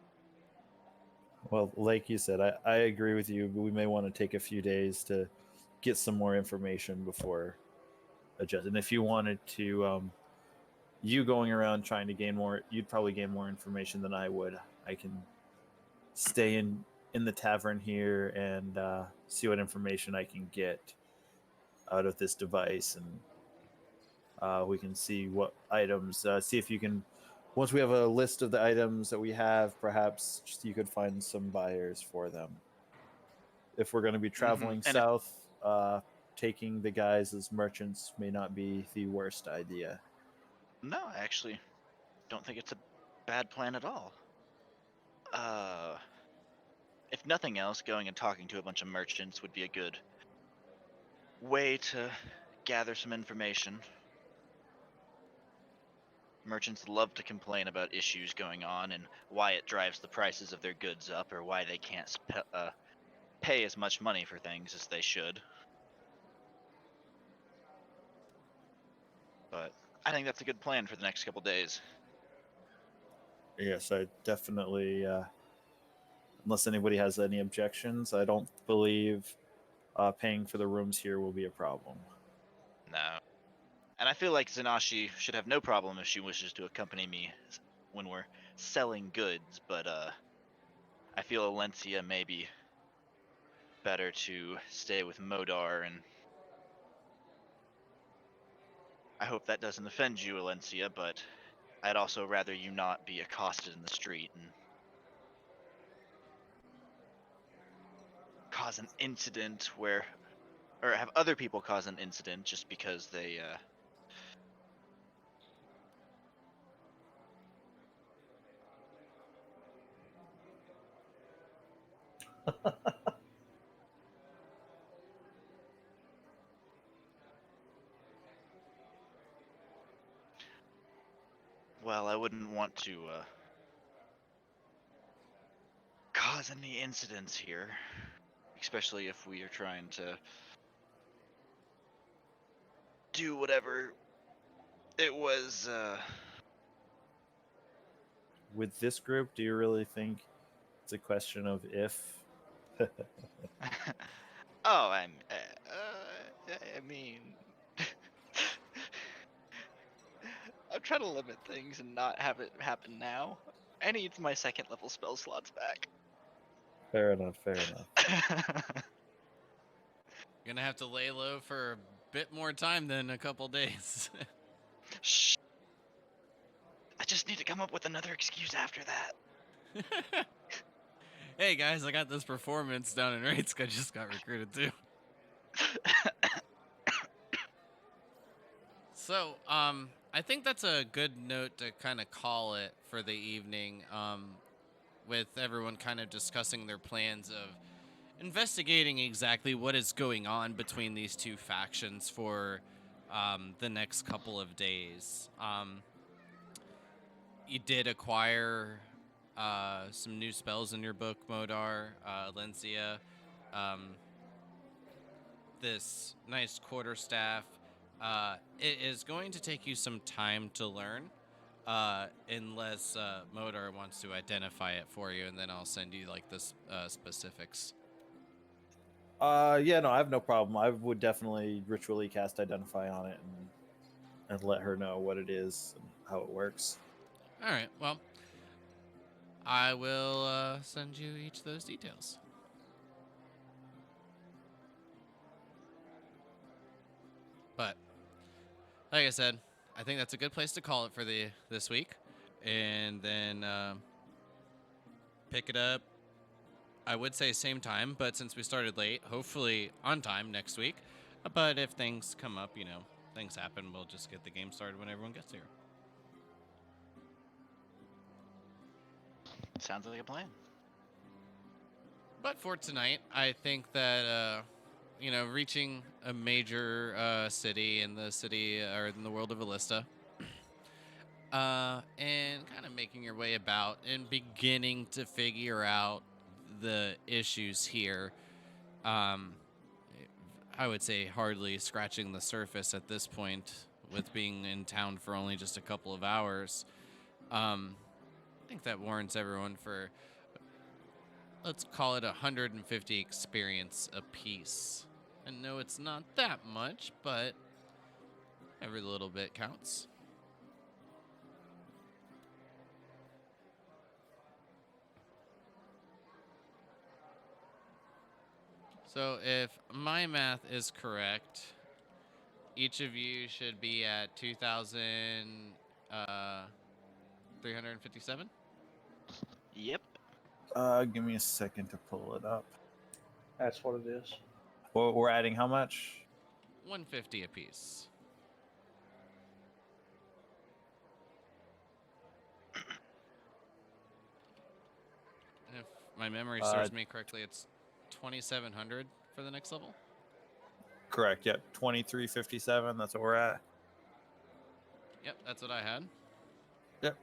Well, like you said, I agree with you, but we may want to take a few days to get some more information before adjusting. And if you wanted to, you going around trying to gain more, you'd probably gain more information than I would. I can stay in the tavern here and see what information I can get out of this device, and we can see what items. See if you can. Once we have a list of the items that we have, perhaps you could find some buyers for them. If we're going to be traveling south, taking the guys as merchants may not be the worst idea. No, I actually don't think it's a bad plan at all. If nothing else, going and talking to a bunch of merchants would be a good way to gather some information. Merchants love to complain about issues going on and why it drives the prices of their goods up, or why they can't pay as much money for things as they should. But I think that's a good plan for the next couple days. Yes, I definitely. Unless anybody has any objections, I don't believe paying for the rooms here will be a problem. No. And I feel like Zanashi should have no problem if she wishes to accompany me when we're selling goods, but I feel Alencia may be better to stay with Modar, and I hope that doesn't offend you, Alencia, but I'd also rather you not be accosted in the street and cause an incident or have other people cause an incident just because they Well, I wouldn't want to cause any incidents here, especially if we are trying to do whatever it was. With this group, do you really think it's a question of if? Oh, I mean, I'm trying to limit things and not have it happen now. I need my second level spell slots back. Fair enough. Fair enough. Gonna have to lay low for a bit more time than a couple days. Shh. I just need to come up with another excuse after that. Hey guys, I got this performance down in Rates. I just got recruited too. So, I think that's a good note to kind of call it for the evening. With everyone kind of discussing their plans of investigating exactly what is going on between these two factions for the next couple of days. You did acquire some new spells in your book, Modar, Lencia, this nice quarterstaff. It is going to take you some time to learn, unless Modar wants to identify it for you, and then I'll send you like the specifics. Yeah, no, I have no problem. I would definitely ritually cast Identify on it and let her know what it is and how it works. All right. Well, I will send you each of those details. But like I said, I think that's a good place to call it for this week, and then pick it up. I would say same time, but since we started late, hopefully on time next week. But if things come up, things happen, we'll just get the game started when everyone gets here. Sounds like a plan. But for tonight, I think that reaching a major city in the city or in the world of Elista, and kind of making your way about and beginning to figure out the issues here. I would say hardly scratching the surface at this point, with being in town for only just a couple of hours. I think that warrants everyone for, let's call it 150 experience apiece. I know it's not that much, but every little bit counts. So if my math is correct, each of you should be at 2,357. Yep. Give me a second to pull it up. That's what it is. Well, we're adding how much? 150 apiece. And if my memory serves me correctly, it's 2,700 for the next level. Correct. Yep. 2357. That's what we're at. Yep, that's what I had. Yep.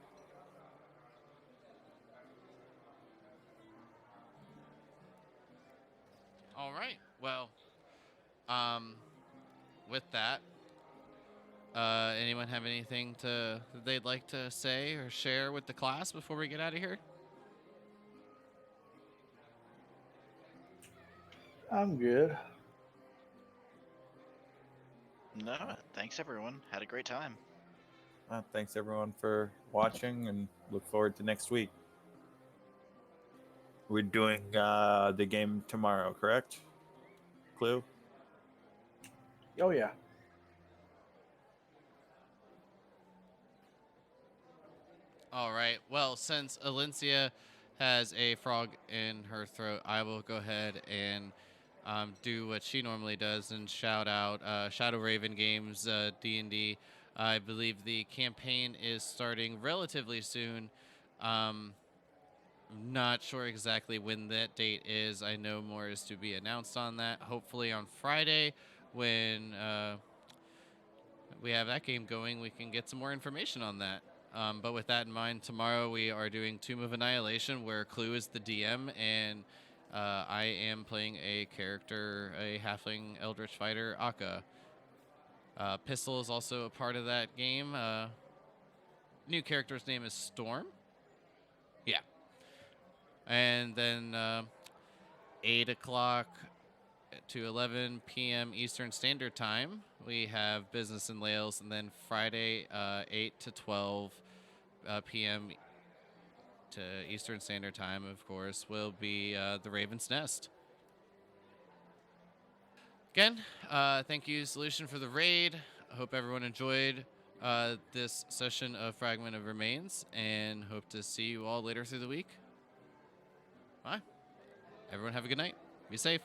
All right. Well, with that, anyone have anything that they'd like to say or share with the class before we get out of here? I'm good. No, thanks everyone. Had a great time. Thanks everyone for watching, and look forward to next week. We're doing the game tomorrow, correct? Clue? Oh yeah. All right. Well, since Alencia has a frog in her throat, I will go ahead and do what she normally does and shout out Shadow Raven Games D&D. I believe the campaign is starting relatively soon. Not sure exactly when that date is. I know more is to be announced on that. Hopefully on Friday, when we have that game going, we can get some more information on that. But with that in mind, tomorrow we are doing Tomb of Annihilation, where Clue is the DM, and I am playing a character, a halfling eldritch fighter, Akka. Pistol is also a part of that game. New character's name is Storm. Yeah. And then 8 o'clock to 11 p.m. Eastern Standard Time, we have Business in Laos, and then Friday 8 to 12 p.m. to Eastern Standard Time, of course, will be the Raven's Nest. Again, thank you, Solution, for the raid. I hope everyone enjoyed this session of Fragment of Remains, and hope to see you all later through the week. Bye. Everyone have a good night. Be safe.